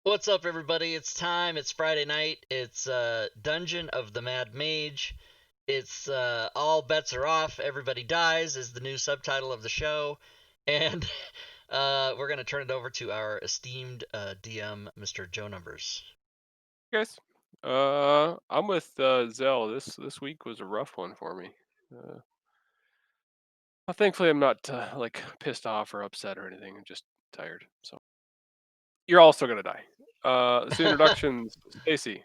What's up, everybody? It's time. It's Friday night. It's Dungeon of the Mad Mage. It's all bets are off. Everybody dies is the new subtitle of the show, and we're gonna turn it over to our esteemed DM, Mr. Joe Numbers. Guys, I'm with Zell. This week was a rough one for me. Thankfully, I'm not like pissed off or upset or anything. I'm just tired. So you're all still gonna die. So introductions, Stacy.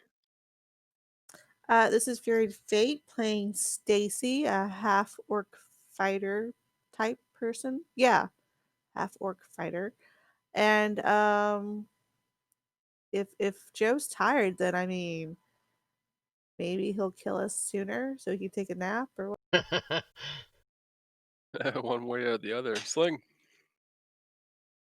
This is Fury Fate playing Stacy, a half orc fighter type person. Yeah, half orc fighter. And if Joe's tired, then I mean maybe he'll kill us sooner so he can take a nap or what. One way or the other. Sling.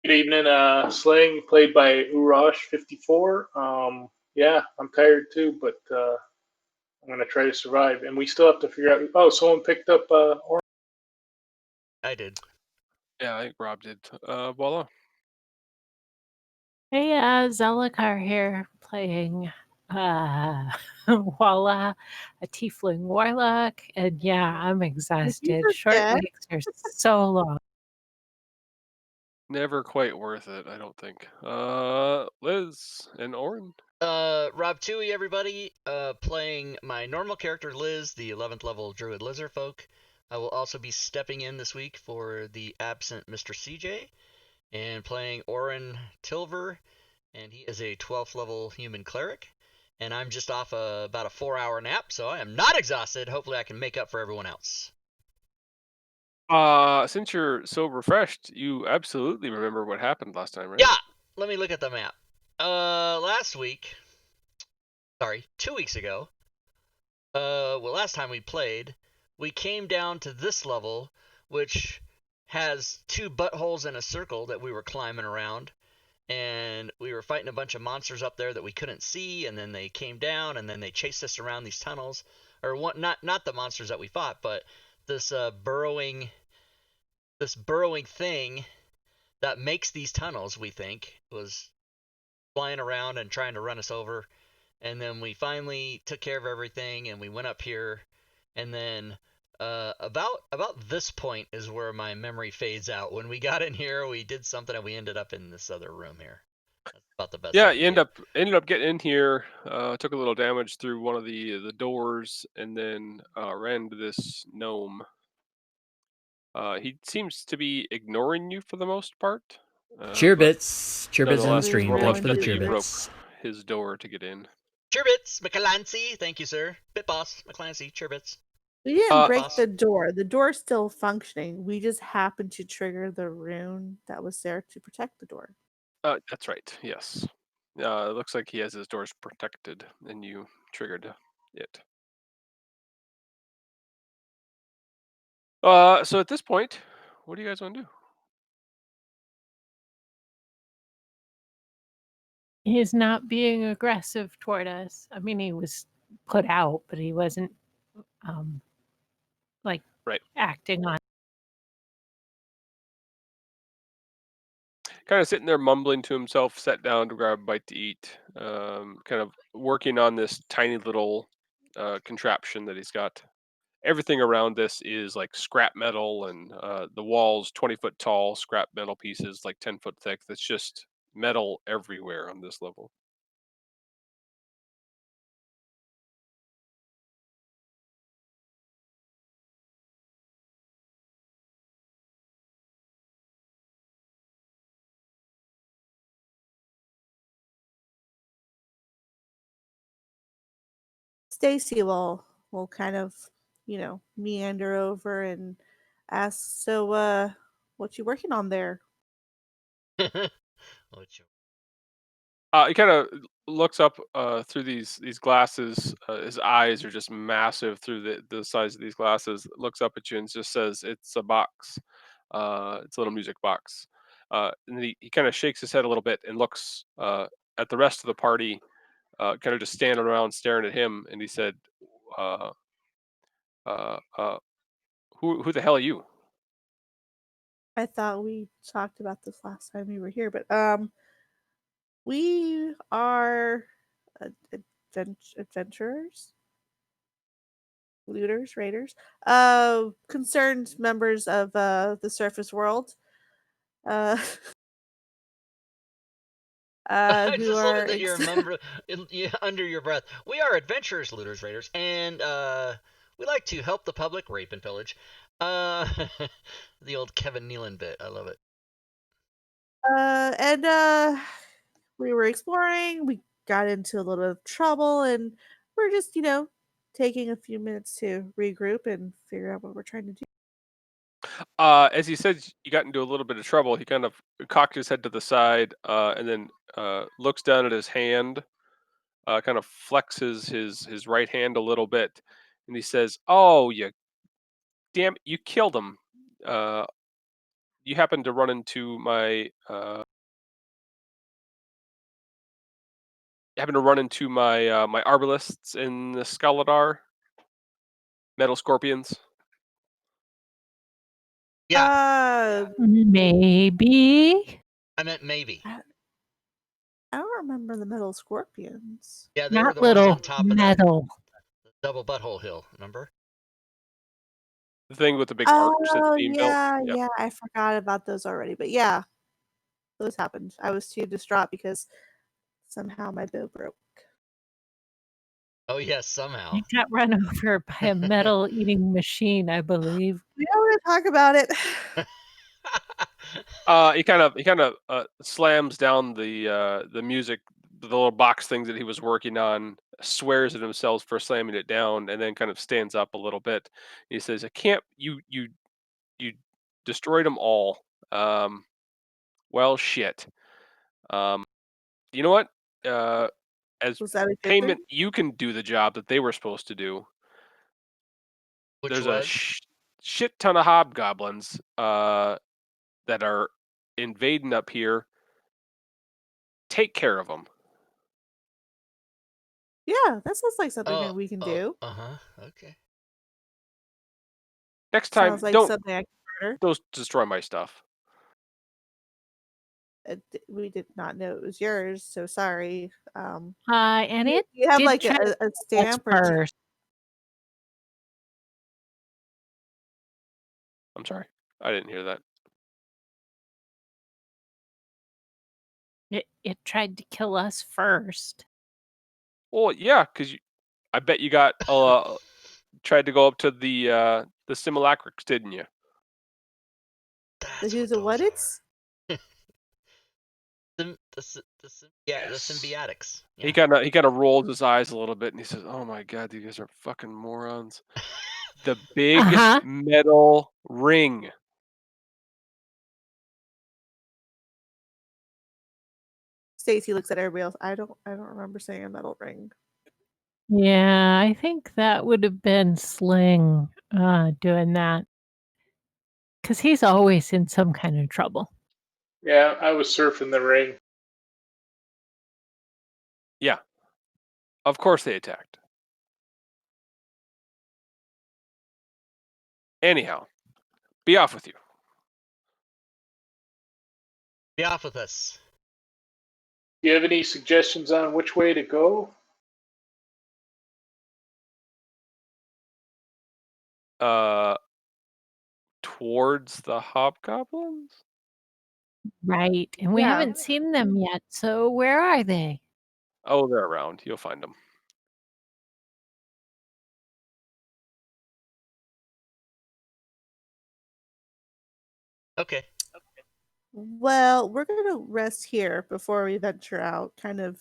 Good evening, Sling, played by Urash54. Yeah, I'm tired too, but I'm gonna try to survive. And we still have to figure out. Oh, someone picked up Orange. I did. Yeah, I think Rob did. Voila. Hey, Zellikar here playing Walla, a tiefling warlock, and yeah, I'm Did you exhausted. Short forget? weeks are so long. Never quite worth it, I don't think. Liz and Orin. Rob Tui, everybody, playing my normal character Liz, the 11th level Druid Lizardfolk. I will also be stepping in this week for the absent Mr. CJ and playing Orin Tilver, and he is a 12th level human cleric. And I'm just off about a 4-hour nap, so I am not exhausted. Hopefully, I can make up for everyone else. Since you're so refreshed, you absolutely remember what happened last time, right? Yeah, let me look at the map. Last week, sorry, 2 weeks ago, last time we played, we came down to this level, which has two buttholes in a circle that we were climbing around, and we were fighting a bunch of monsters up there that we couldn't see, and then they came down, and then they chased us around these tunnels, or what? Not the monsters that we fought, but this burrowing thing that makes these tunnels. We think was flying around and trying to run us over, and then we finally took care of everything, and we went up here, and then about this point is where my memory fades out. When we got in here, we did something, and we ended up in this other room here. That's about the best Yeah, I you can get. ended up getting in here, took a little damage through one of the doors, and then ran into this gnome. He seems to be ignoring you for the most part. But Cheerbits in the nonetheless, We stream. we're Thanks for the fortunate that ruined you it. broke cheerbits. his door to get in. Cheerbits, McClancy. Thank you, sir. Bit boss, McClancy. Cheerbits. We didn't Uh, break Boss. the door. The door's still functioning. We just happened to trigger the rune that was there to protect the door. that's right. Yes. It looks like he has his doors protected, and you triggered it. So at this point, what do you guys want to do? He's not being aggressive toward us. I mean, he was put out, but he wasn't um, like Right. acting on. Kind of sitting there mumbling to himself, sat down to grab a bite to eat, kind of working on this tiny little contraption that he's got. Everything around this is like scrap metal, and the walls 20-foot tall, scrap metal pieces like 10-foot thick. That's just metal everywhere on this level. Stacy will kind of, meander over and ask, "So, what you working on there?" He kind of looks up through these glasses. His eyes are just massive through the size of these glasses. Looks up at you and just says, "It's a box. It's a little music box." And then he kind of shakes his head a little bit and looks at the rest of the party, kind of just standing around staring at him. And he said, uh, uh, uh, "Who the hell are you?" I thought we talked about this last time we were here, but We are adventurers, looters, raiders, concerned members of the surface world, uh, I who just love are it that you remember under your breath. We are adventurers, looters, raiders, and we like to help the public, rape and pillage. Uh, the old Kevin Nealon bit. I love it. and we were exploring. We got into a little bit of trouble, and we're just taking a few minutes to regroup and figure out what we're trying to do. As he said, you got into a little bit of trouble. He kind of cocked his head to the side, and then looks down at his hand, kind of flexes his right hand a little bit, and he says, "Oh, you damn! You killed him. Uh, you happened to run into my my arbalists in the Skaladar, metal scorpions." Yeah, Maybe. I meant maybe. I don't remember the metal scorpions. Yeah, they were Not the ones on little top of that metal. double butthole hill. Remember? The thing with the big arch that's Oh being built. yeah, Yeah. yeah. I forgot about those already. But yeah, those happened. I was too distraught because somehow my bow broke. Oh yes, somehow. I got run over by a metal eating machine, I believe. We don't want to talk about it. He kind of slams down the music, the little box things that he was working on, swears at himself for slamming it down, and then kind of stands up a little bit. He says, "I can't. You destroyed them all. Um, well, shit. Um, you know what? As Was that a good payment, thing? you can do the job that they were supposed to do. Which There's a was? shit ton of hobgoblins that are invading up here. Take care of them." Yeah, that sounds like something Oh, that we can oh, do. uh-huh. Okay. Next Sounds time, like don't something I can order. destroy my stuff. We did not know it was yours, so sorry. And it You have did like try to a kill us stamp or first. I'm sorry, I didn't hear that. It tried to kill us first. Well, yeah, because I bet you got tried to go up to the simulacrics, didn't you? That's who's what a what? those It's are. The symbiotics. He Yeah. kind of rolled his eyes a little bit, and he says, "Oh my god, you guys are fucking morons." The big Uh-huh. metal ring. Stacy looks at everybody else. I don't remember saying a metal ring. Yeah, I think that would have been Sling doing that. Because he's always in some kind of trouble. Yeah, I was surfing the ring. Yeah, of course they attacked. Anyhow, be off with you. Be off with us. Do you have any suggestions on which way to go? Towards the hobgoblins. Right. And we Yeah. haven't seen them yet. So where are they? Oh, they're around. You'll find them. Okay. Well, we're gonna rest here before we venture out. Kind of,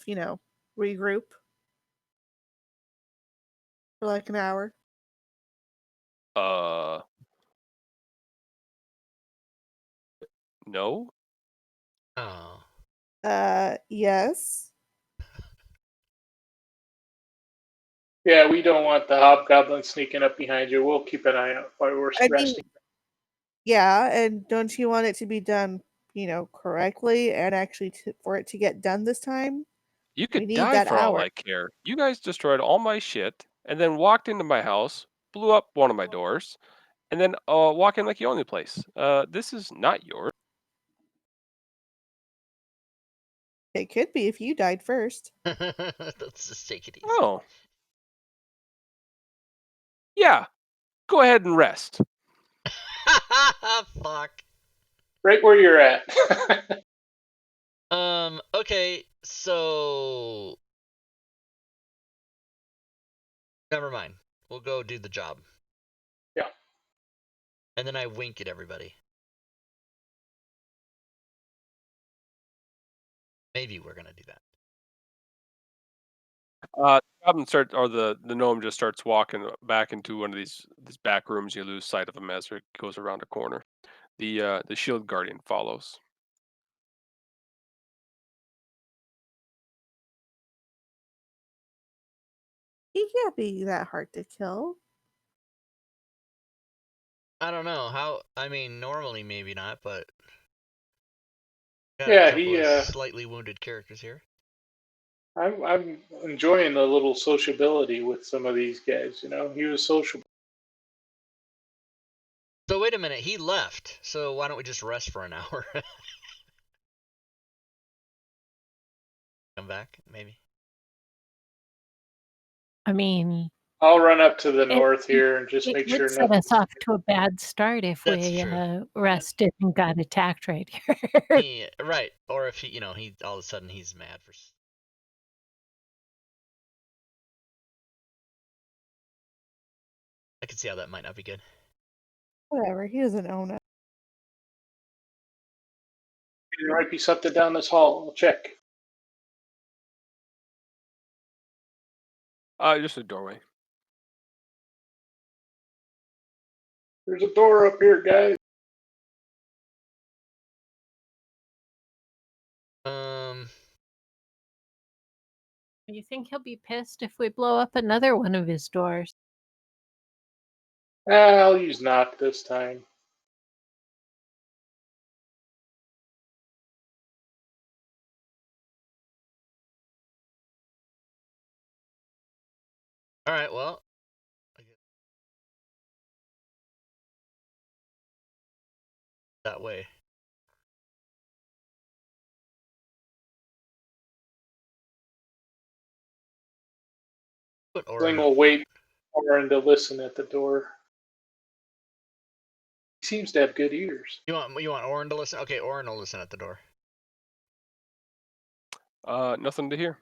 regroup for like an hour. No. Oh. Yes. Yeah, we don't want the hobgoblin sneaking up behind you. We'll keep an eye out while we're I mean, resting. yeah, and don't you want it to be done, correctly and actually for it to get done this time? You We could need die that for all hour. I care. You guys destroyed all my shit, and then walked into my house, blew up one of my doors, and then walk in like you own the place. This is not yours. It could be if you died first. Let's just take it easy. Oh. Yeah. Go ahead and rest. Fuck. Right where you're at. Okay, so never mind. We'll go do the job. Yeah. And then I wink at everybody. Maybe we're gonna do that. The gnome just starts walking back into one of these back rooms. You lose sight of him as it goes around a corner. The shield guardian follows. He can't be that hard to kill. I don't know how. I mean, normally maybe not, but got Yeah, a couple of slightly wounded characters here. I'm enjoying the little sociability with some of these guys. You know, he was sociable. So wait a minute, he left. So why don't we just rest for an hour? Come back, maybe. I mean, I'll run up to the It- north here and just it make would sure set nothing. us off to a bad start if That's we true. rested and got attacked right here. Yeah, right. Or if he all of a sudden he's mad for. I can see how that might not be good. Whatever, he doesn't own it. There might be something down this hall. I'll check. Just a doorway. There's a door up here, guys. You think he'll be pissed if we blow up another one of his doors? I'll use knock this time. All right. Well. That way. Put Sling Orin. will wait for Orin to listen at the door. He seems to have good ears. You want Orin to listen? Okay, Orin will listen at the door. Nothing to hear.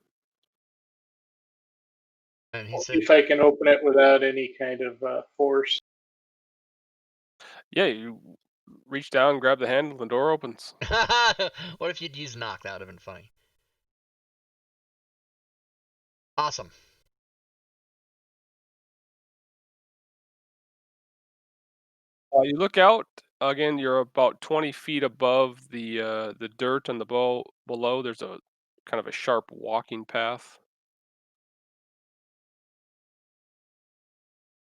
And he I'll said, see if I can open it without any kind of force. Yeah, you reach down, grab the handle, the door opens. "What if you'd use knock? That would have been funny." Awesome. You look out again. You're about 20 feet above the dirt and the below. There's a kind of a sharp walking path.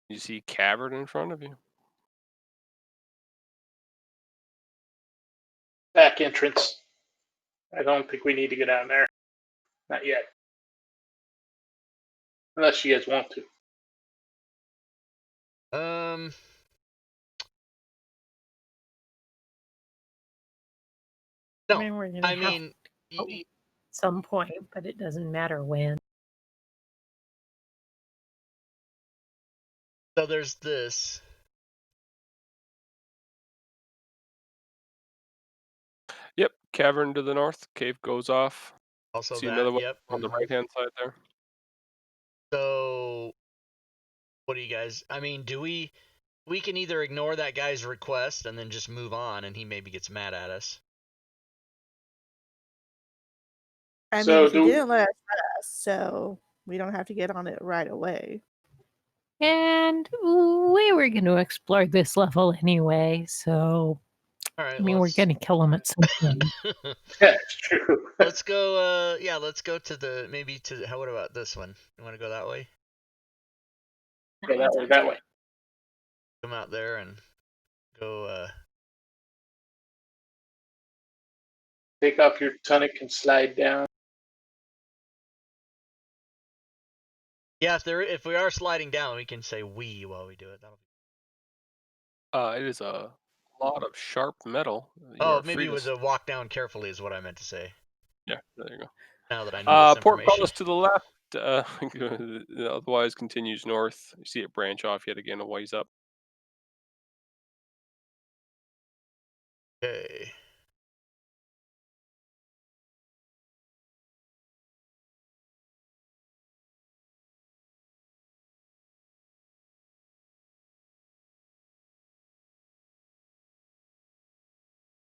You see cavern in front of you. Back entrance. I don't think we need to go down there. Not yet. Unless you guys want to. No. I mean, we're gonna I have mean, to at some point, but it doesn't matter when. so there's this. Yep, cavern to the north. Cave goes off. Also See that. another one Yep. on the right hand side there. So, what do you guys? I mean, do we? We can either ignore that guy's request and then just move on, and he maybe gets mad at us. I So mean, he do- didn't let us rest, so we don't have to get on it right away. And we were going to explore this level anyway, so All right. I mean, we're let's- going to kill him at some point. That's true. Let's go. Yeah, let's go to the maybe to. How? What about this one? You want to go that way? Yeah, that way, that way. Come out there and go. Take off your tunic and slide down. Yeah, if we are sliding down, we can say "we" while we do it. That'll be. It is a lot of sharp metal. You Oh, are free maybe to with the walk down carefully is what I meant to say. Yeah, there you go. Now that I know this information. Portcullis to the left. Otherwise, continues north. You see it branch off yet again a ways up. Okay.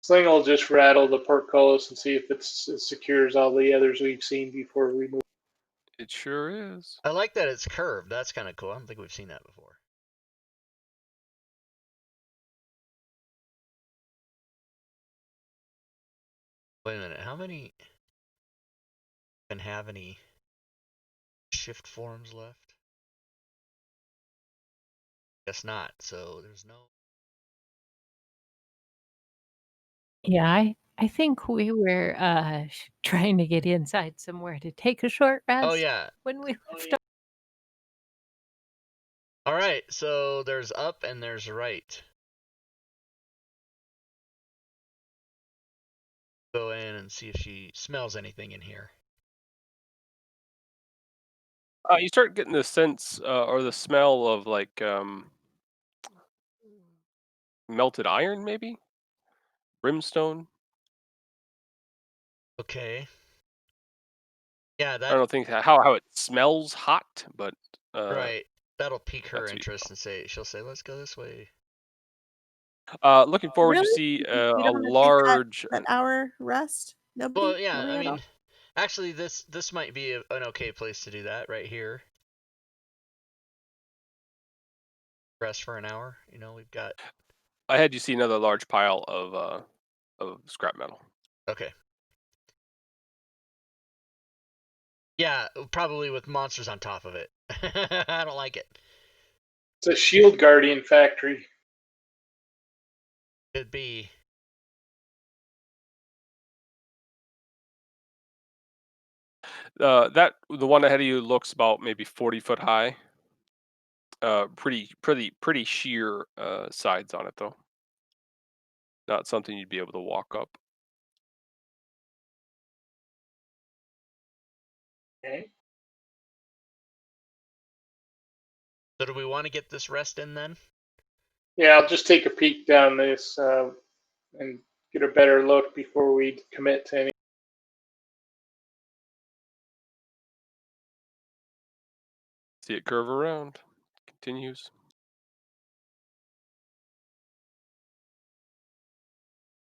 Sling will just rattle the portcullis and see if it secures all the others we've seen before we move. It sure is. I like that it's curved. That's kind of cool. I don't think we've seen that before. Wait a minute. How many can have any shift forms left? Guess not. So there's no. Yeah, I think we were trying to get inside somewhere to take a short rest. Oh yeah. When we left. All right. So there's up and there's right. Go in and see if she smells anything in here. You start getting the sense or the smell of like melted iron, maybe brimstone. Okay. Yeah, I don't think how it smells hot, but right. That'll pique her that's what you interest and she'll say, "Let's go this way." looking forward, you Really? see We a don't wanna take large. that hour rest? Nobody? Well, yeah. Nobody I at all? mean, actually, this might be an okay place to do that right here. Rest for an hour. You know, we've got. I had you see another large pile of scrap metal. Okay. Yeah, probably with monsters on top of it. I don't like it. It's a shield guardian factory. Could be. The one ahead of you looks about maybe 40 foot high. Pretty sheer sides on it though. Not something you'd be able to walk up. Okay. So do we want to get this rest in then? Yeah, I'll just take a peek down this and get a better look before we commit to any. See it curve around. Continues.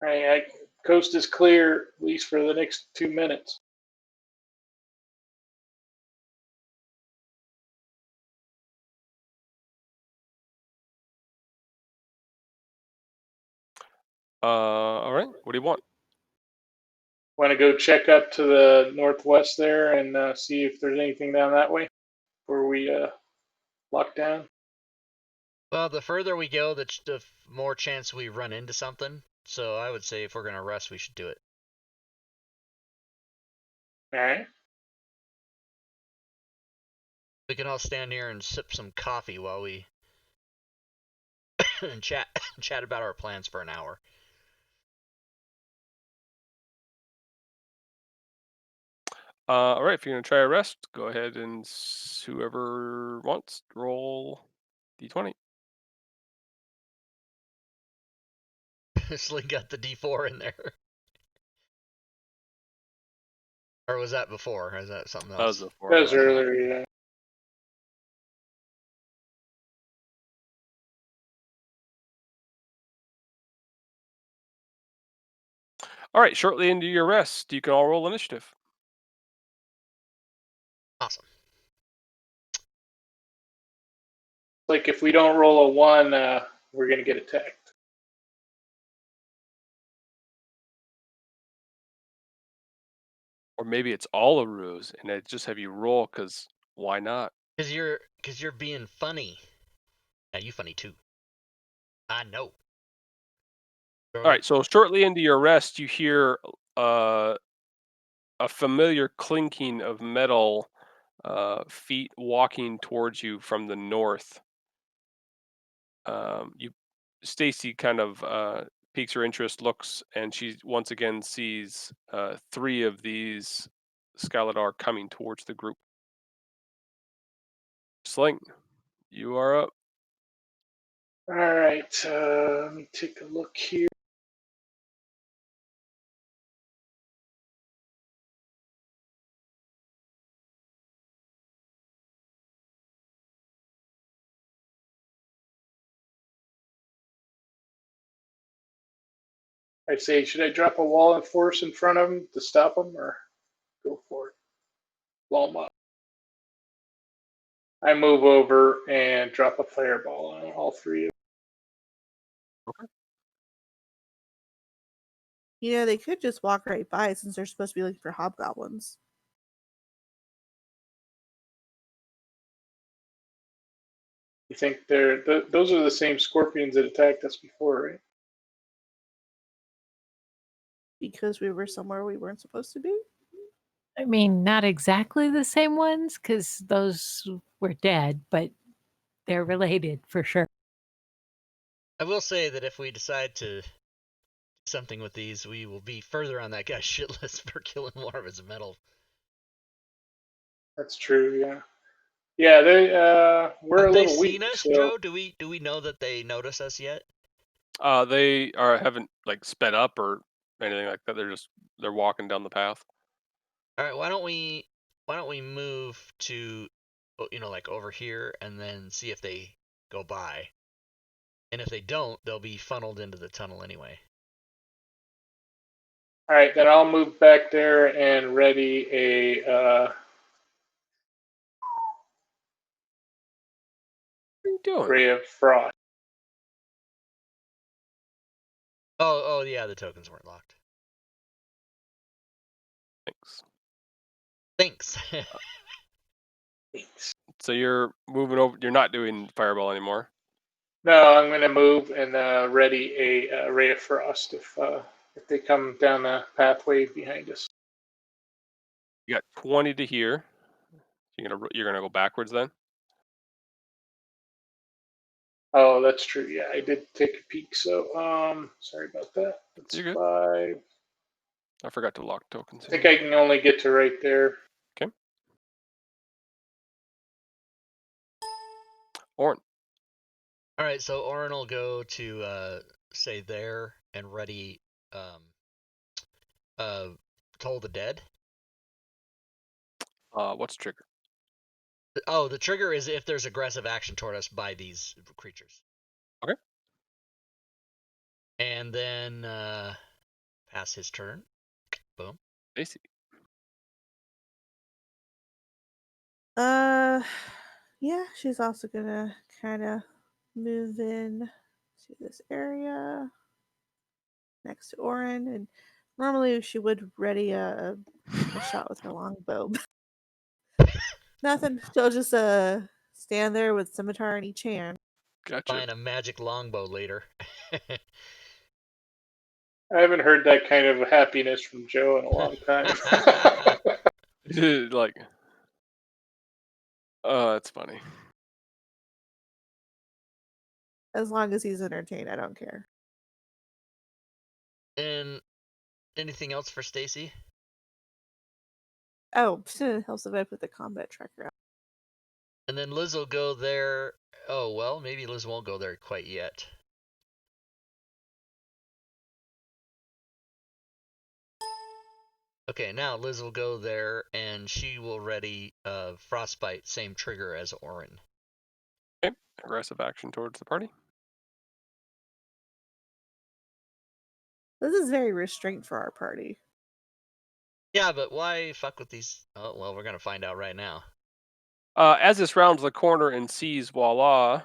All right, coast is clear at least for the next 2 minutes. All right. What do you want? Want to go check up to the northwest there and see if there's anything down that way before we lock down? Well, the further we go, the more chance we run into something. So I would say if we're gonna rest, we should do it. All right. We can all stand here and sip some coffee while we and chat about our plans for an hour. All right. If you're gonna try a rest, go ahead and whoever wants roll d20. Sling got the D4 in there. Or was that before? Or is that something That was else? before. That was earlier, yeah. All right. Shortly into your rest, you can all roll initiative. Awesome. Like if we don't roll a 1, we're going to get attacked. Or maybe it's all a ruse, and I just have you roll because why not? Cause you're being funny. Yeah, you funny too. I know. All right. So shortly into your rest, you hear a familiar clinking of metal, feet walking towards you from the north. Stacy kind of piques her interest, looks, and she once again sees 3 of these Scaladar coming towards the group. Sling, you are up. All right, let me take a look here. I'd say, should I drop a wall of force in front of him to stop him, or go for it? Blow him up. I move over and drop a fireball on all 3 of them. You know, they could just walk right by since they're supposed to be looking for hobgoblins. You think those are the same scorpions that attacked us before, right? Because we were somewhere we weren't supposed to be? I mean, not exactly the same ones because those were dead, but they're related for sure. I will say that if we decide to do something with these, we will be further on that guy's shit list for killing more of his metal. That's true, yeah. Yeah, we're Have a they little seen weak, us, so Joe? Do we know that they notice us yet? They haven't like sped up or anything like that. They're walking down the path. All right, why don't we move to, like over here and then see if they go by. And if they don't, they'll be funneled into the tunnel anyway. all right, then I'll move back there and ready a What are you doing? ray of frost. Oh yeah, the tokens weren't locked. Thanks. Thanks. Thanks. So you're moving over. You're not doing fireball anymore. No, I'm going to move and ready a ray of frost if they come down the pathway behind us. You got 20 to here. You're gonna go backwards then. Oh, that's true. Yeah, I did take a peek. So, sorry about that. That's You're good. 5. I forgot to lock tokens. I think I can only get to right there. Okay. Orin. All right, so Orin will go to say there and ready Toll the Dead. What's the trigger? Oh, the trigger is if there's aggressive action toward us by these creatures. Okay. And then pass his turn. Boom. Stacy. Yeah, she's also gonna kind of move in to this area next to Orin, and normally she would ready a shot with her longbow. Nothing. She'll just stand there with scimitar in each hand. Gotcha. Find a magic longbow later. I haven't heard that kind of happiness from Joe in a long time. Like, oh, that's funny. As long as he's entertained, I don't care. And anything else for Stacy? Oh, helps if I put the combat tracker out. And then Liz will go there. Oh, well, maybe Liz won't go there quite yet. Okay, now Liz will go there and she will ready Frostbite, same trigger as Orin. Okay. Aggressive action towards the party. This is very restrained for our party. Yeah, but why fuck with these? Oh, well, we're going to find out right now. As this rounds the corner and sees voila,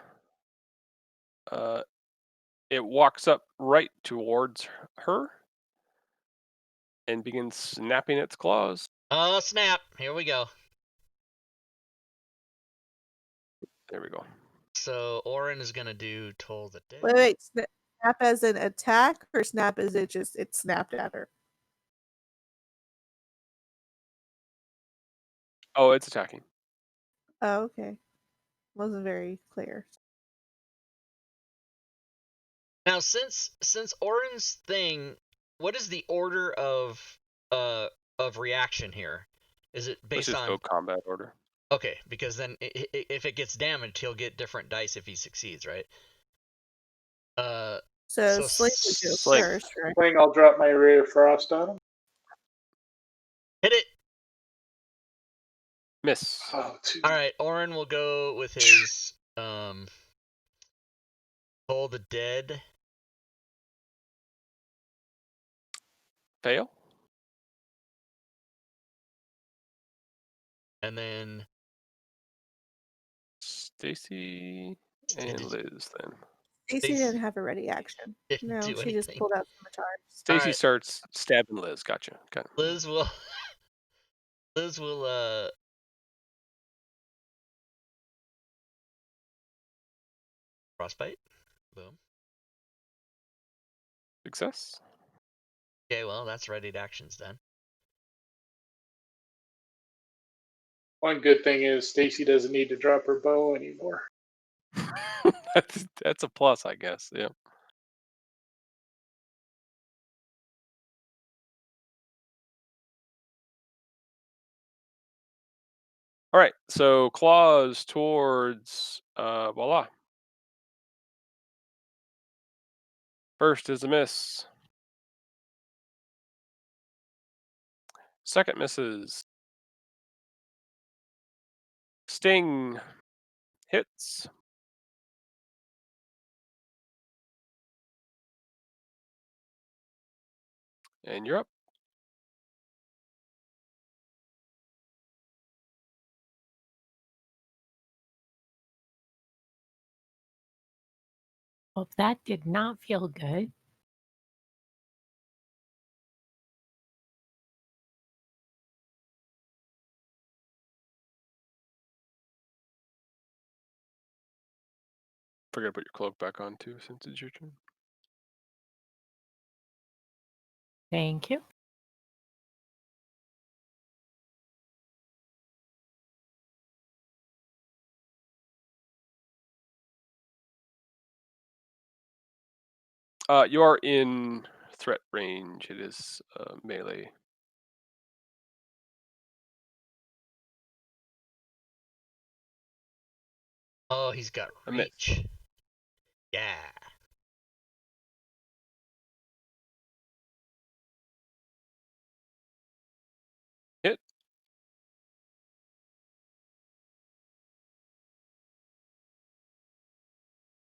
it walks up right towards her and begins snapping its claws. Oh, snap. Here we go. There we go. So Orin is going to do Toll the Dead. Wait. Snap as an attack, or snap as it snapped at her? Oh, it's attacking. Oh, okay. Wasn't very clear. Now, since Orin's thing, what is the order of reaction here? Is it Let's based just on? go combat order. Okay, because then if it gets damaged, he'll get different dice if he succeeds, right? So So Sling would go Sling. first, right? I think I'll drop my Ray of Frost on him. hit it. Miss. Oh, 2. All right, Orin will go with his Toll the Dead. Fail. And then Stacy and Liz then. Stacy didn't have a ready action. Didn't No, do she just anything. pulled out some guitars. Stacy Alright. starts stabbing Liz. Gotcha. Okay. Liz will frostbite. Boom. Success. Okay, well that's ready to actions then. One good thing is Stacy doesn't need to drop her bow anymore. That's a plus, I guess. Yeah. All right. So claws towards voila. First is a miss. Second misses. Sting hits. And you're up. Well, that did not feel good. Forgot to put your cloak back on too, since it's your turn. Thank you. You are in threat range. It is melee. Oh, he's got A miss. reach. Yeah. Hit.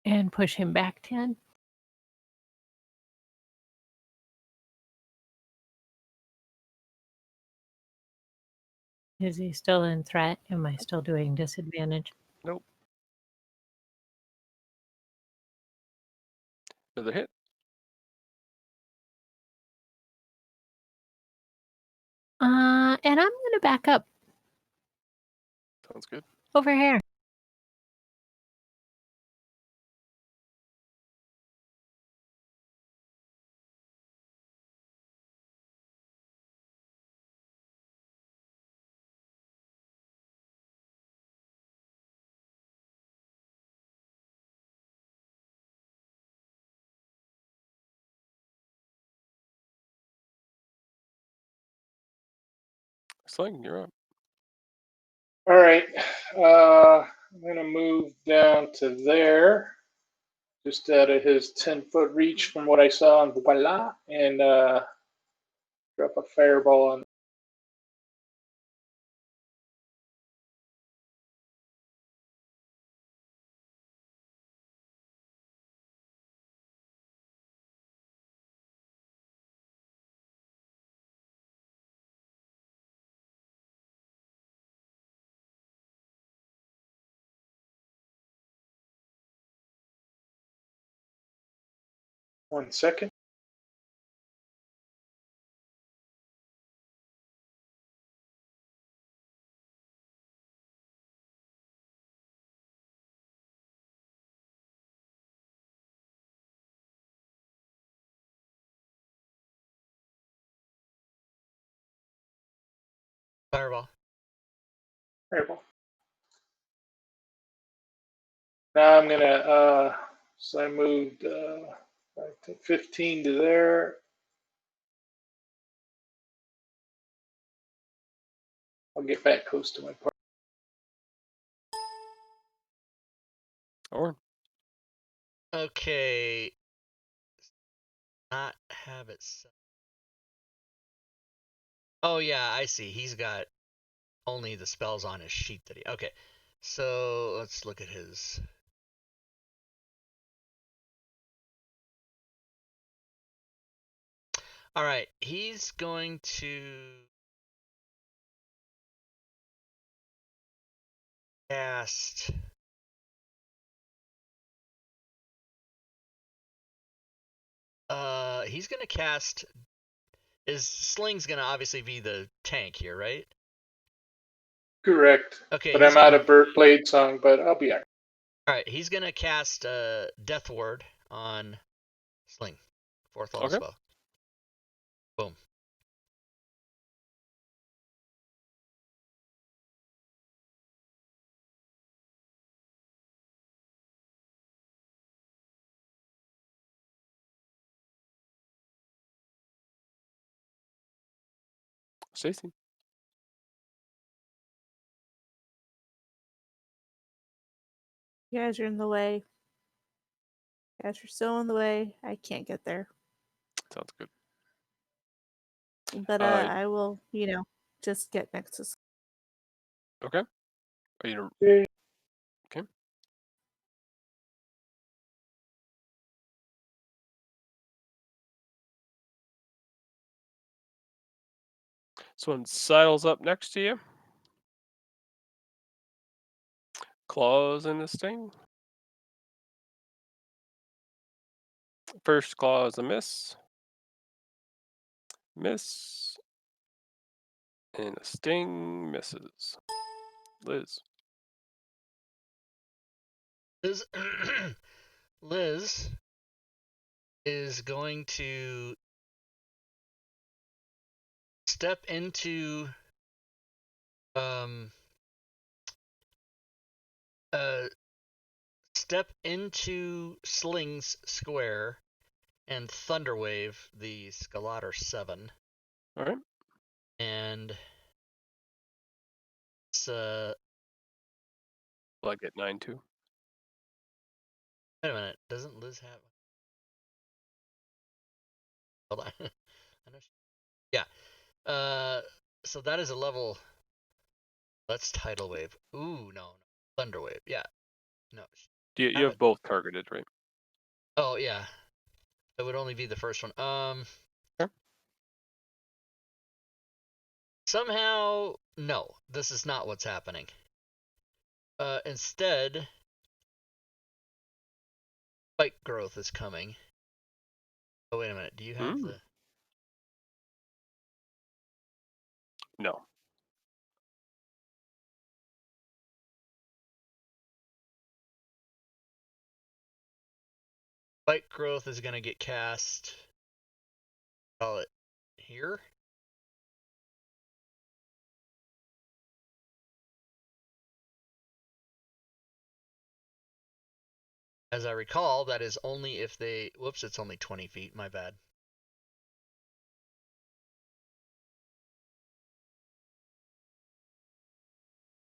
And push him back 10. Is he still in threat? Am I still doing disadvantage? Nope. Another hit. And I'm going to back up Sounds good. over here. Sling, you're up. All right. I'm going to move down to there, just out of his 10-foot reach from what I saw on voila, and drop a fireball on. One second. Fireball. Fireball. Now I'm gonna. So I moved I think 15 to there. I'll get back close to my part. Or Okay. Not have it set. Oh yeah, I see. He's got only the spells on his sheet that he. Okay, so let's look at his. All right, he's going to cast. He's gonna cast. His sling's gonna obviously be the tank here, right? Correct. Okay, But he's I'm out gonna. of Blade Song, but I'll be alright. All right, he's gonna cast Death Ward on Sling, 4th level Okay. spell. Boom. Stacy. You guys are in the way. You guys are still in the way. I can't get there. Sounds good. But I will, just get next to. Okay. Are you Okay. okay? This one sidles up next to you. Claws in the sting. First claw is a miss. Miss. And a sting misses. Liz. Liz is going to step into Sling's square and Thunderwave the Scalator 7. All right. And it's Will I get 9 too? wait a minute, doesn't Liz have? Hold on. I know yeah. So that is a level. Let's Tidal Wave. Ooh, no. Thunderwave. Yeah. No. You have both targeted, right? Oh yeah. It would only be the first one. Okay. Somehow, no. This is not what's happening. Instead, spike growth is coming. Oh wait a minute. Do you have the? No. Spike growth is gonna get cast. Call it here. As I recall, that is only if they. Whoops! It's only 20 feet. My bad.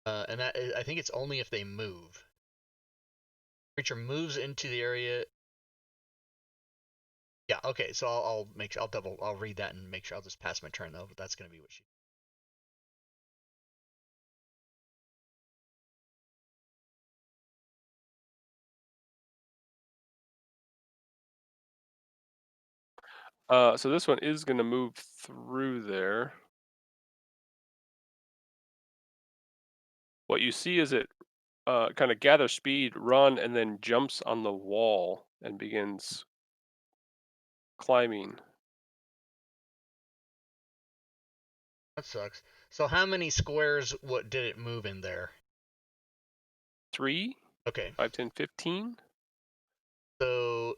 And that is, I think it's only if they move. Creature moves into the area. Yeah. Okay. So I'll make sure I'll read that and make sure I'll just pass my turn though. But that's gonna be what she. So this one is going to move through there. What you see is it kind of gathers speed, run, and then jumps on the wall and begins climbing. That sucks. So how many squares? What did it move in there? 3, Okay. 5, 10, 15. So.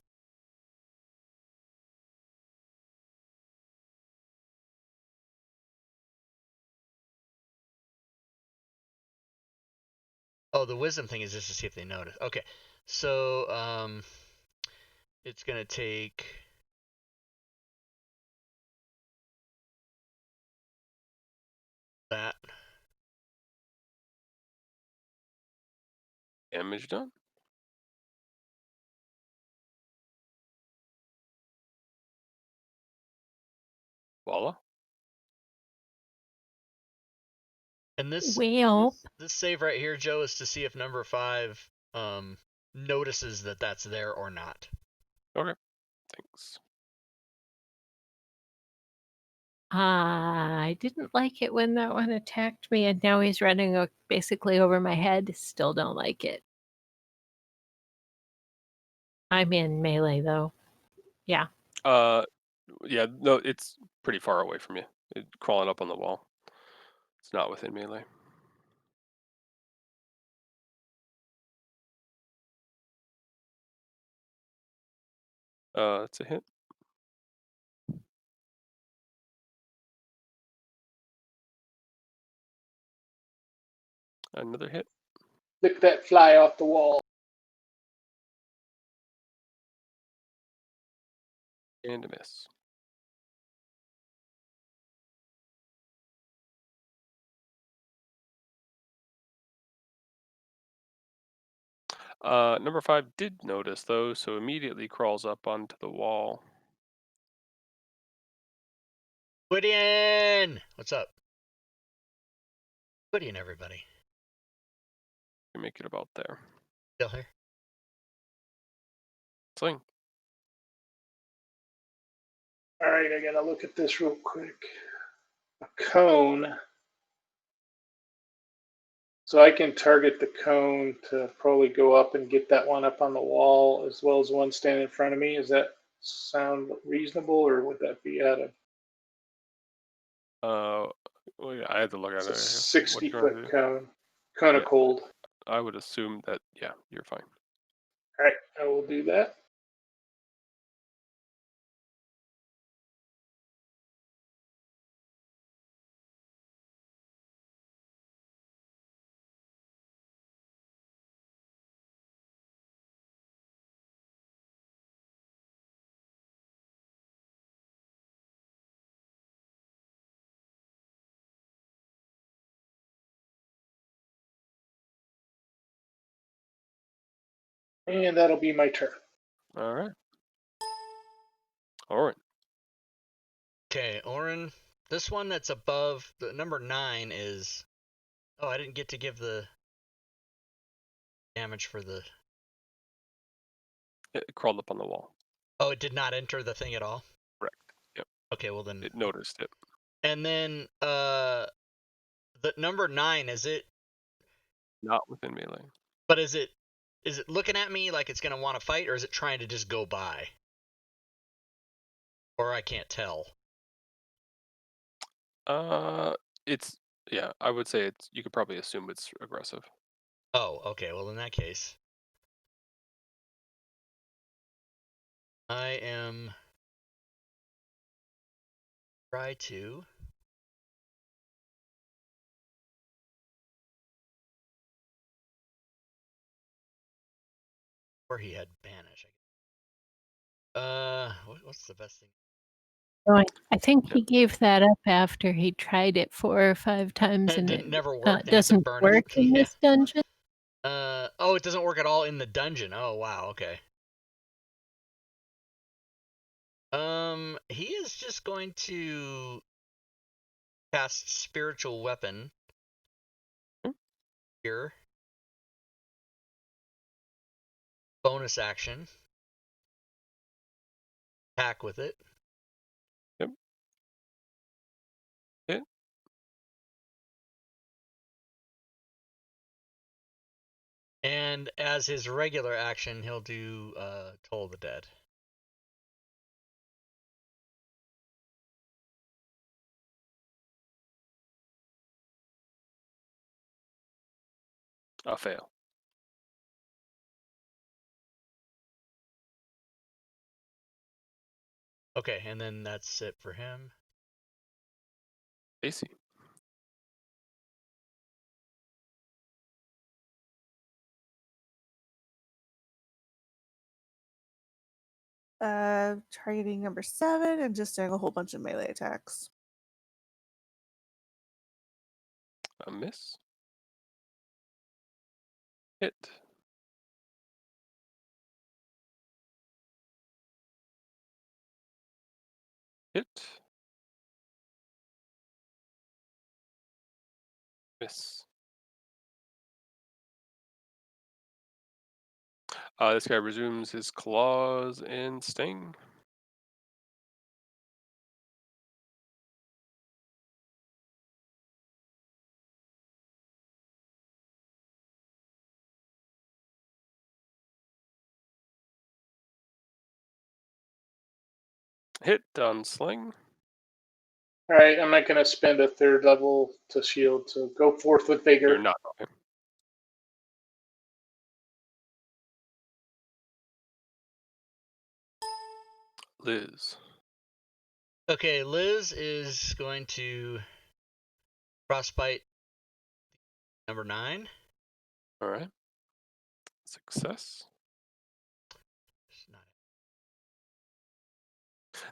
Oh, the wisdom thing is just to see if they notice. Okay. So it's going to take that. Damage done. Voila. And this Well, this save right here, Joe, is to see if number 5 notices that that's there or not. Okay. Thanks. I didn't like it when that one attacked me, and now he's running basically over my head. Still don't like it. I'm in melee though. Yeah. Yeah, no, it's pretty far away from you. Crawling up on the wall. It's not within melee. It's a hit. Another hit. Lick that fly off the wall. And a miss. Number 5 did notice though, so immediately crawls up onto the wall. Gwydion! What's up? Gwydion, everybody. You make it about there. Still here? Sling. All right, I gotta look at this real quick. A cone. So I can target the cone to probably go up and get that one up on the wall as well as the one standing in front of me. Does that sound reasonable, or would that be out of? Well, yeah, I had to look at It's a it. 60-foot cone. Cone of cold. I would assume that, yeah, you're fine. All right, I will do that. And that'll be my turn. All right. All right. Okay, Orin. This one that's above the number 9 is. Oh, I didn't get to give the damage for the. It crawled up on the wall. Oh, it did not enter the thing at all? Correct. Yep. Okay, well then. It noticed it. And then the number 9, is it? Not within melee. But is it looking at me like it's going to want to fight, or is it trying to just go by? Or I can't tell. It's, yeah, I would say it's, you could probably assume it's aggressive. Oh, okay. Well, in that case, I am try to or he had banish. What's the best thing? I think he gave that up after he tried it 4 or 5 times And and it it never worked. And it's a doesn't burn work in yeah. this dungeon. Oh, it doesn't work at all in the dungeon. Oh, wow. Okay. He is just going to cast spiritual weapon here. Bonus action. Attack with it. Yep. Hit. And as his regular action, he'll do Toll the Dead. A fail. Okay, and then that's it for him. AC. targeting number 7 and just doing a whole bunch of melee attacks. A miss. Hit. Hit. Miss. This guy resumes his claws and sting. Hit on sling. All right, I'm not going to spend a 3rd level to shield, so go forth with vigor. You're not. Okay. Liz. Okay, Liz is going to frostbite number 9. All right. Success.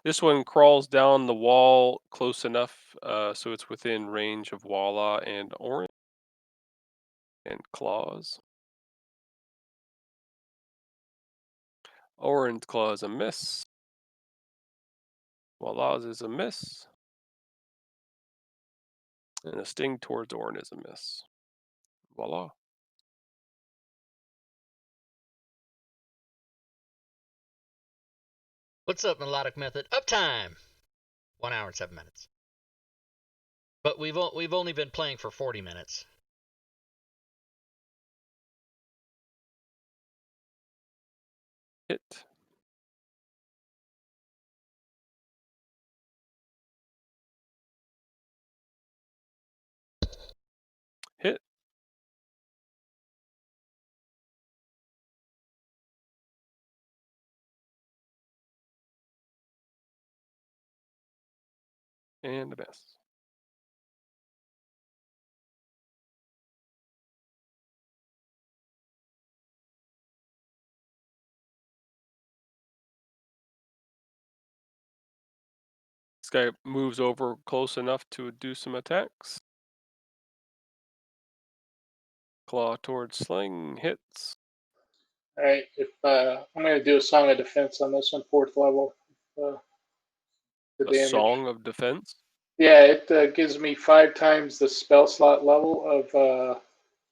This one crawls down the wall close enough so it's within range of Walla and Orange. And claws. Orange claw is a miss. Walla's is a miss. And a sting towards Orin is a miss. Voila. What's up, melodic method? Uptime. 1 hour and 7 minutes. But we've only been playing for 40 minutes. Hit. Hit. And a miss. This guy moves over close enough to do some attacks. Claw towards sling. Hits. All right, if I'm going to do a song of defense on this one, 4th level. The A damage. song of defense. Yeah, it gives me 5 times the spell slot level of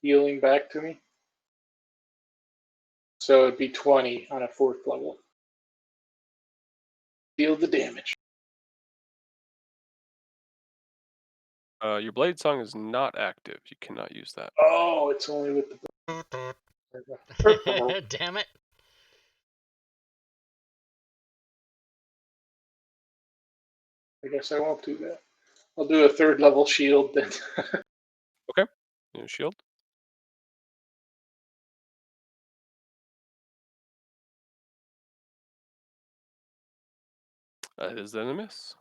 healing back to me. So it'd be 20 on a 4th level. Deal the damage. Your blade song is not active. You cannot use that. Oh, it's only with the Damn it. I guess I won't do that. I'll do a 3rd level shield then. Okay. Shield. That is then a miss.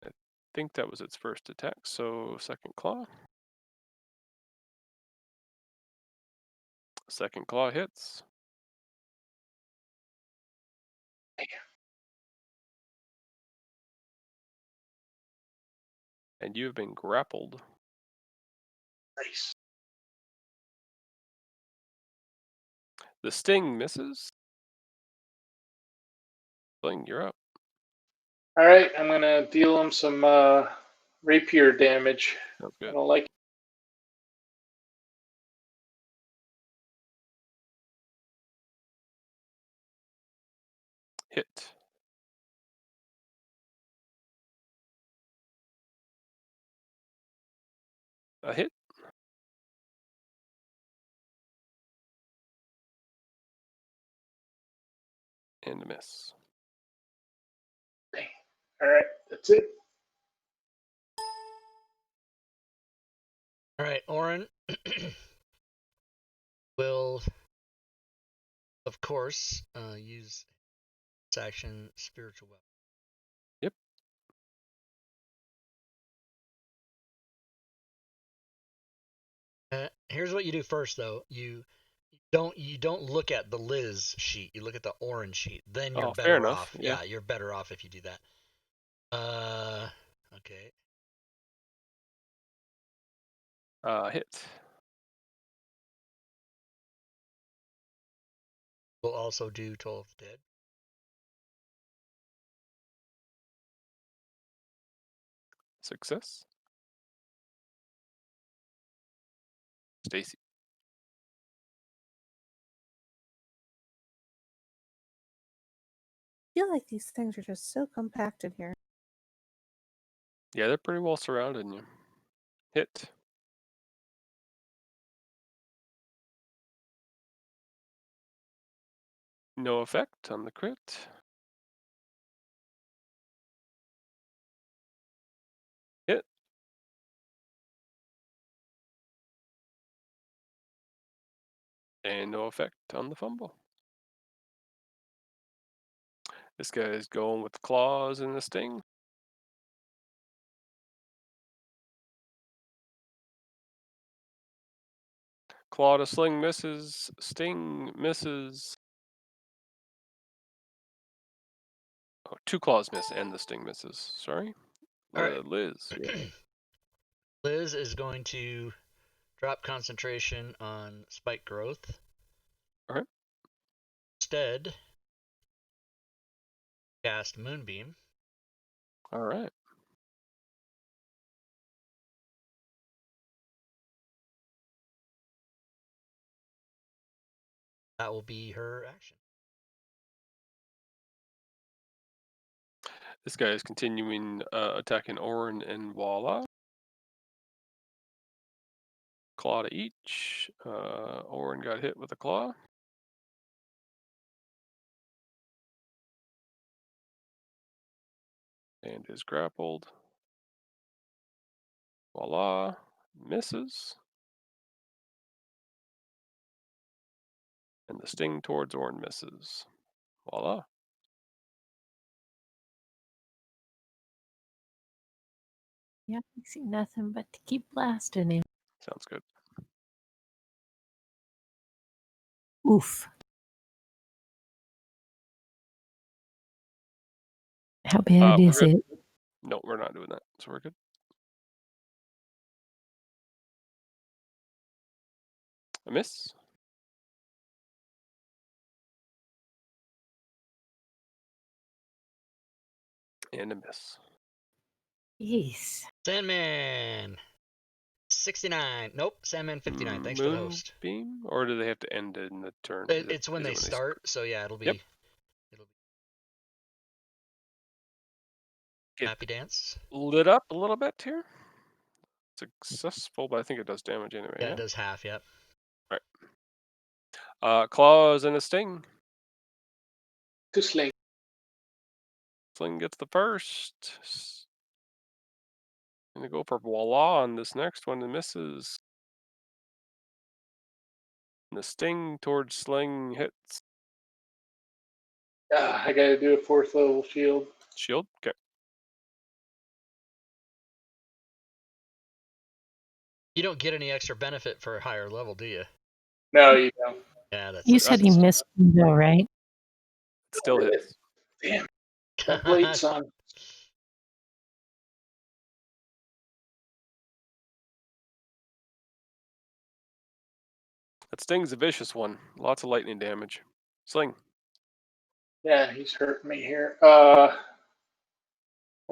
I think that was its first attack, so second claw. Second claw hits. And you have been grappled. Nice. The sting misses. Sling, you're up. All right, I'm going to deal him some rapier damage. Sounds I good. don't like it. Hit. A hit. And a miss. Dang. All right, that's it. All right, Orin will, of course, use its action spiritual weapon. Yep. Here's what you do first, though. You don't look at the Liz sheet. You look at the orange sheet. Then you're Oh, fair better enough. off. Yeah. You're better off if you do that. Okay. Hit. We'll also do Toll of the Dead. Success. Stacy. I feel like these things are just so compact in here. Yeah, they're pretty well surrounding you. Hit. No effect on the crit. Hit. And no effect on the fumble. This guy is going with the claws and the sting. Claw to sling misses. Sting misses. Oh, 2 claws miss and the sting misses. Sorry. All right. Liz. Yeah. Liz is going to drop concentration on spike growth. Alright. Instead, cast Moonbeam. Alright. That will be her action. This guy is continuing attacking Orin and Walla. Claw to each. Orin got hit with a claw. And is grappled. Voila. Misses. And the sting towards Orin misses. Voila. Yeah, I see nothing but to keep blasting him. Sounds good. Oof. How bad We're is good. it? No, we're not doing that. So we're good. A miss. And a miss. Jeez. Sandman. 69. Nope. Sandman 59. Thanks for the host. Moonbeam? Or do they have to end it in the turn? It's when they start. So yeah, it'll be. Yep. It'll be Get happy dance. lit up a little bit here. Successful, but I think it does damage anyway. Yeah, it does half. Yep. Right. Claws and a sting. To sling. Sling gets the first. Gonna go for voila on this next one and misses. And the sting towards sling hits. I gotta do a 4th level shield. Shield. Okay. You don't get any extra benefit for a higher level, do you? No, you don't. Yeah, that's. You said he missed him though, right? It still hits. Damn, that blade's on. That sting's a vicious one. Lots of lightning damage. Sling. Yeah, he's hurting me here. I'm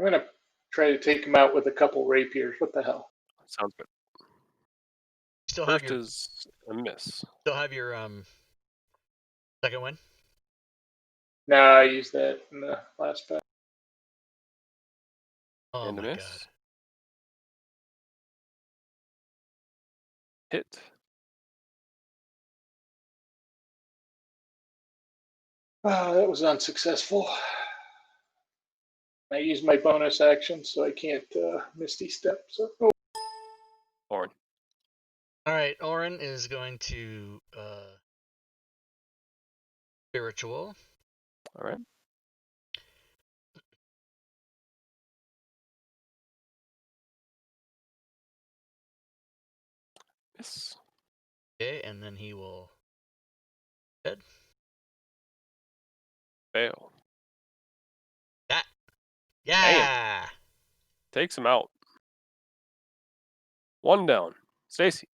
gonna try to take him out with a couple rapiers. What the hell? Sounds good. Still have First your. is a miss. Still have your second one. No, I used that in the last fight. Oh And a my miss. god. Hit. That was unsuccessful. I used my bonus action, so I can't Misty Step. So. Oh. Orin. All right, Orin is going to spiritual. All right. Miss. Okay, and then he will. Dead. Fail. That. Yeah. Takes him out. 1 down. Stacy.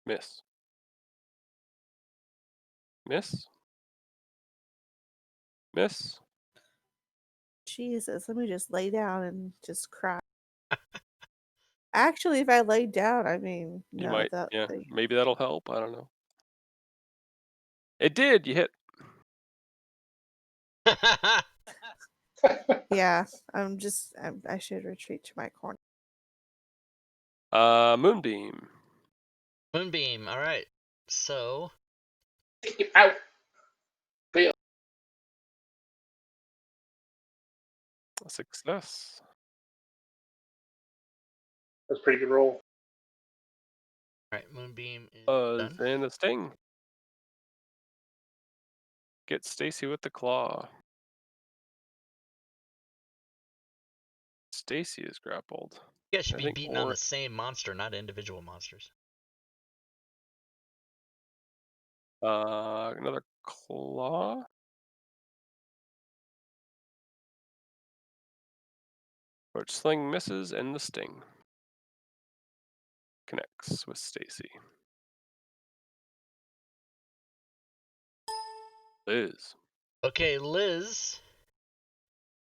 Miss. Miss. Miss. Jesus, let me just lay down and just cry. Actually, if I lay down, I mean, You no, might. that Yeah. Maybe that'll help. I don't know. It did. You hit. yeah, I should retreat to my corner. Moonbeam. Moonbeam. All right. So. Take him out. Fail. A success. That's a pretty good roll. All right. Moonbeam is Buzz done. and a sting. Get Stacy with the claw. Stacy is grappled. You guys should I be think beating on the same monster, not individual monsters. Another claw. But sling misses and the sting connects with Stacy. Liz. Okay, Liz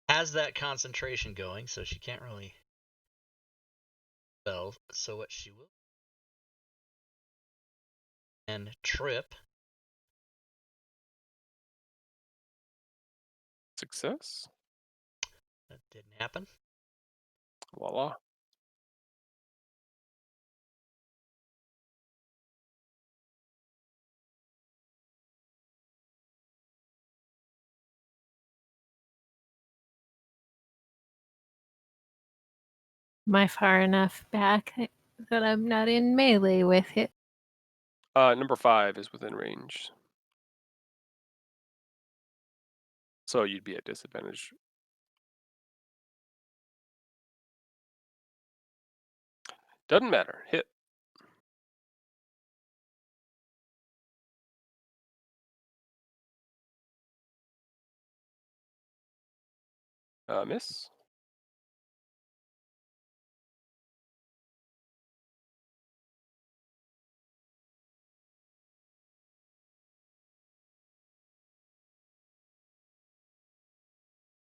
has that concentration going, so she can't really spell. So what she will and trip. Success. That didn't happen. Voila. Am I far enough back that I'm not in melee with it? Number 5 is within range. So you'd be at disadvantage. Doesn't matter. Hit. Miss.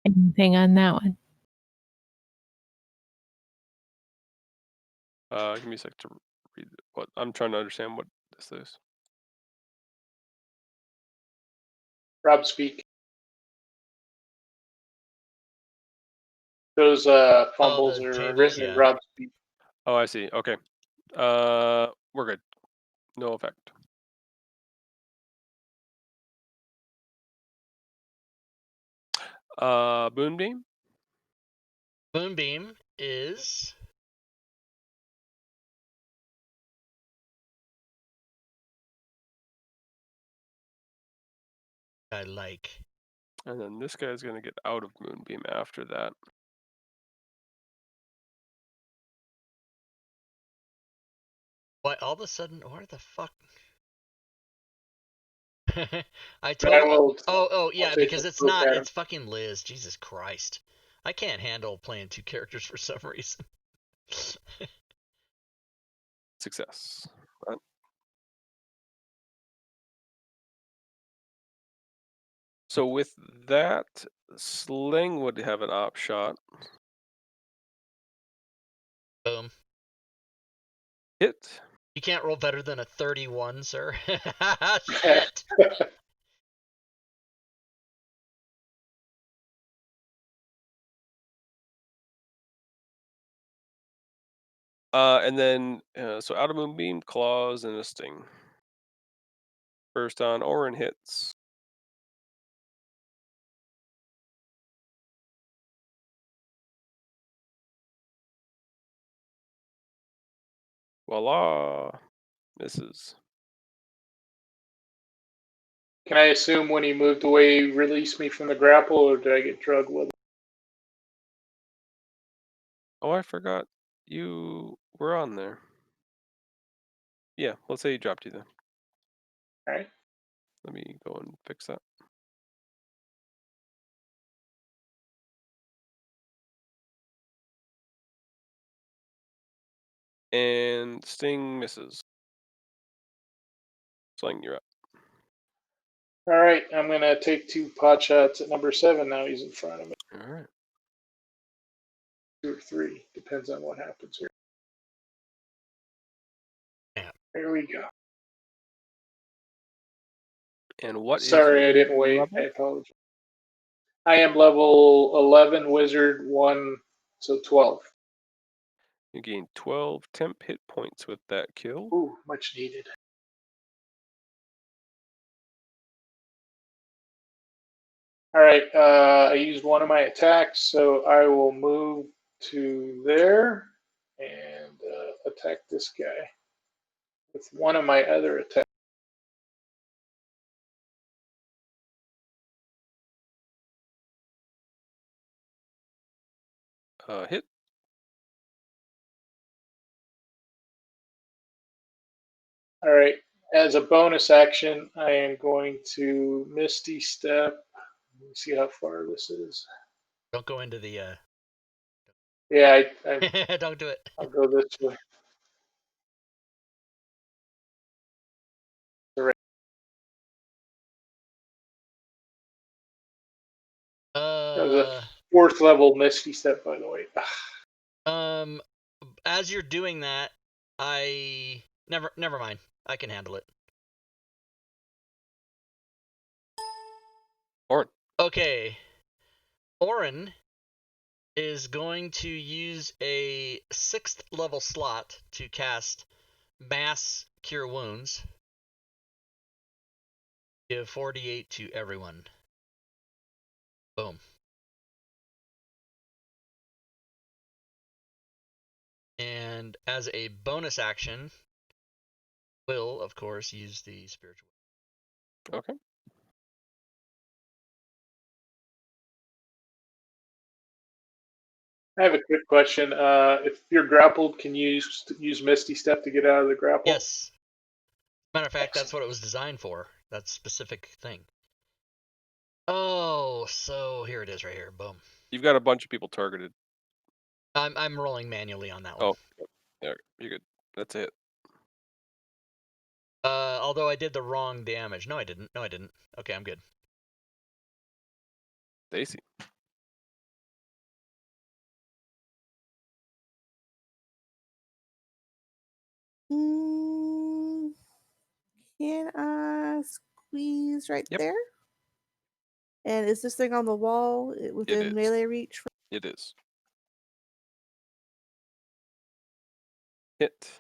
Anything on that one? Give me a sec to read what I'm trying to understand what this is. Rob, speak. Those fumbles the are tables, written in yeah. Rob speak. Oh, I see. Okay. We're good. No effect. Moonbeam. Moonbeam is I like. And then this guy's gonna get out of Moonbeam after that. What? All of a sudden, where the fuck? I But I will. Oh, yeah, I'll because say it's look not. at him. It's fucking Liz. Jesus Christ. I can't handle playing 2 characters for some reason. Success. Right. So with that, Sling would have an op shot. Boom. Hit. You can't roll better than a 31, sir. Shit. And then, so out of Moonbeam, claws, and a sting. First on Orin hits. Voila. Misses. Can I assume when he moved away, he released me from the grapple, or did I get drugged with it? Oh, I forgot you were on there. Yeah, let's say he dropped you then. All right. Let me go and fix that. And Sting misses. Sling, you're up. All right. I'm gonna take 2 pot shots at number 7. Now he's in front of me. All right. 2 or 3, depends on what happens here. Yeah. There we go. And what is Sorry, I your didn't wait. level? I apologize. I am level 11 wizard, 1, so 12. You gain 12 temp hit points with that kill. Ooh, much needed. All right, I used one of my attacks, so I will move to there and attack this guy with one of my other attacks. Hit. All right, as a bonus action, I am going to Misty Step. Let me see how far this is. Don't go into the. Yeah, Don't do it. I'll go this way. That was a 4th level Misty Step, by the way. As you're doing that, I never mind. I can handle it. Orin. Okay. Orin is going to use a 6th level slot to cast Mass Cure Wounds. Give 48 to everyone. Boom. And as a bonus action, will, of course, use the spiritual. Okay. I have a quick question. If you're grappled, can you use Misty Step to get out of the grapple? Yes. Matter of fact, that's what it was designed for. That specific thing. Oh, so here it is right here. Boom. You've got a bunch of people targeted. I'm rolling manually on that one. Oh, there. You're good. That's it. Although I did the wrong damage. No, I didn't. No, I didn't. Okay, I'm good. Stacy. Can I squeeze right Yep. there? And is this thing on the wall within is. melee reach? It is. Hit.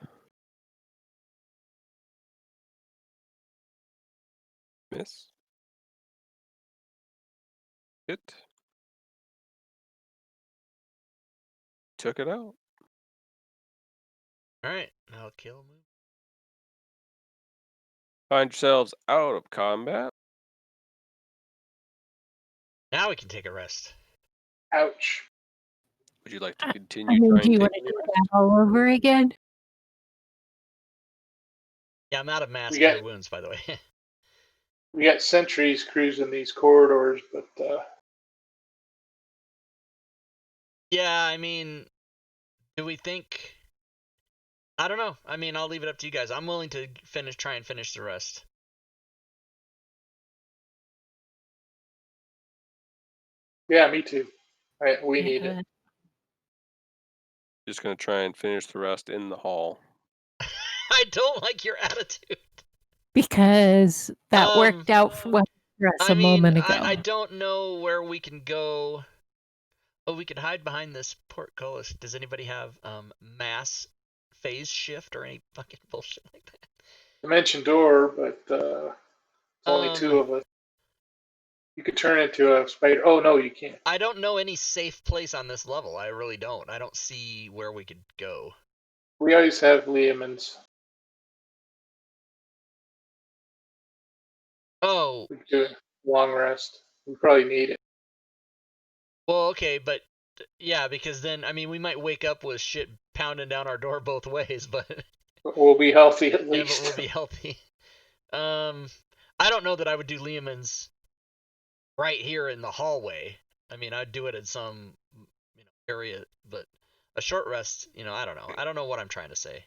Miss. Hit. Took it out. Alright, now kill move. Find yourselves out of combat. Now we can take a rest. Ouch. Would you like to I continue mean, trying do you to want take to any do rest? that all over again? Yeah, I'm out of mass We cure got- wounds, by the way. We got sentries cruising these corridors, but Yeah, I mean, do we think? I don't know. I mean, I'll leave it up to you guys. I'm willing to try and finish the rest. yeah, me too. We need it. Just going to try and finish the rest in the hall. I don't like your attitude. Because that worked out for us a moment ago. I don't know where we can go. Oh, we could hide behind this portcullis. Does anybody have mass phase shift or any fucking bullshit like that? Dimension door, but it's only 2 of us. You could turn into a spider. Oh, no, you can't. I don't know any safe place on this level. I really don't. I don't see where we could go. We always have Liamans. Oh. We could do a long rest. We probably need it. Well, okay, but Yeah, because then, I mean, we might wake up with shit pounding down our door both ways, but We'll be healthy at yeah, least. but we'll be healthy. I don't know that I would do Lehman's right here in the hallway. I mean, I'd do it in some, area, but a short rest, I don't know. I don't know what I'm trying to say.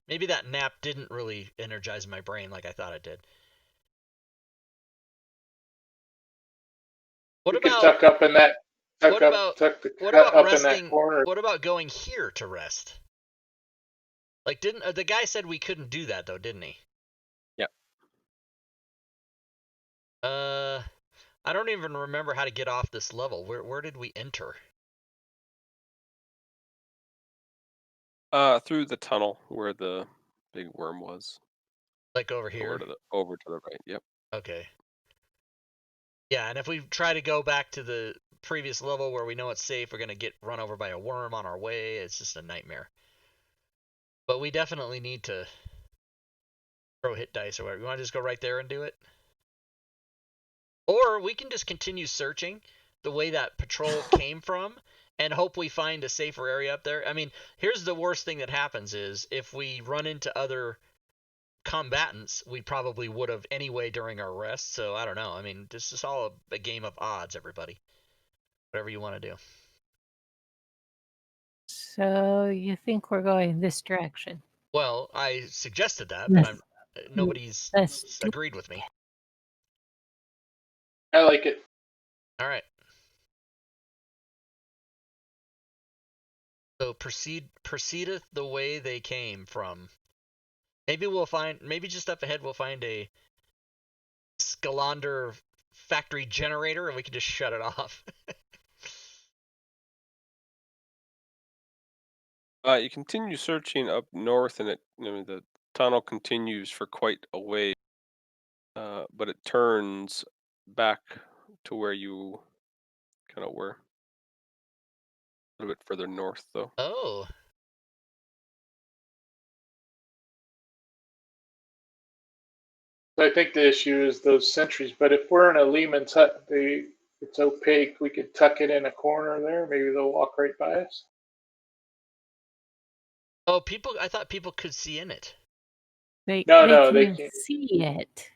Maybe that nap didn't really energize my brain like I thought it did. What We could about tuck up in that, tuck what up, about tuck the what cut about up in that resting? corner. What about going here to rest? Like, didn't the guy said we couldn't do that though, didn't he? Yeah. I don't even remember how to get off this level. Where did we enter? Through the tunnel where the big worm was. Like over here? Over to the right. Yep. Okay. Yeah, and if we try to go back to the previous level where we know it's safe, we're gonna get run over by a worm on our way. It's just a nightmare. But we definitely need to throw hit dice or whatever. You want to just go right there and do it? Or we can just continue searching the way that patrol came from and hope we find a safer area up there. I mean, here's the worst thing that happens is if we run into other combatants, we probably would have anyway during our rest. So I don't know. I mean, this is all a game of odds, everybody. Whatever you want to do. So you think we're going this direction? Well, I suggested that, but nobody's That's agreed with me. I like it. All right. So proceedeth the way they came from. Maybe just up ahead we'll find a Scalander factory generator and we can just shut it off. You continue searching up north, and the tunnel continues for quite a way, but it turns back to where you kind of were. A little bit further north, though. Oh. So I think the issue is those sentries. But if we're in a Lehman's hut, it's opaque. We could tuck it in a corner there. Maybe they'll walk right by us. Oh, I thought people could see in it. they No, they can can't. see it.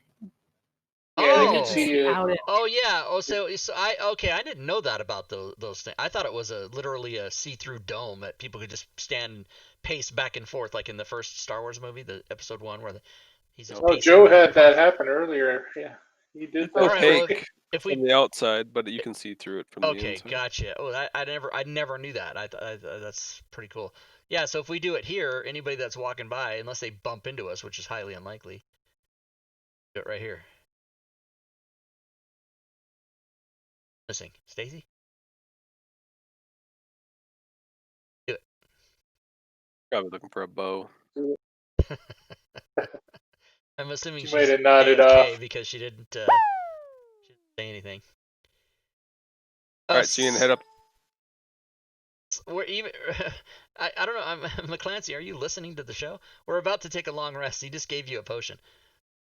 Yeah, they Oh. can see it. Out of Oh yeah. Oh, so I didn't know that about those things. I thought it was literally a see-through dome that people could just stand and pace back and forth, like in the first Star Wars movie, the Episode 1, where he's just No. Oh, pacing Joe back had and that forth. happen earlier. Yeah, he did It's that. All right. Well, opaque if from we the outside, but you can see through it from the okay, inside. gotcha. Oh, I never knew that. That's pretty cool. Yeah. So if we do it here, anybody that's walking by, unless they bump into us, which is highly unlikely, do it right here. Missing Stacy. Do Probably looking for a bow. it. I'm assuming She she's might have nodded AFK off. because she didn't say anything. All right, so you're gonna head up. We're even. I don't know. McClancy, are you listening to the show? We're about to take a long rest. He just gave you a potion.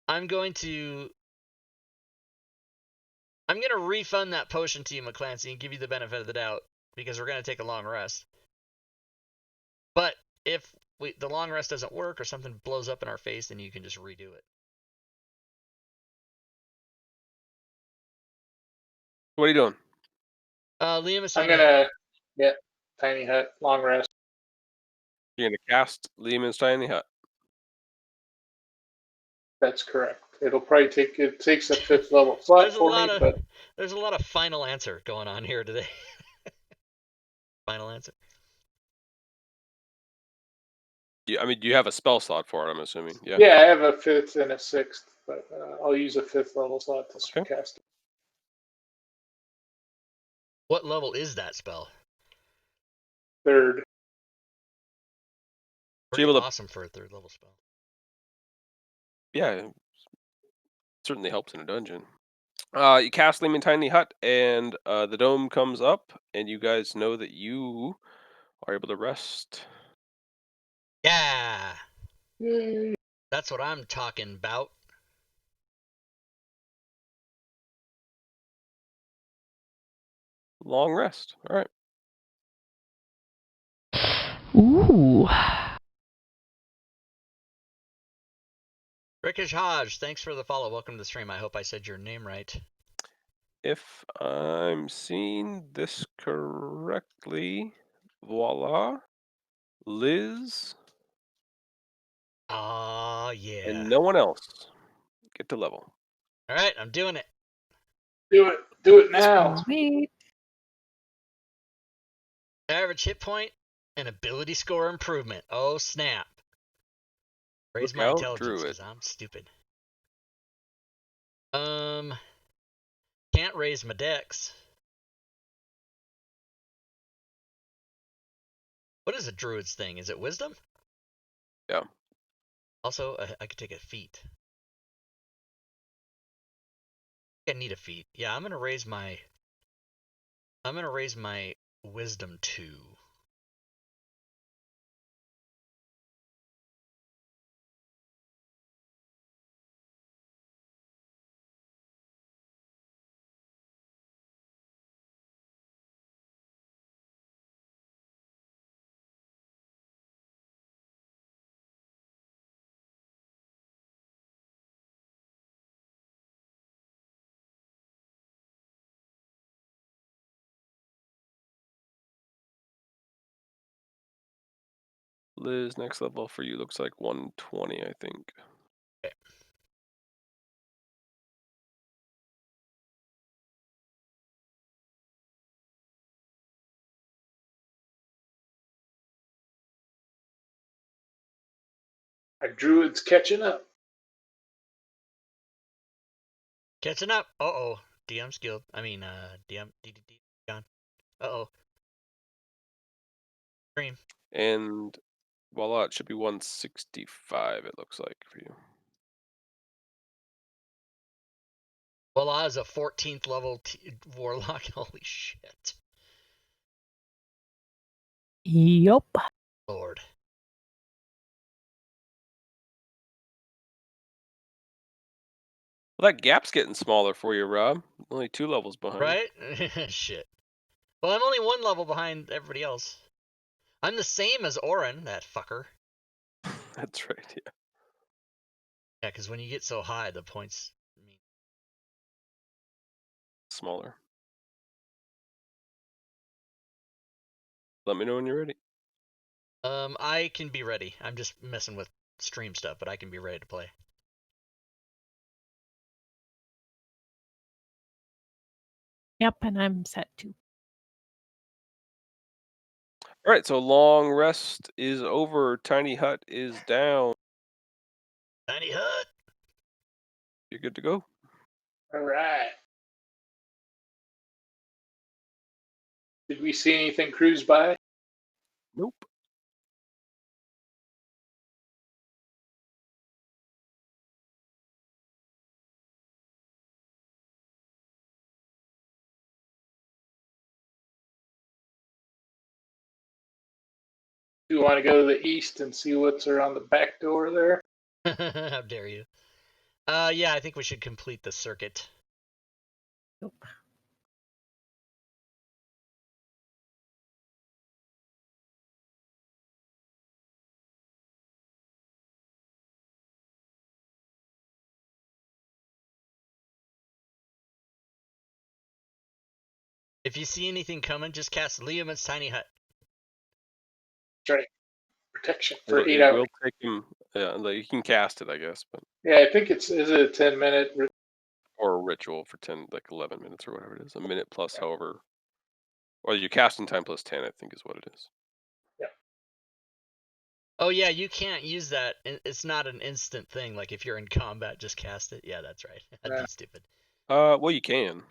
I'm gonna refund that potion to you, McClancy, and give you the benefit of the doubt because we're gonna take a long rest. But if the long rest doesn't work or something blows up in our face, then you can just redo it. What are you doing? Liam is I'm signing up. gonna get tiny hut, long rest. You're gonna cast Lehman's Tiny Hut. That's correct. It takes a 5th level slot There's a for lot me, of but there's a lot of final answer going on here today. Final answer. I mean, you have a spell slot for it, I'm assuming. Yeah. yeah, I have a 5th and a 6th, but I'll use a 5th level slot to Okay. cast it. What level is that spell? 3rd. Pretty able to- awesome for a 3rd level spell. Yeah, it certainly helps in a dungeon. You cast Lehman Tiny Hut, and the dome comes up, and you guys know that you are able to rest. Yeah, Yay. that's what I'm talking about. Long rest. All right. Ooh. Rickish Hodge, thanks for the follow. Welcome to the stream. I hope I said your name right. If I'm seeing this correctly, voila, Liz Yeah. and no one else get to level. All right, I'm doing it. Do it now. Sweet. Average hit point and ability score improvement. Oh, snap. Raise Look my out, intelligence Druid. because I'm stupid. Can't raise my dex. What is a druid's thing? Is it wisdom? Yeah. Also, I could take a feat. I need a feat. Yeah, I'm gonna raise my wisdom 2. Liz, next level for you looks like 120, I think. Okay. Our druid's catching up. Catching up. Uh-oh. DM skilled. I mean, DM, DDD, gone. Uh-oh. Stream. And voila, it should be 165, it looks like, for you. Well, I was a 14th level warlock. Holy shit. Yup. Lord. Well, that gap's getting smaller for you, Rob. Only 2 levels behind. Right? Shit. Well, I'm only 1 level behind everybody else. I'm the same as Orin, that fucker. That's right, yeah. Yeah, because when you get so high, the points mean. Smaller. Let me know when you're ready. I can be ready. I'm just messing with stream stuff, but I can be ready to play. Yep, and I'm set too. All right, so long rest is over. Tiny hut is down. Tiny hut. You're good to go. All right. Did we see anything cruise by? Nope. Do you want to go to the east and see what's around the back door there? How dare you? Yeah, I think we should complete the circuit. Nope. If you see anything coming, just cast Liam's tiny hut. That's right. Protection for It 8 hours. will take him. Yeah, like, you can cast it, I guess, but Yeah, I think is it a 10-minute? or a ritual for 10, like 11 minutes or whatever it is. A minute plus, however, or you casting time plus 10, I think is what it is. Oh yeah, you can't use that. It's not an instant thing. Like if you're in combat, just cast it. Yeah, that's right. That'd Yeah. be stupid. Well, you can.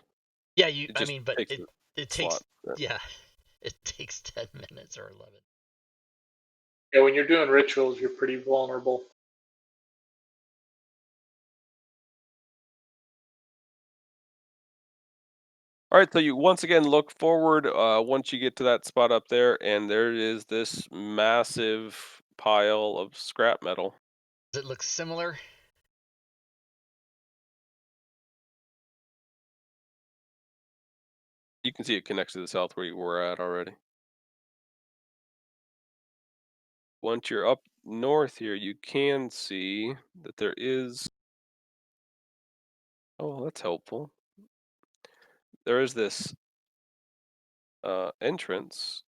Yeah, you. It I just mean, but takes it a takes slot. Yeah. yeah, it takes 10 minutes or 11. Yeah, when you're doing rituals, you're pretty vulnerable. All right, so you once again look forward once you get to that spot up there, and there is this massive pile of scrap metal. Does it look similar? You can see it connects to the south where you were at already. once you're up north here, you can see that there is. Oh, that's helpful. There is this entrance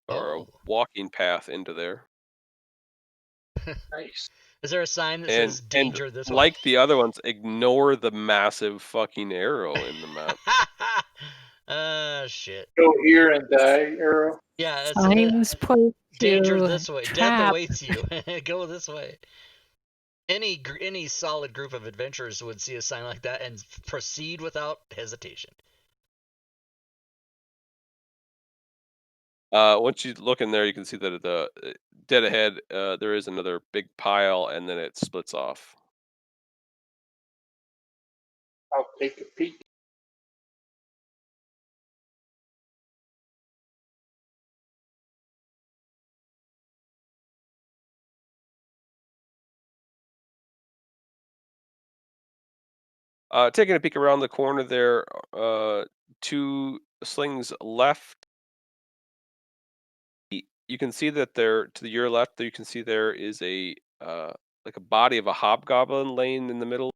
or a Oh. walking path into there. Nice. Is there a sign that And says danger this way? like the other ones, ignore the massive fucking arrow in the map. Shit. Go here and die, arrow. Yeah, it's Signs point danger to this way. Death trap. awaits you. Go this way. Any solid group of adventurers would see a sign like that and proceed without hesitation. Once you look in there, you can see that the dead ahead, there is another big pile, and then it splits off. I'll take a peek. Taking a peek around the corner there, 2 slings left. You can see that there, to your left, you can see there is a like a body of a hobgoblin laying in the middle,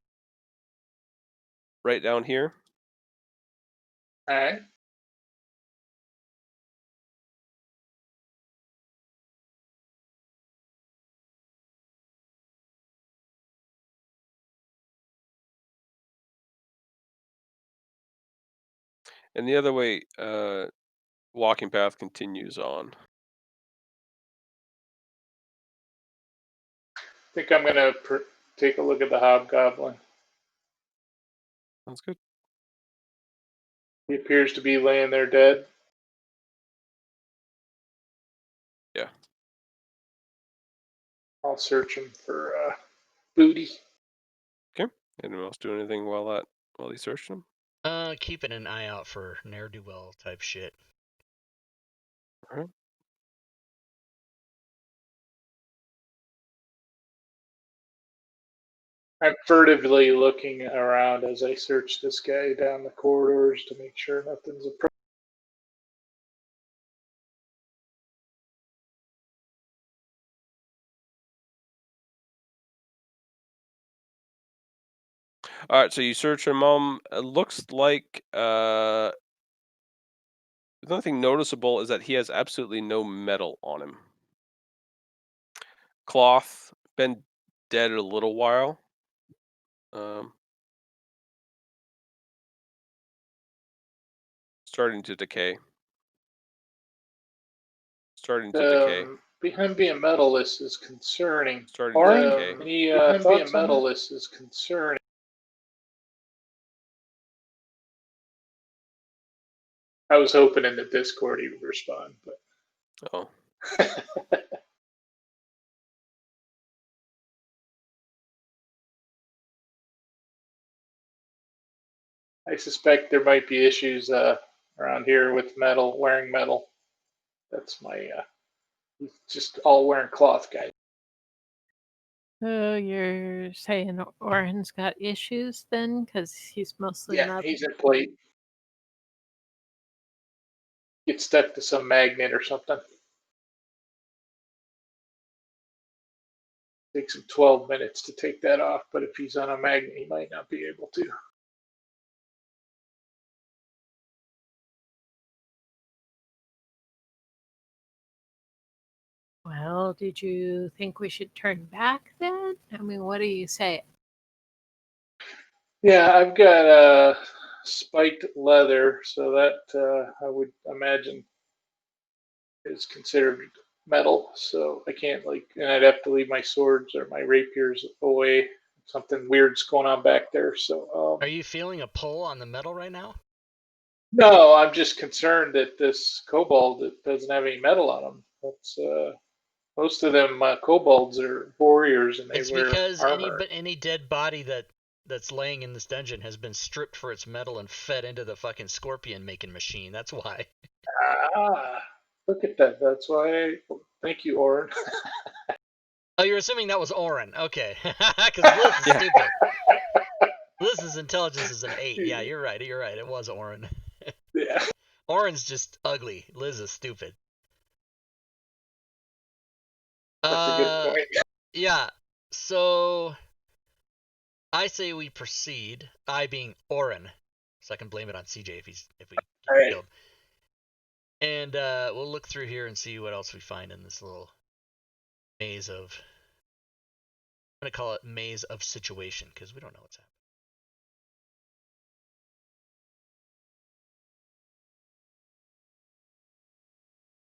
right down here. All right. And the other way, walking path continues on. I think I'm gonna take a look at the hobgoblin. Sounds good. He appears to be laying there dead. Yeah. I'll search him for booty. Okay. Anyone else do anything while he searched them? Keeping an eye out for ne'er-do-well type shit. All right. I'm furtively looking around as I search this guy down the corridors to make sure nothing's approaching. All right. So you search him. It looks like nothing noticeable is that he has absolutely no metal on him. Cloth, been dead a little while. Starting to decay. Starting to decay. Him being metalist is concerning. Starting to decay. Any him being metalist is concerning. I was hoping in the Discord he would respond, but Oh. I suspect there might be issues around here with metal, wearing metal. That's my just all wearing cloth guy. So you're saying Oren's got issues then? Because he's mostly Yeah, metal. he's in plate. Get stuck to some magnet or something. Takes him 12 minutes to take that off, but if he's on a magnet, he might not be able to. Well, did you think we should turn back then? I mean, what do you say? Yeah, I've got spiked leather, so that I would imagine is considered metal. So I can't and I'd have to leave my swords or my rapiers away. Something weird's going on back there. So Are you feeling a pull on the metal right now? no, I'm just concerned that this kobold doesn't have any metal on them. That's most of them kobolds are warriors and they It's wear because armor. any dead body that's laying in this dungeon has been stripped for its metal and fed into the fucking scorpion making machine. That's why. Ah, look at that. That's why. Thank you, Oren. Oh, you're assuming that was Oren. Okay. Because Liz is stupid. Liz's intelligence is an 8. Yeah, you're right. You're right. It was Oren. Yeah. Oren's just ugly. Liz is stupid. That's a good point. Yeah. So I say we proceed. I being Orin, so I can blame it on CJ if we All get right. killed. And we'll look through here and see what else we find in this little maze of. I'm gonna call it maze of situation because we don't know what's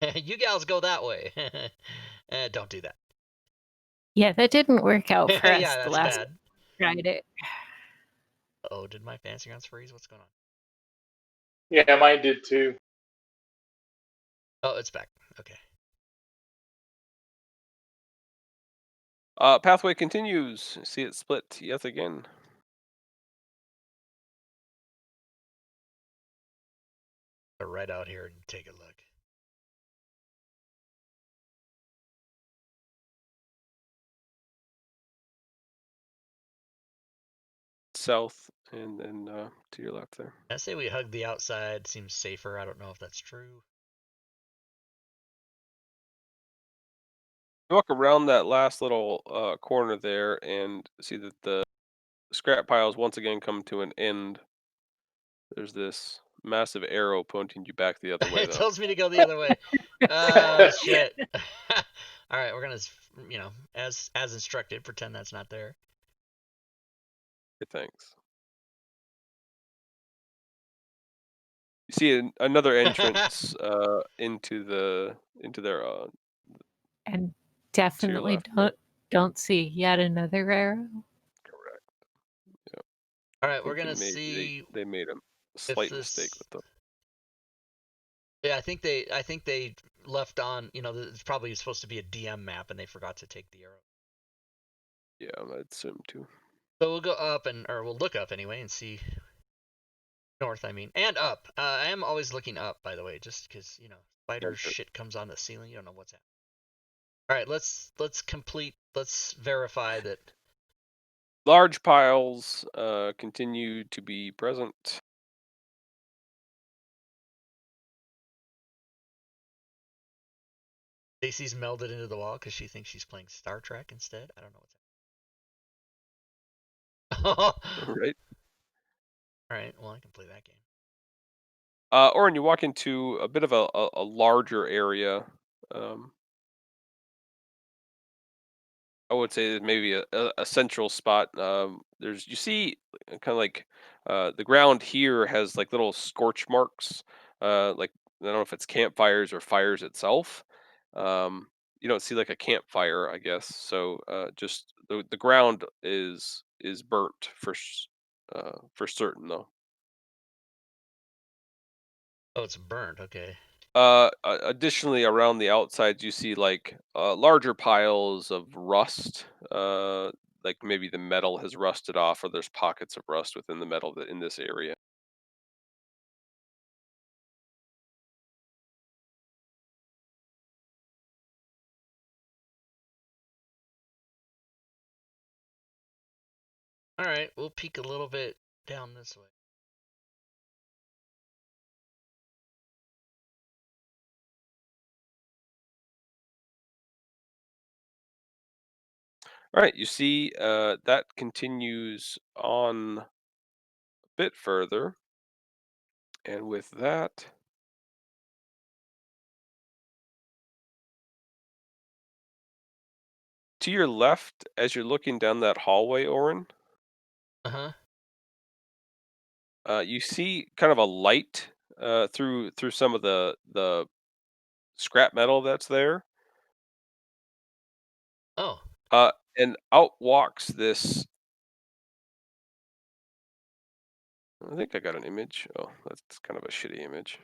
happening. You gals go that way. Don't do that. Yeah, that didn't work out for us Yeah, the that's last bad. tried it. Oh, did my fancy grounds freeze? What's going on? Yeah, mine did too. Oh, it's back. Okay. Pathway continues. See it split yet again. Right out here and take a look. South and then to your left there. I say we hug the outside. Seems safer. I don't know if that's true. You walk around that last little corner there and see that the scrap piles once again come to an end. There's this massive arrow pointing you back the other way, It though. tells me to go the other way. Shit. All right, we're gonna, as instructed, pretend that's not there. Okay, thanks. You see another entrance into their And to your definitely left. There. don't see yet another arrow. Correct. Yeah. All I right, we're think gonna see they made a if slight mistake this. with them. Yeah, I think they left on. It's probably supposed to be a DM map, and they forgot to take the arrow. Yeah, I'd assume too. So we'll go up or we'll look up anyway and see. North, I mean, and up. I am always looking up, by the way, just because spider Gotcha. shit comes on the ceiling. You don't know what's happening. All right, let's verify that. Large piles continue to be present. Stacy's melded into the wall because she thinks she's playing Star Trek instead. I don't know what's happening. Right. All right, well I can play that game. Orin, you walk into a bit of a larger area. Um, I would say maybe a central spot. You see kind of like the ground here has like little scorch marks. Like I don't know if it's campfires or fires itself. You don't see like a campfire, I guess. So just the ground is burnt for certain though. Oh, it's burned. Okay. Additionally, around the outsides, you see like larger piles of rust. Like maybe the metal has rusted off, or there's pockets of rust within the metal in this area. All right, we'll peek a little bit down this way. All right, you see that continues on a bit further, and with that, to your left, as you're looking down that hallway, Orin, Uh you see kind of a light through some of the scrap metal that's there. huh. Oh. And out walks this. I think I got an image. Oh, that's kind of a shitty image.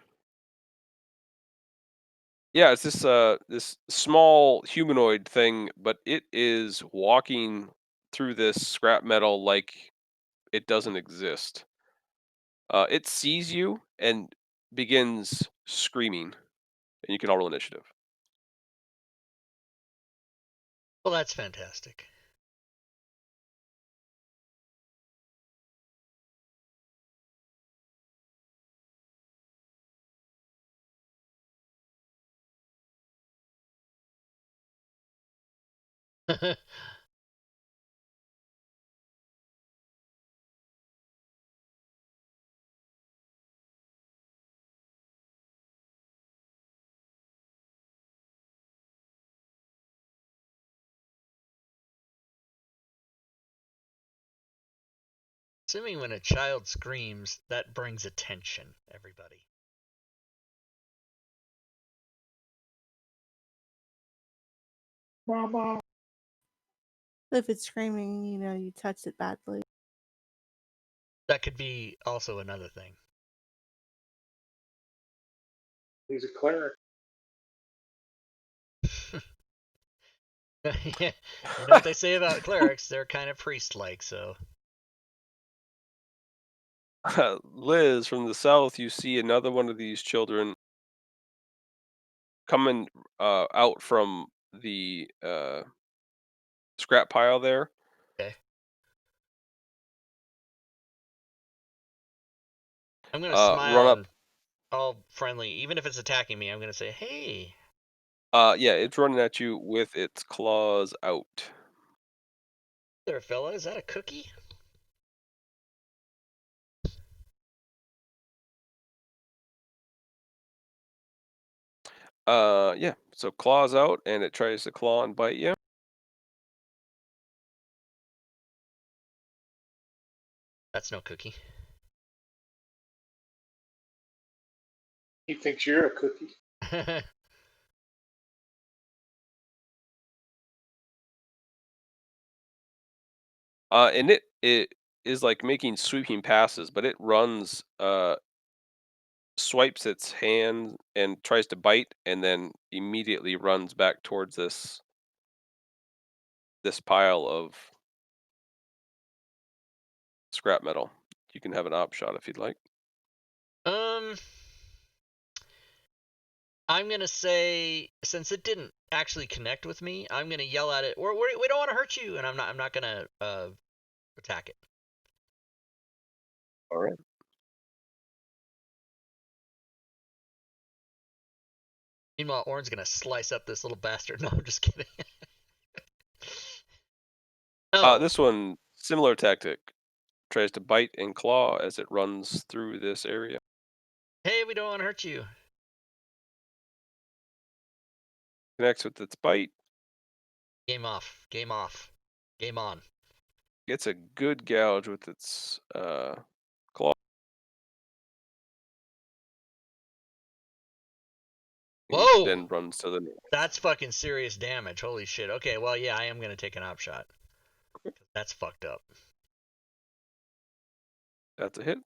Yeah, it's this small humanoid thing, but it is walking through this scrap metal like it doesn't exist. It sees you and begins screaming, and you can all roll initiative. Well, that's fantastic. Assuming when a child screams, that brings attention, everybody. Mama. If it's screaming, you touched it badly. That could be also another thing. He's a cleric. You know what they say about clerics? They're kind of priest-like, so. Liz, from the south, you see another one of these children coming out from the scrap pile there. Okay. I'm gonna smile run up. and all friendly. Even if it's attacking me, I'm gonna say, hey. Yeah, it's running at you with its claws out. There, fella, is that a cookie? Yeah, so claws out, and it tries to claw and bite you. That's no cookie. He thinks you're a cookie. And it is like making sweeping passes, but it runs, swipes its hand and tries to bite, and then immediately runs back towards this pile of scrap metal. You can have an op shot if you'd like. I'm gonna say, since it didn't actually connect with me, I'm gonna yell at it. We don't want to hurt you, and I'm not gonna attack it. All right. Meanwhile, Orin's gonna slice up this little bastard. No, I'm just kidding. Oh, This one, similar tactic, tries to bite and claw as it runs through this area. hey, we don't want to hurt you. Connects with its bite. Game off. Game off. Game on. Gets a good gouge with its claw. Whoa! Then runs to the north. That's fucking serious damage. Holy shit. Okay, well, yeah, I am gonna take an op shot. That's fucked up. That's a hit.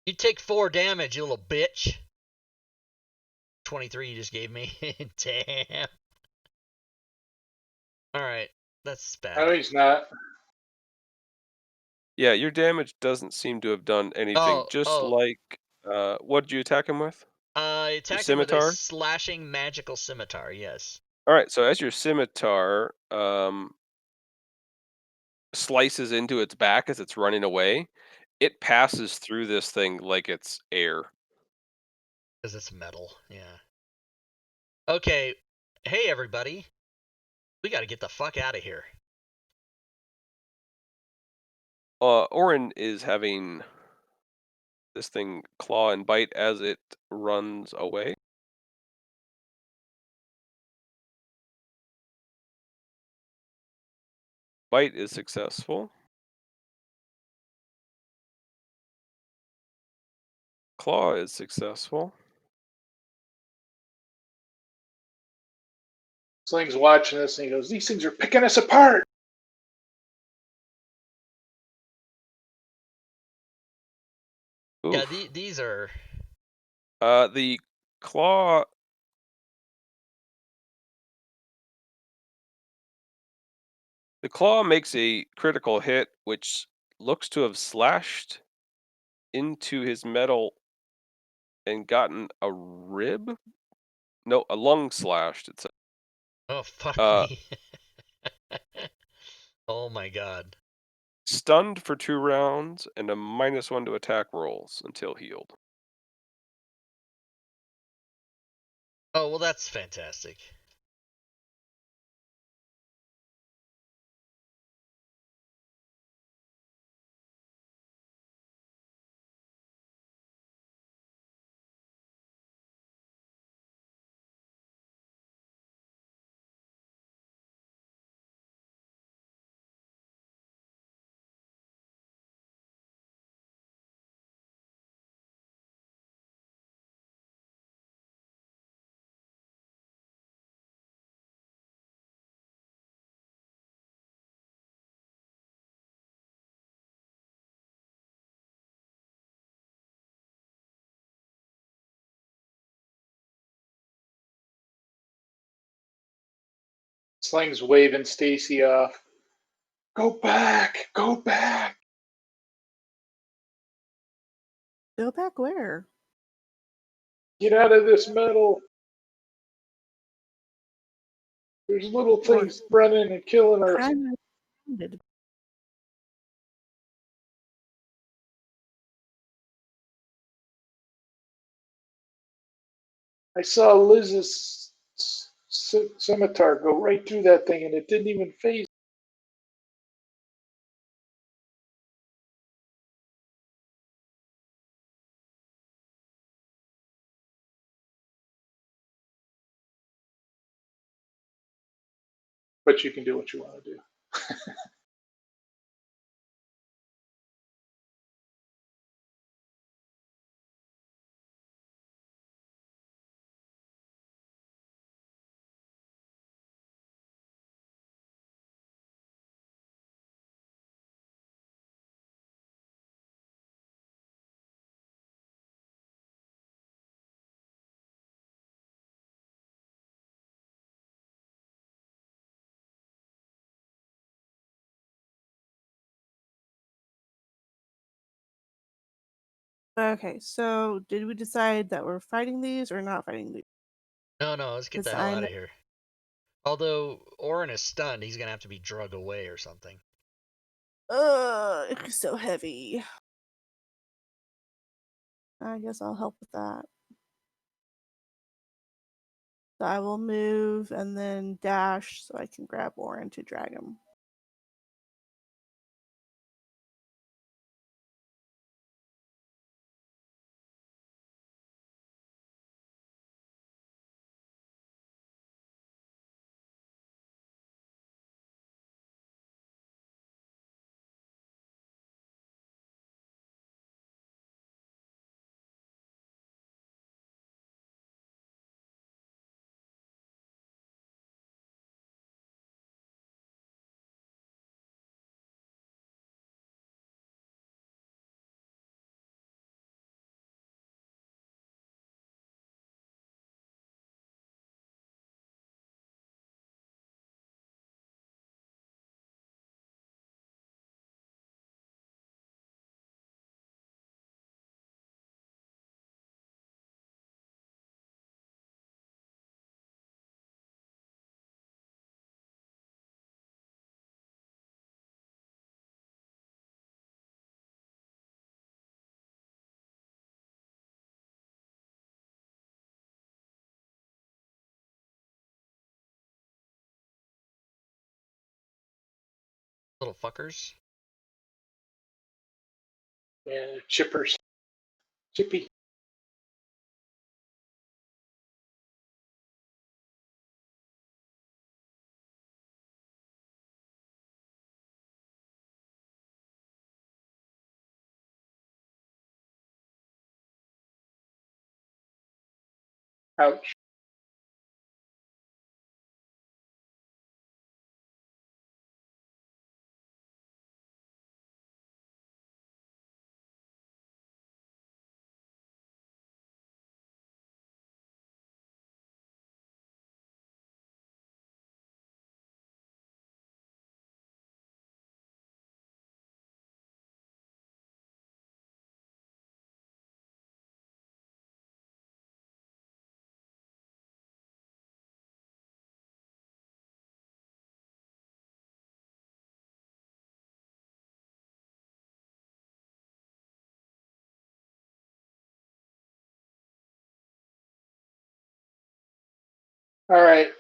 You take 4 damage, you little bitch. 23 you just gave me. Damn. Alright, that's bad. No, he's not. Yeah, your damage doesn't seem to have done anything. Like, what did you attack him with? I attacked him with a slashing magical scimitar, yes. All right, so as your scimitar slices into its back as it's running away, it passes through this thing like it's air. Because it's metal, yeah. Okay, hey everybody. We gotta get the fuck out of here. Orin is having this thing claw and bite as it runs away. Bite is successful. Claw is successful. Sling's watching this and he goes, these things are picking us apart. Oof. Yeah, these are... The claw... The claw makes a critical hit, which looks to have slashed into his metal and gotten a rib? No, a lung slashed. It's Oh, fuck me. Oh my god. Stunned for 2 rounds and a -1 to attack rolls until healed. Oh, well, that's fantastic. Sling's waving Stacy off. Go back! Go back! Go back where? Get out of this metal! There's little things running and killing us. I'm surrounded. I saw Liz's scimitar go right through that thing and it didn't even phase. But you can do what you want to do. Okay, so did we decide that we're fighting these or not fighting these? No, let's get the 'Cause hell I out know- of here. Although Orin is stunned, he's gonna have to be drug away or something. It's so heavy. I guess I'll help with that. So I will move and then dash so I can grab Orin to drag him. Little fuckers. Yeah, chippers. Chippy. Ouch. All right.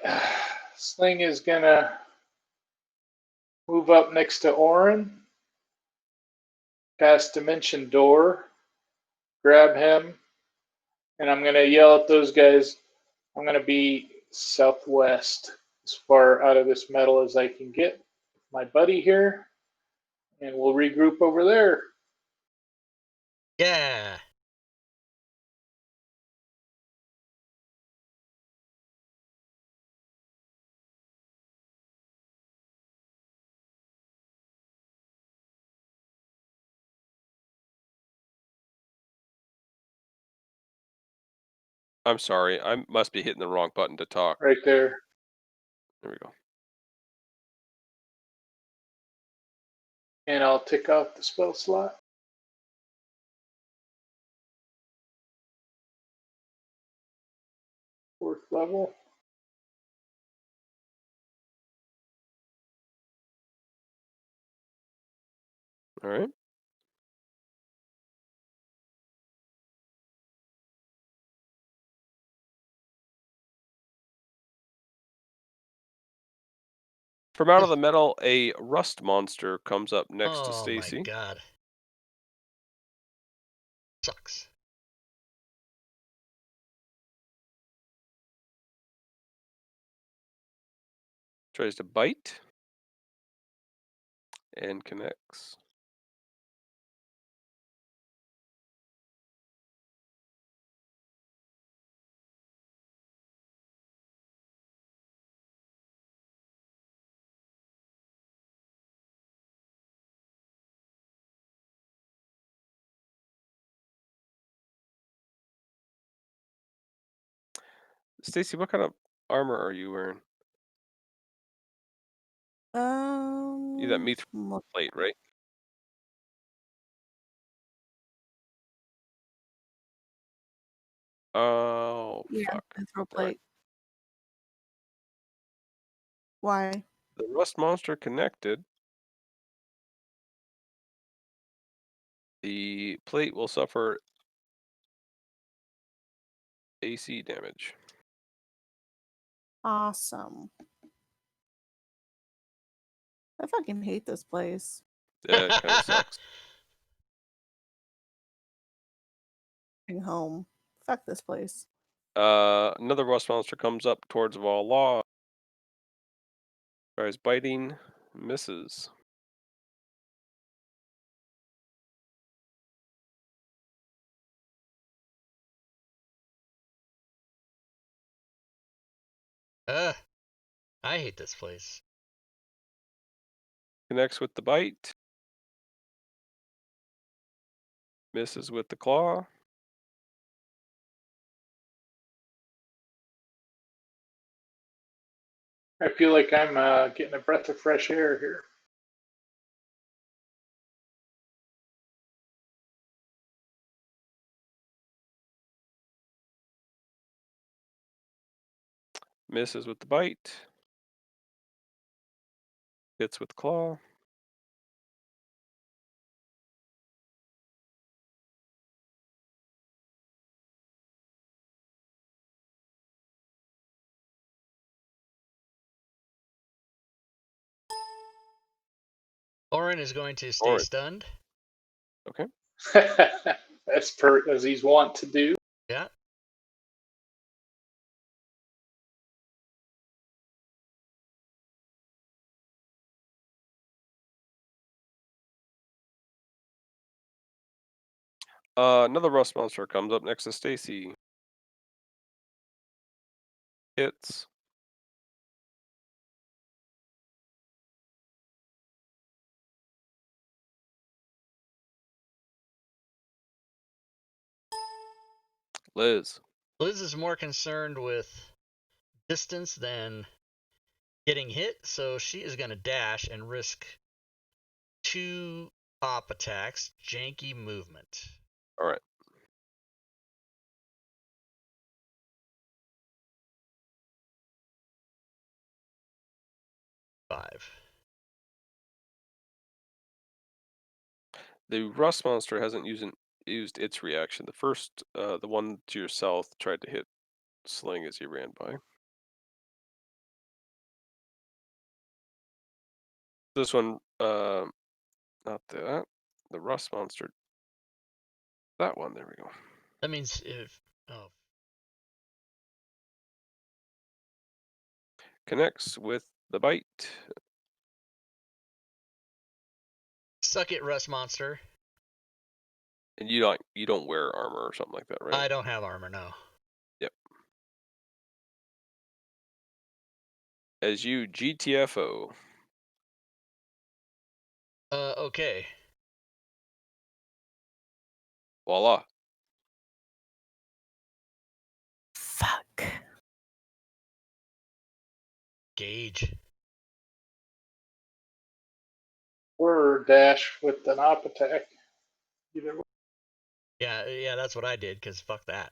Sling is gonna move up next to Orin, past Dimension Door, grab him, and I'm gonna yell at those guys. I'm gonna be southwest, as far out of this metal as I can get. My buddy here, and we'll regroup over there. Yeah. I'm sorry. I must be hitting the wrong button to talk. Right there. There we go. And I'll tick off the spell slot. Fourth level. All right. From out of the metal, a rust monster comes up next to Oh my Stacy. god. Sucks. Tries to bite and connects. Stacy, what kind of armor are you wearing? You that mithril Look, plate, right? Oh, yeah, fuck. mithril All right. plate. Why? The rust monster connected. The plate will suffer AC damage. Awesome. I fucking hate this place. Yeah, it kind of sucks. Going home. Fuck this place. Another rust monster comes up towards Law. Tries biting, misses. I hate this place. Connects with the bite. Misses with the claw. I feel like I'm getting a breath of fresh air here. Misses with the bite. Hits with claw. Orin is going to stay Orin. stunned. Okay. As he's wont to do. Yeah. Another rust monster comes up next to Stacy. Hits. Liz. Liz is more concerned with distance than getting hit, so she is going to dash and risk 2 pop attacks, janky movement. All right. Five. The rust monster hasn't used its reaction. The first, the one to your south, tried to hit Sling as he ran by. This one, not that. The rust monster. That one. There we go. That means if Connects with the bite. suck it, rust monster. And you don't wear armor or something like that, right? I don't have armor, no. Yep. As you GTFO. Okay. Voila. Fuck. Gauge. Or dash with an op attack. Either way. Yeah, that's what I did, because fuck that.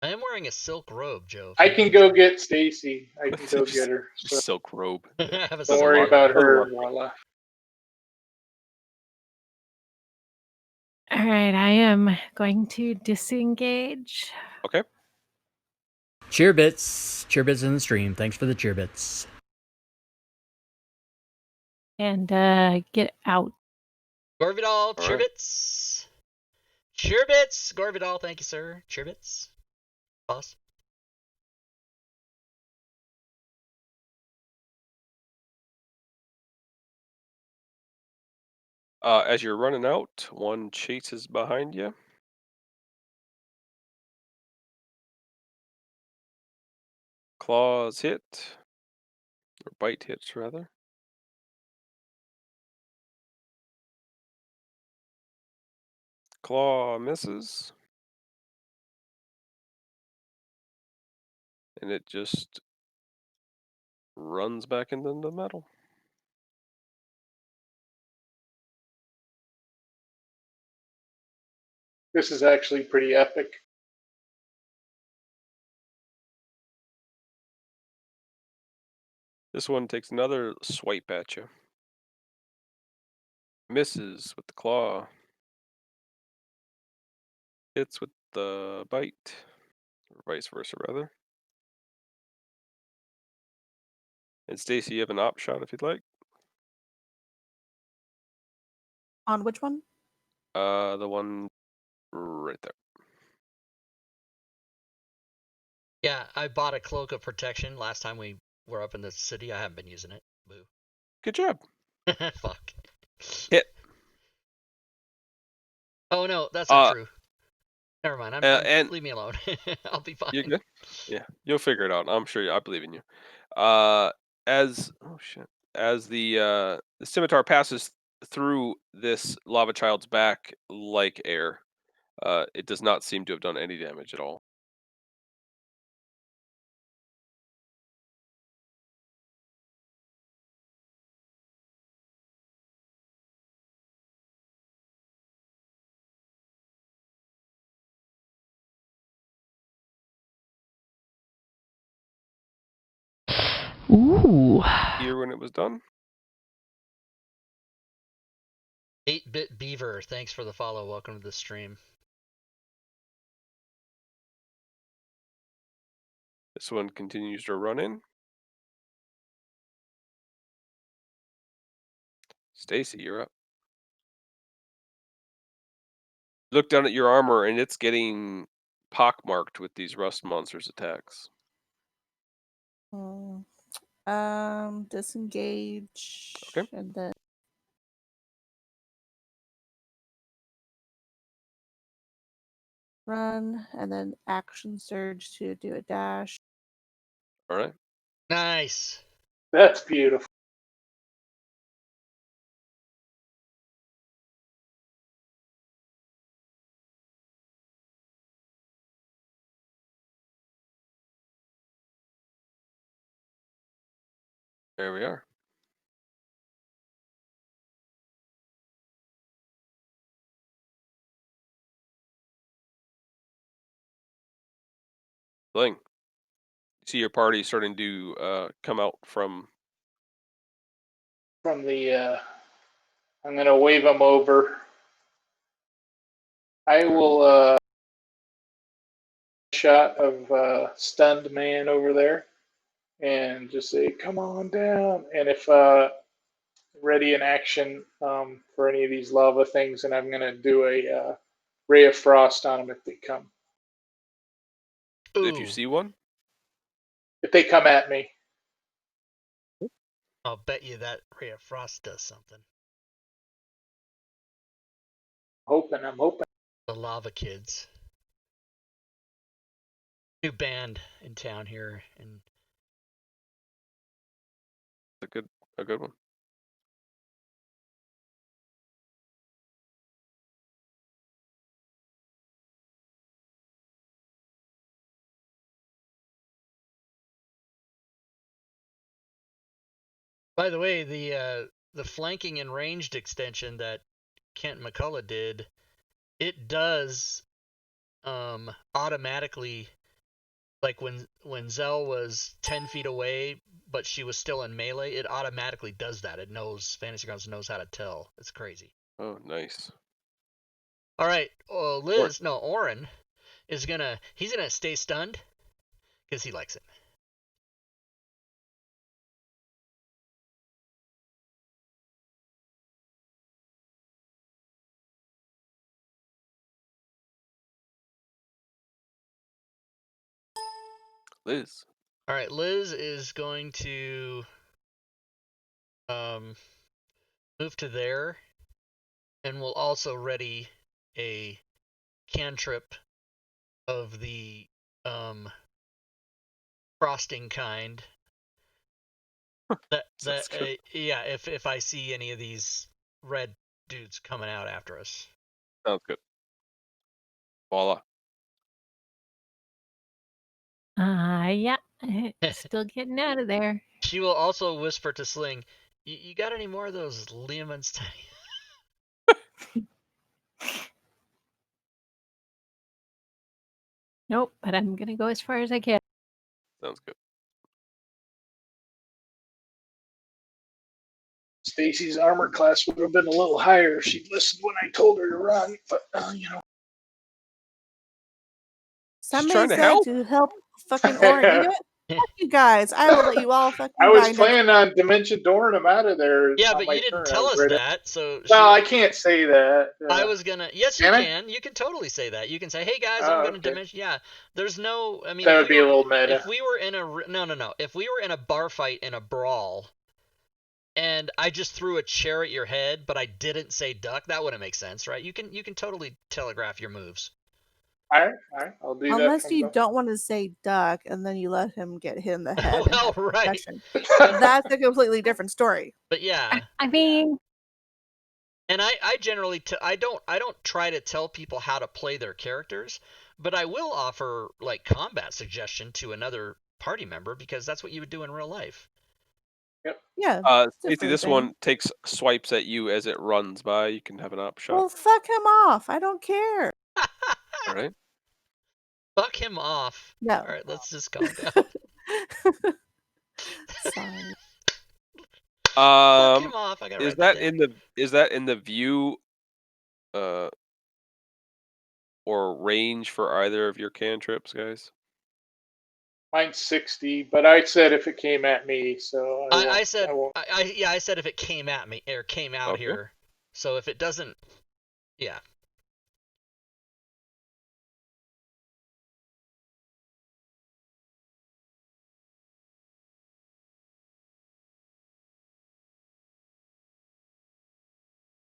I am wearing a silk robe, Joe. I can go get Stacy. I can go get her. So Silk robe. I have a don't silk worry robe. about her, Otherwise- Walla. All right, I am going to disengage. Okay. Cheer bits in the stream. Thanks for the cheer bits. And get out. Gorvidal, right. Cheerbits. Cheerbits, Gorvidal, thank you, sir. Cheerbits. Boss. As you're running out, one chases behind you. Claws hit. Or bite hits, rather. Claw misses. And it just runs back into the metal. This is actually pretty epic. This one takes another swipe at you. Misses with the claw. Hits with the bite. Or vice versa, rather. And Stacy, you have an op shot if you'd like. On which one? The one right there. Yeah, I bought a cloak of protection last time we were up in the city. I haven't been using it. Boo. Good job. Fuck. Hit. Oh no, that's not Uh, true. Never mind. and leave me alone. I'll be fine. You're good. Yeah, you'll figure it out. I'm sure. I believe in you. As the scimitar passes through this lava child's back like air, it does not seem to have done any damage at all. Ooh. Here when it was done. 8-bit Beaver, thanks for the follow. Welcome to the stream. This one continues to run in. Stacy, you're up. Look down at your armor, and it's getting pockmarked with these rust monsters' attacks. Disengage. Okay. And then run, and then action surge to do a dash. All right. Nice. That's beautiful. There we are. Bling. See your party starting to come out from. From the, I'm going to wave them over. I will, shot of stunned man over there and just say, come on down. And if ready in action for any of these lava things, and I'm going to do a ray of frost on them if they come. Ooh. If you see one. If they come at me. I'll bet you that Ray of Frost does something. I'm hoping. The Lava Kids. New band in town here, and A good one. By the way, the flanking and ranged extension that Kent McCullough did, it does automatically, like when Zell was 10 feet away, but she was still in melee, it automatically does that. It knows, Fantasy Grounds knows how to tell. It's crazy. Oh, nice. All right, Orin is he's gonna stay stunned because he likes it. Liz. All right, Liz is going to move to there, and will also ready a cantrip of the frosting kind. Yeah, if I see any of these red dudes coming out after us. Sounds good. Voila. Yeah, still getting out of there. She will also whisper to Sling, "You got any more of those Lehman's tiny?" Nope, but I'm gonna go as far as I can. Sounds good. Stacy's armor class would have been a little higher if she'd listened when I told her to run, but you know. Somebody to said help. to help fucking Orin. You know what? Fuck you guys. I will let you all fucking I was die next. planning on Dimension Dooring him out of there. Yeah, on but my you didn't turn. tell I was us ready. that, so. Well, I can't say that. I was gonna. Yes, you Can I? can. You can totally say that. You can say, "Hey guys, Oh, I'm gonna okay. dimension." Yeah, there's no. I mean, That if would we be a were, little meta. if we were in a no. If we were in a bar fight in a brawl, and I just threw a chair at your head, but I didn't say duck, that wouldn't make sense, right? You can totally telegraph your moves. All right. I'll do that. Unless you don't want to say duck and then you let him get hit in the head. and Well, have right. protection. That's a completely different story. But yeah. I mean, and I generally I don't try to tell people how to play their characters, but I will offer like combat suggestion to another party member because that's what you would do in real life. Yep. Yeah. Stacey, this one takes swipes at you as it runs by. You can have an op shot. Well, fuck him off. I don't care. All right. Fuck him off. No. All right, let's just calm down. Sorry. Fuck him off. I gotta Is write that down. is that in the view or range for either of your cantrips, guys? Mine's 60, but I said if it came at me, so I said I won't. I said if it came at me or came out Okay. here. So if it doesn't, yeah.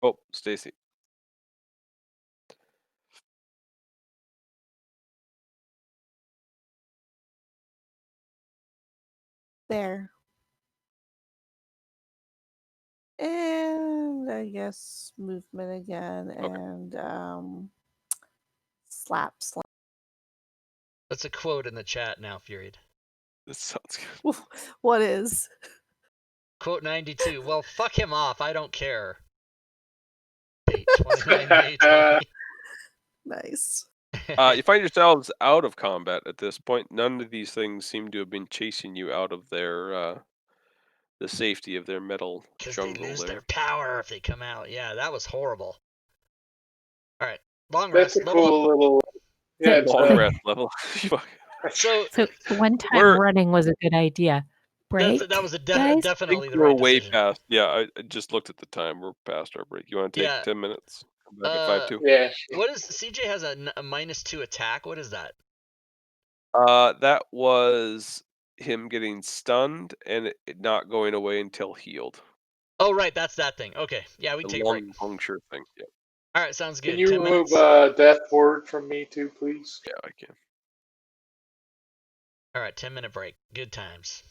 Oh, Stacy. There. And I guess movement again and slap. That's a quote in the chat now, Furied. This sounds good. What is? Quote 92. Well, fuck him off. I don't care. 29 May 20. Nice. You find yourselves out of combat at this point. None of these things seem to have been chasing you out of their the safety of their metal jungle. Because they lose there. their power if they come out. Yeah, that was horrible. All right, long That's rest. a cool little. Yeah, it's long rest level. So one time running was a good idea. Break. That was guys? definitely the we're right way decision. past. Yeah, I just looked at the time. We're past our break. You want to take 10 minutes? Come back at 5-2. Yeah. What is CJ has a -2 attack? What is that? That was him getting stunned and it not going away until healed. Oh, right, that's that thing. Okay, yeah, we can take a break. Puncture thing. Yeah. All right, sounds good. Can you 10 remove minutes. Death Ward from me too, please? Yeah, I can. All right, 10-minute break. Good times.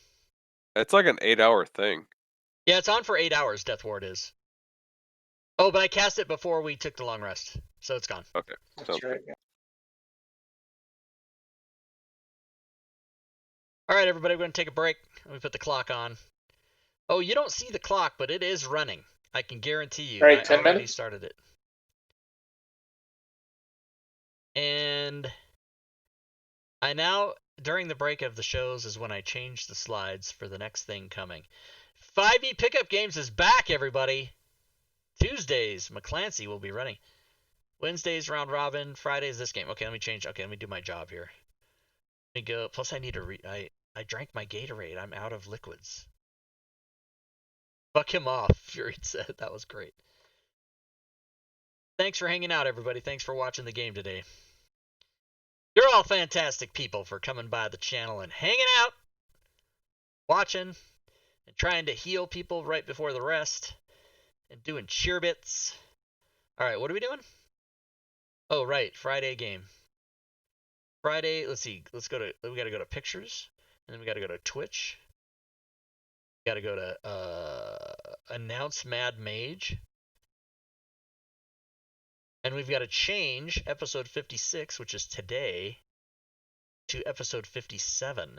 It's like an 8-hour thing. Yeah, it's on for 8 hours. Death Ward is. Oh, but I cast it before we took the long rest, so it's gone. Okay, that's right. Yeah. All right, everybody, we're going to take a break. Let me put the clock on. Oh, you don't see the clock, but it is running. I can guarantee you. All right, I 10 already minutes? started it. And I now, during the break of the shows, is when I change the slides for the next thing coming. 5e Pickup Games is back, everybody. Tuesdays, McClancy will be running. Wednesdays, round robin. Fridays, this game. Okay, let me change. Okay, let me do my job here. Let me go. Plus, I need to I drank my Gatorade. I'm out of liquids. Fuck him off, Fury said. That was great. Thanks for hanging out, everybody. Thanks for watching the game today. You're all fantastic people for coming by the channel and hanging out, watching, and trying to heal people right before the rest, and doing cheer bits. All right, what are we doing? Oh, right, Friday game. Friday, let's see. We got to go to pictures, and then we got to go to Twitch. We got to go to announce Mad Mage. And we've got to change episode 56, which is today, to episode 57.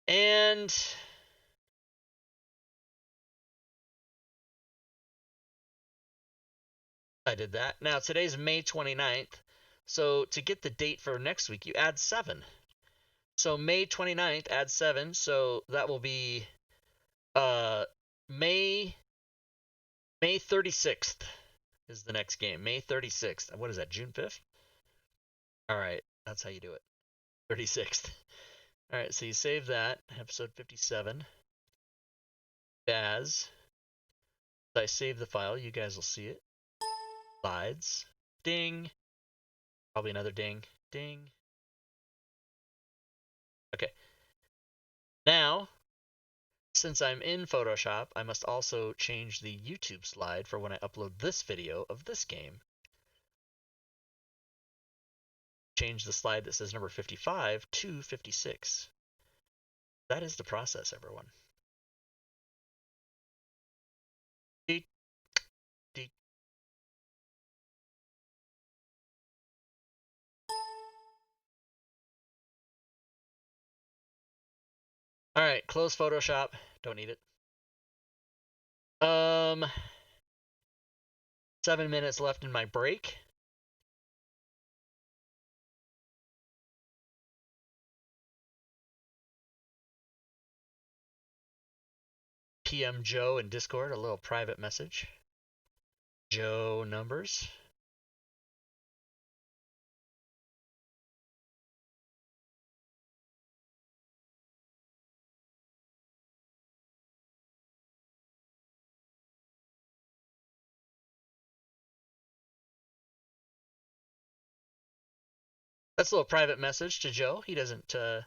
And I did that. Now, today's May 29th. So to get the date for next week, you add 7. So May 29th, add 7. So that will be May 36th is the next game. May 36th. What is that, June 5th? All right, that's how you do it. 36th. All right, so you save that, episode 57. As I save the file, you guys will see it. Slides. Ding. Probably another ding. Ding. Okay. Now, since I'm in Photoshop, I must also change the YouTube slide for when I upload this video of this game. Change the slide that says number 55 to 56. That is the process, everyone. Deet, deet. All right, close Photoshop. Don't need it. 7 minutes left in my break. PM Joe in Discord, a little private message. Joe numbers. That's a little private message to Joe. He doesn't, the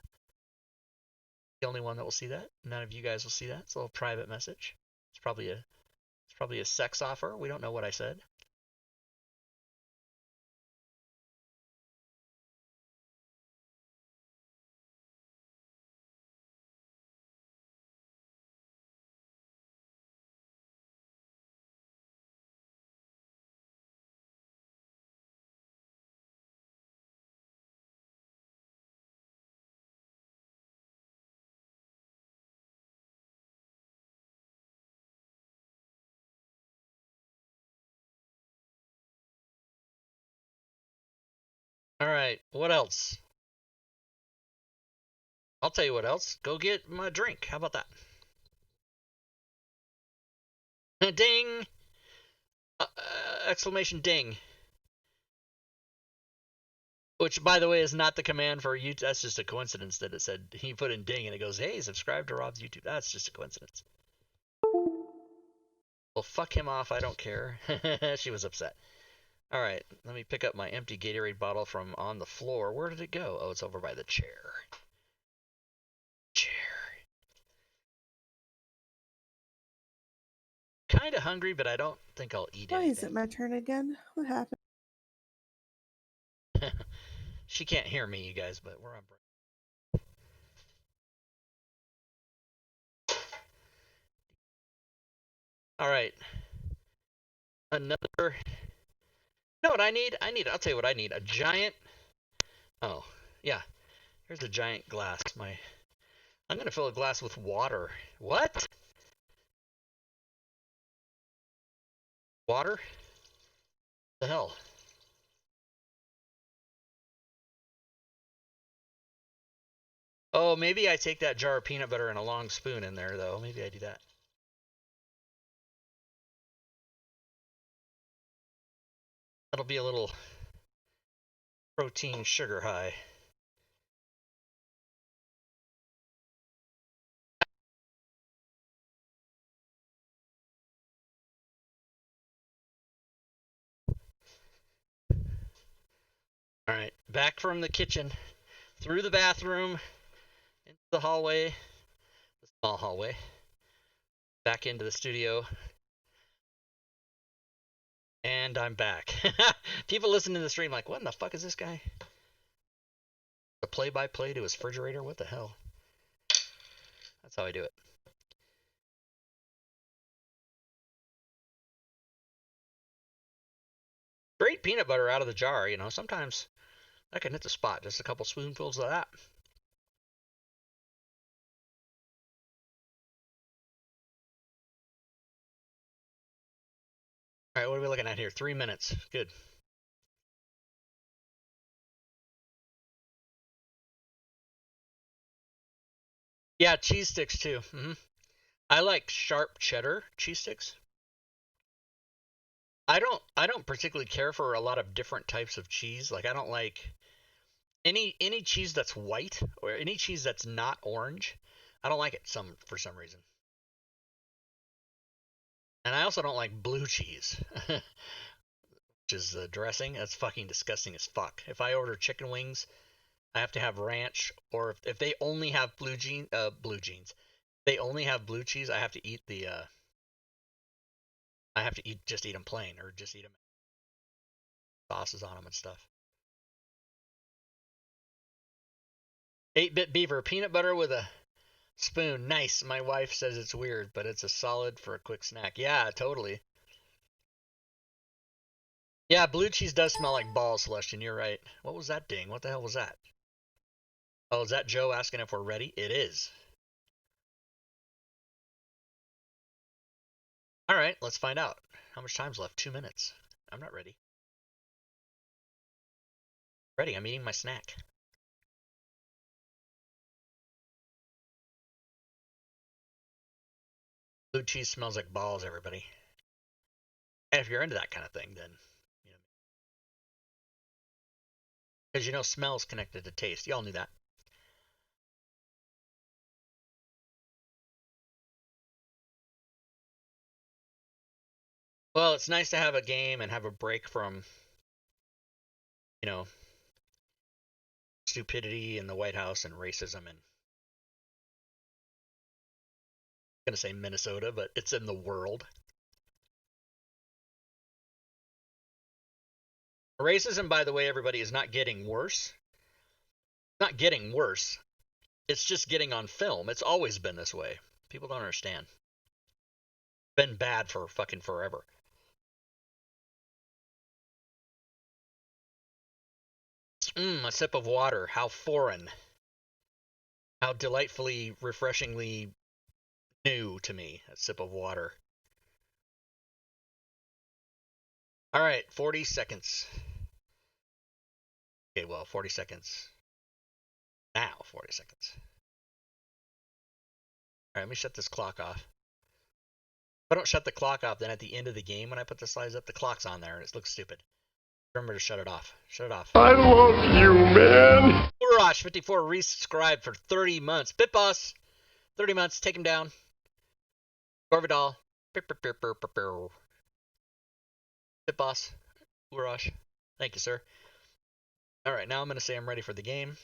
only one that will see that. None of you guys will see that. It's a little private message. It's probably a sex offer. We don't know what I said. All right, what else? I'll tell you what else. Go get my drink. How about that? Ding! Exclamation ding. Which, by the way, is not the command for YouTube. That's just a coincidence that it said he put in ding and it goes, hey, subscribe to Rob's YouTube. That's just a coincidence. Well, fuck him off. I don't care. She was upset. All right, let me pick up my empty Gatorade bottle from on the floor. Where did it go? Oh, it's over by the chair. Chair. Kind of hungry, but I don't think I'll eat Why anything. is it my turn again? What happened? She can't hear me, you guys, but we're on break. All right. Another. You know what I need? I'll tell you what I need. A giant. Oh, yeah. Here's a giant glass. I'm gonna fill a glass with water. What? Water? The hell? Oh, maybe I take that jar of peanut butter and a long spoon in there, though. Maybe I do that. That'll be a little protein sugar high. All right, back from the kitchen, through the bathroom, into the hallway, the small hallway, back into the studio, and I'm back. People listening to the stream like, what in the fuck is this guy? The play-by-play to his refrigerator? What the hell? That's how I do it. Straight peanut butter out of the jar, you know, sometimes that can hit the spot. Just a couple spoonfuls of that. All right, what are we looking at here? 3 minutes. Good. Yeah, cheese sticks too. I like sharp cheddar cheese sticks. I don't particularly care for a lot of different types of cheese. Like I don't like any cheese that's white or any cheese that's not orange. I don't like it for some reason. And I also don't like blue cheese, which is the dressing. That's fucking disgusting as fuck. If I order chicken wings, I have to have ranch, or if they only have blue jeans, they only have blue cheese, I have to eat just eat them plain, or just eat them sauces on them and stuff. 8-bit beaver, peanut butter with a spoon. Nice. My wife says it's weird, but it's a solid for a quick snack. Yeah, totally. Yeah, blue cheese does smell like balls, Celestian. You're right. What was that ding? What the hell was that? Oh, is that Joe asking if we're ready? It is. All right, let's find out. How much time's left? 2 minutes. I'm not ready. Ready. I'm eating my snack. Blue cheese smells like balls, everybody. And if you're into that kind of thing, then, you know. Because, you know, smell's connected to taste. Y'all knew that. Well, it's nice to have a game and have a break from, you know, stupidity in the White House and racism and I'm going to say Minnesota, but it's in the world. Racism, by the way, everybody, is not getting worse. It's not getting worse. It's just getting on film. It's always been this way. People don't understand. It's been bad for fucking forever. A sip of water. How foreign. How delightfully, refreshingly new to me. A sip of water. All right, 40 seconds. Okay, well, 40 seconds. Now, 40 seconds. All right, let me shut this clock off. If I don't shut the clock off, then at the end of the game, when I put the slides up, the clock's on there, and it looks stupid. Remember to shut it off. Shut it off. I love you, man. Urash54 resubscribed for 30 months. Bitboss, 30 months. Take him down. Gorvidal. Bitboss. Urash. Thank you, sir. All right, now I'm going to say I'm ready for the game.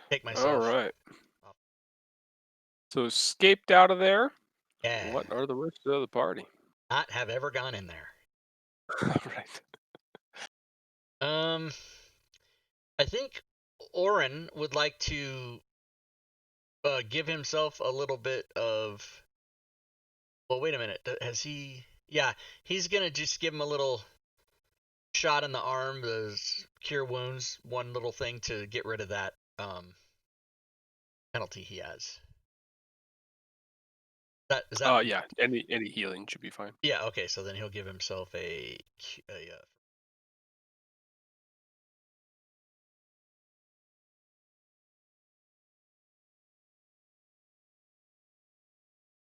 Take myself. All right. So escaped out of there. Yeah. What are the risks of the party? Not have ever gone in there. Right. I think Oren would like to give himself a little bit of. Well, wait a minute. Has he? Yeah, he's gonna just give him a little shot in the arm, the cure wounds, one little thing to get rid of that penalty he has. Is that? Yeah, any healing should be fine. Yeah. Okay. So then he'll give himself a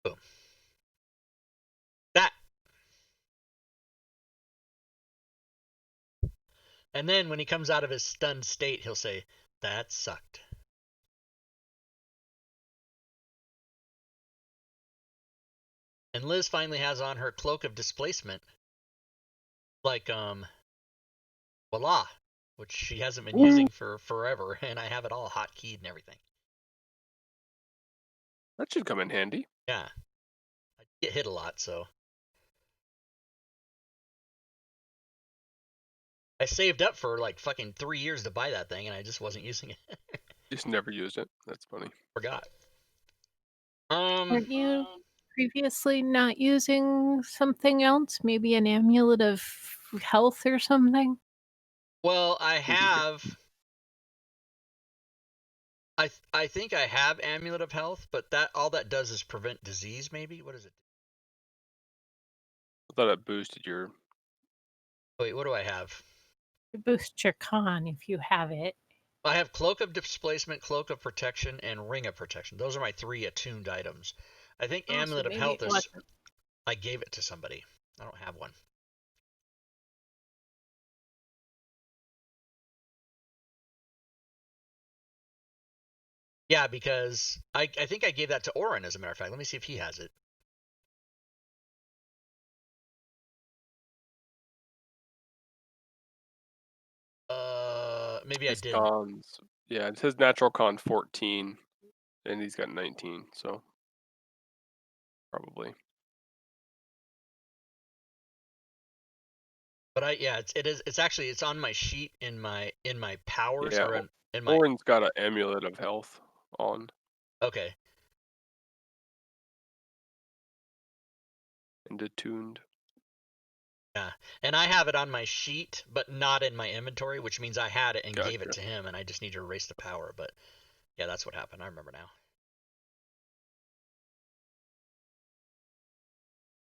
boom. That. And then when he comes out of his stunned state, he'll say, "That sucked." And Liz finally has on her cloak of displacement, like voila, which she hasn't been using for forever, and I have it all hotkeyed and everything. That should come in handy. Yeah, I get hit a lot, so I saved up for like fucking 3 years to buy that thing, and I just wasn't using it. Just never used it. That's funny. Forgot. Weren't you previously not using something else? Maybe an amulet of health or something? Well, I have. I think I have Amulet of Health, but that all that does is prevent disease. Maybe what is it? I thought it boosted your. Wait, what do I have? It boosts your con if you have it. I have Cloak of Displacement, Cloak of Protection, and Ring of Protection. Those are my 3 attuned items. I think Oh, Amulet so of maybe Health it is. wasn't. I gave it to somebody. I don't have one. Yeah, because I think I gave that to Oren, as a matter of fact. Let me see if he has it. Maybe I His didn't. cons. Yeah, it says natural con 14, and he's got 19, so probably. But it's actually it's on my sheet in my powers Yeah, or in my. Oren's got an amulet of health on Okay. and attuned. Yeah, and I have it on my sheet, but not in my inventory, which means I had it and gave it Gotcha. to him, and I just need to erase the power. But yeah, that's what happened. I remember now.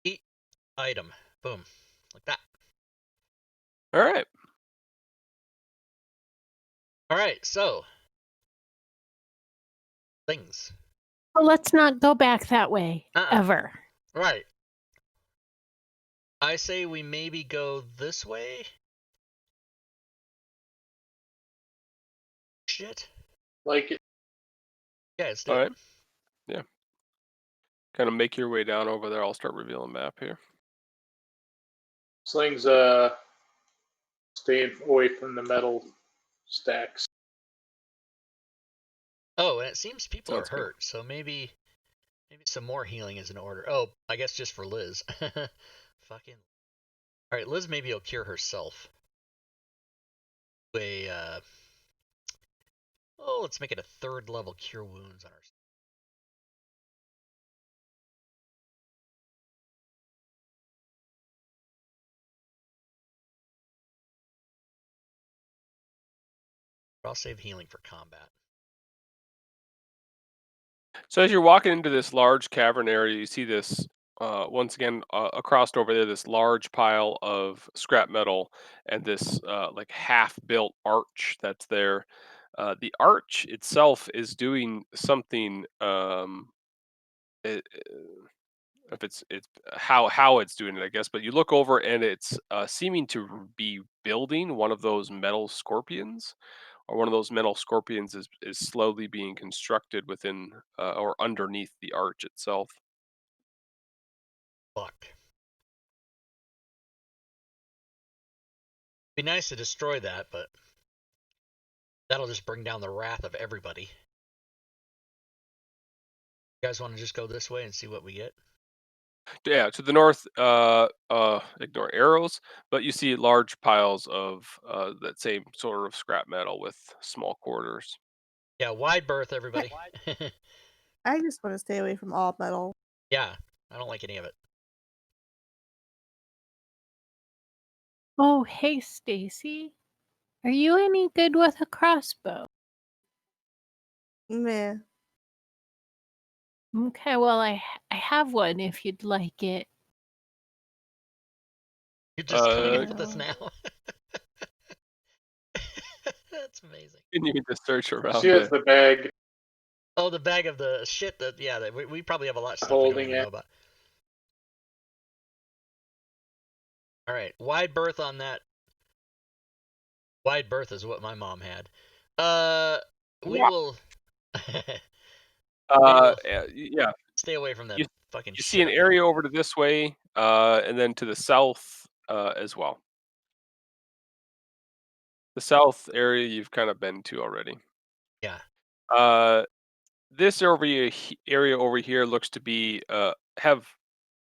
Eat item. Boom. Like that. All right. All right, so things. Well, let's not go back that way Uh-uh. ever. Right. I say we maybe go this way. Shit. Like it. Yeah, let's do All it. right. Yeah. Kind of make your way down over there. I'll start revealing map here. Sling's staying away from the metal stacks. Oh, and it seems people Sounds are good. hurt, so maybe some more healing is in order. Oh, I guess just for Liz. Fucking. All right, Liz maybe will cure herself. Let's make it a 3rd level cure wounds on her. I'll save healing for combat. So as you're walking into this large cavern area, you see this once again across over there, this large pile of scrap metal and this like half-built arch that's there. The arch itself is doing something. It, if it's how it's doing it, I guess. But you look over and it's seeming to be building one of those metal scorpions, or one of those metal scorpions is slowly being constructed within or underneath the arch itself. Fuck. Be nice to destroy that, but that'll just bring down the wrath of everybody. You guys want to just go this way and see what we get? Yeah, to the north, ignore arrows, but you see large piles of that same sort of scrap metal with small quarters. Yeah, wide berth, everybody. I just want to stay away from all metal. Yeah, I don't like any of it. Oh, hey, Stacy. Are you any good with a crossbow? Meh. Okay, well, I have one if you'd like it. You're just coming up Uh, with this No. now. That's amazing. you need to search around She has it. the bag Oh, the bag of the shit that, yeah, that we probably have a lot of stuff we don't holding even know it. about. All right, wide berth on that. Wide berth is what my mom had. We Wow. will. We will Yeah. stay away from that You fucking you see shit an up there. area over to this way, and then to the south as well. The south area you've kind of been to already. Yeah. This area over here looks to be have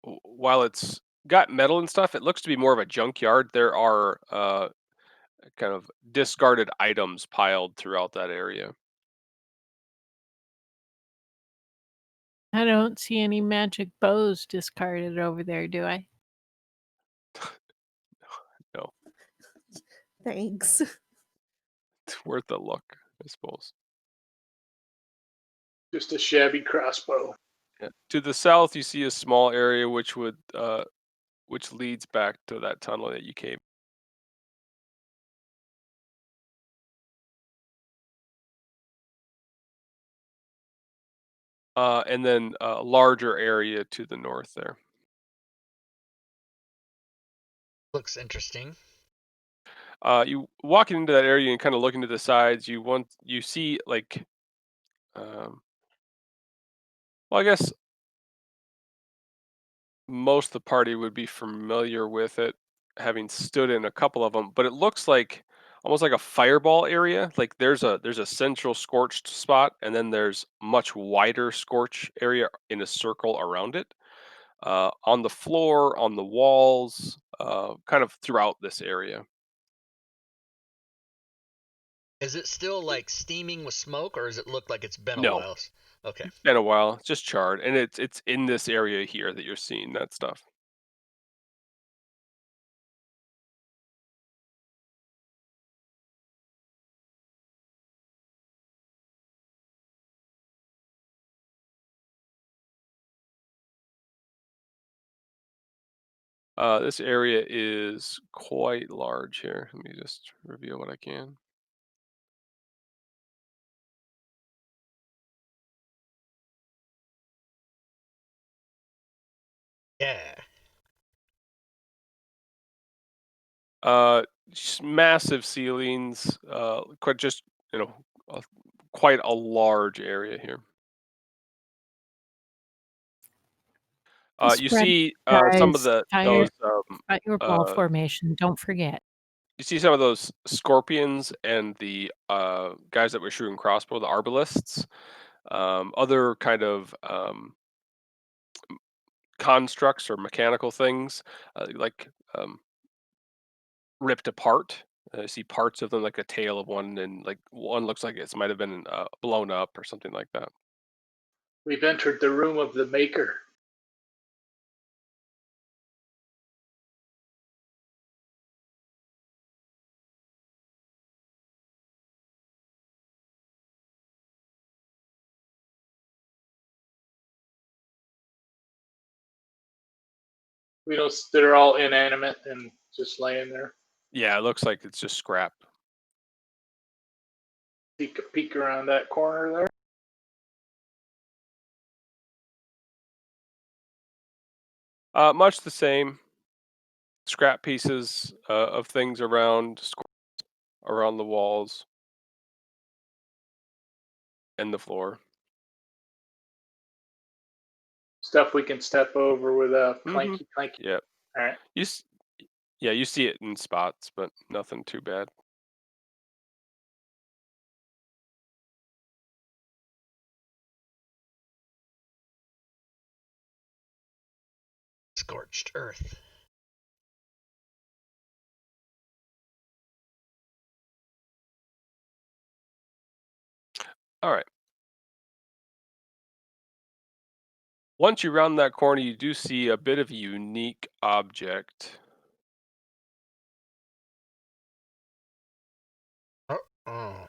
while it's got metal and stuff, it looks to be more of a junkyard. There are kind of discarded items piled throughout that area. I don't see any magic bows discarded over there, do I? No, Thanks. it's worth a look, I suppose. Just a shabby crossbow. Yeah. To the south, you see a small area which leads back to that tunnel that you came. And then a larger area to the north there. Looks interesting. You walking into that area and kind of looking to the sides, you see like, well, I guess most of the party would be familiar with it, having stood in a couple of them. But it looks like almost like a fireball area. Like there's a central scorched spot, and then there's much wider scorch area in a circle around it. On the floor, on the walls, kind of throughout this area. Is it still like steaming with smoke, or does it look like it's been a No, while? Okay. it's been a while. It's just charred, and it's in this area here that you're seeing that stuff. This area is quite large here. Let me just reveal what I can. Yeah. Just massive ceilings. Quite just you know, uh, quite a large area here. You Spread, see some of guys. those Got your ball uh, formation. Don't forget. you see some of those scorpions and the guys that were shooting crossbow, the arbalists, other kind of constructs or mechanical things, like ripped apart. I see parts of them, like a tail of one, and like one looks like it might have been blown up or something like that. We've entered the room of the maker. We know they're all inanimate and just laying there. Yeah, it looks like it's just scrap. Take a peek around that corner there. Much the same. Scrap pieces of things around the walls and the floor. Stuff we can step over with a Mm-hmm. clanky clanky. Yeah. All right. You, yeah, you see it in spots, but nothing too bad. Scorched earth. All right. Once you round that corner, you do see a bit of a unique object. Oh.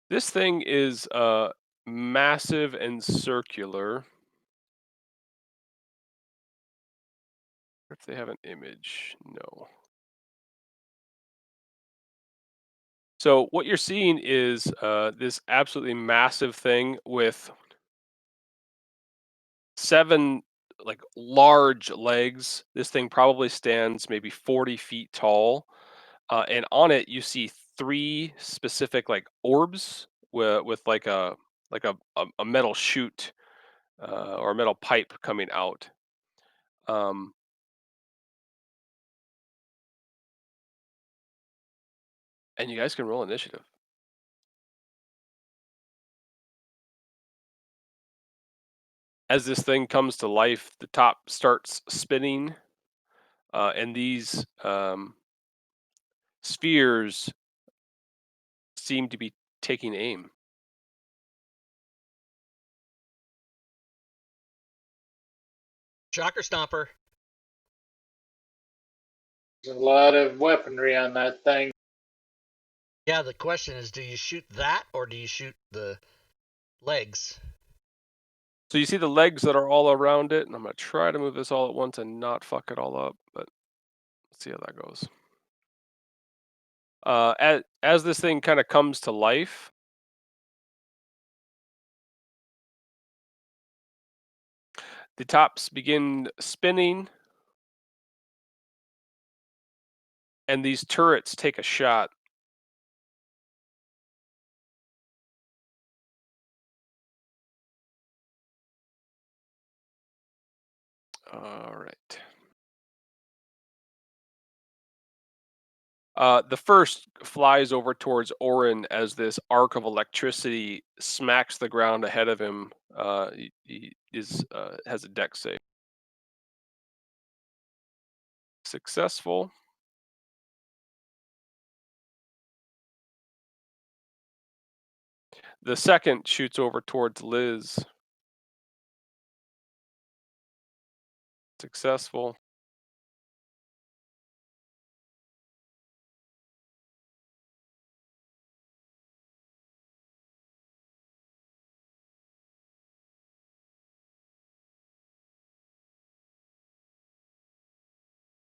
This thing is massive and circular. If they have an image, no. So what you're seeing is this absolutely massive thing with 7 like large legs. This thing probably stands maybe 40 feet tall, and on it you see 3 specific like orbs with like a metal chute or a metal pipe coming out. Um, and you guys can roll initiative. As this thing comes to life, the top starts spinning, and these spheres seem to be taking aim. Shocker Stomper. There's a lot of weaponry on that thing. Yeah, the question is, do you shoot that or do you shoot the legs? So you see the legs that are all around it, and I'm going to try to move this all at once and not fuck it all up, but let's see how that goes. As this thing kind of comes to life, the tops begin spinning, and these turrets take a shot. All right. The first flies over towards Orin as this arc of electricity smacks the ground ahead of him. He has a dex save. Successful. The second shoots over towards Liz. Successful.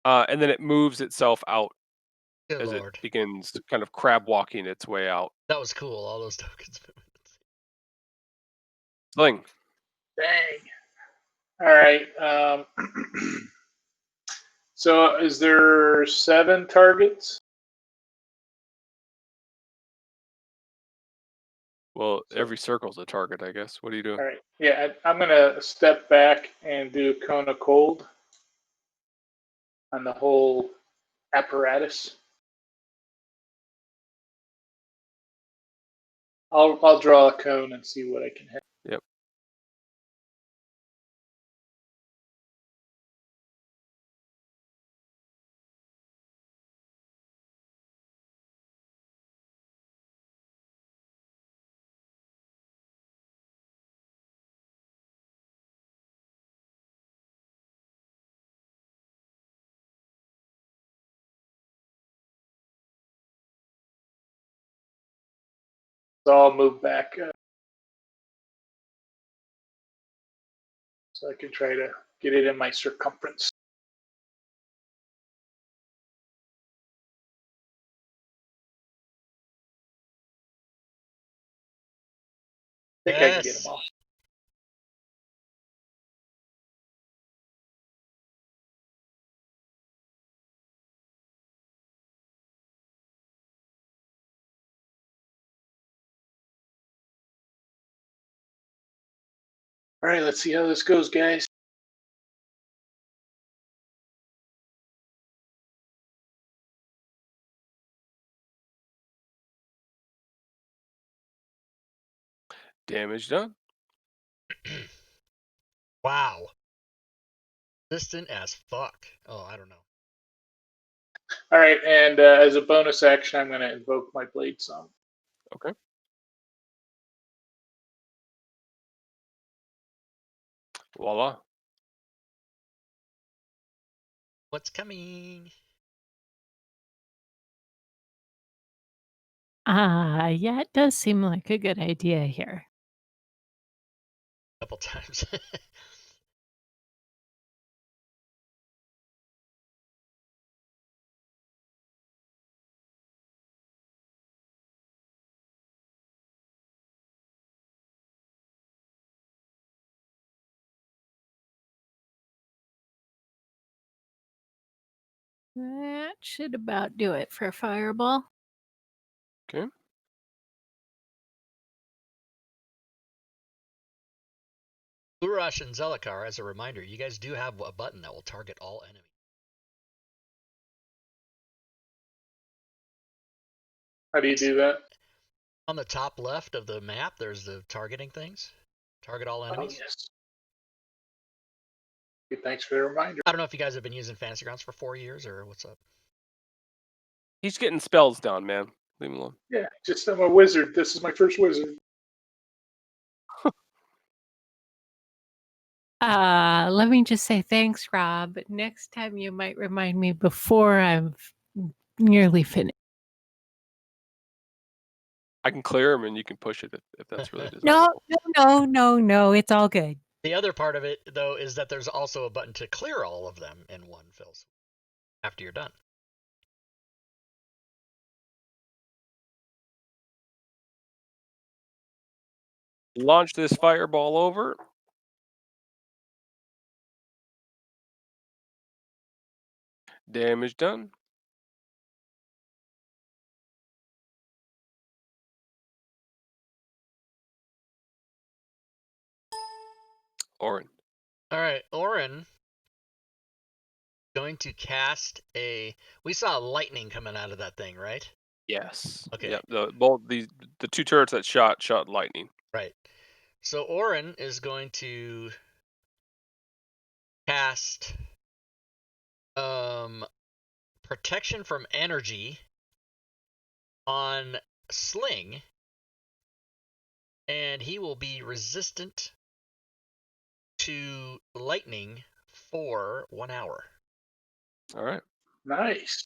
And then it moves itself out Good as lord. it begins kind of crab walking its way out. That was cool, all those tokens moving. Sling. Dang. All right. So is there 7 targets? Well, every circle's a target, I guess. What are you doing? All right. Yeah, I'm going to step back and do Cone of Cold on the whole apparatus. I'll draw a cone and see what I can hit. Yep. So I'll move back so I can try to get it in my circumference. I think I can get them all. All right, let's see how this goes, guys. Damage done. Wow. Distant as fuck. Oh, I don't know. All right, and as a bonus action, I'm going to invoke my Blade Song. Okay. Voila. What's coming? Yeah, it does seem like a good idea here. A couple times. That should about do it for a fireball. Okay. Urash and Zelikar, as a reminder, you guys do have a button that will target all enemies. How do you do that? On the top left of the map, there's the targeting things. Target all Oh, enemies. yes. Okay, thanks for the reminder. I don't know if you guys have been using Fantasy Grounds for 4 years or what's up. He's getting spells down, man. Leave him alone. Yeah, just I'm a wizard. This is my first wizard. Let me just say thanks, Rob. Next time you might remind me before I'm nearly finished. I can clear him and you can push it if that's really desirable. No. It's all good. The other part of it, though, is that there's also a button to clear all of them in one fill sweep after you're done. Launch this fireball over. Damage done. Orin. All right, Orin going to cast a. We saw lightning coming out of that thing, right? Yes. Okay. Yeah. The two turrets that shot lightning. Right. So Orin is going to cast protection from energy on Sling, and he will be resistant to lightning for 1 hour. All right. Nice.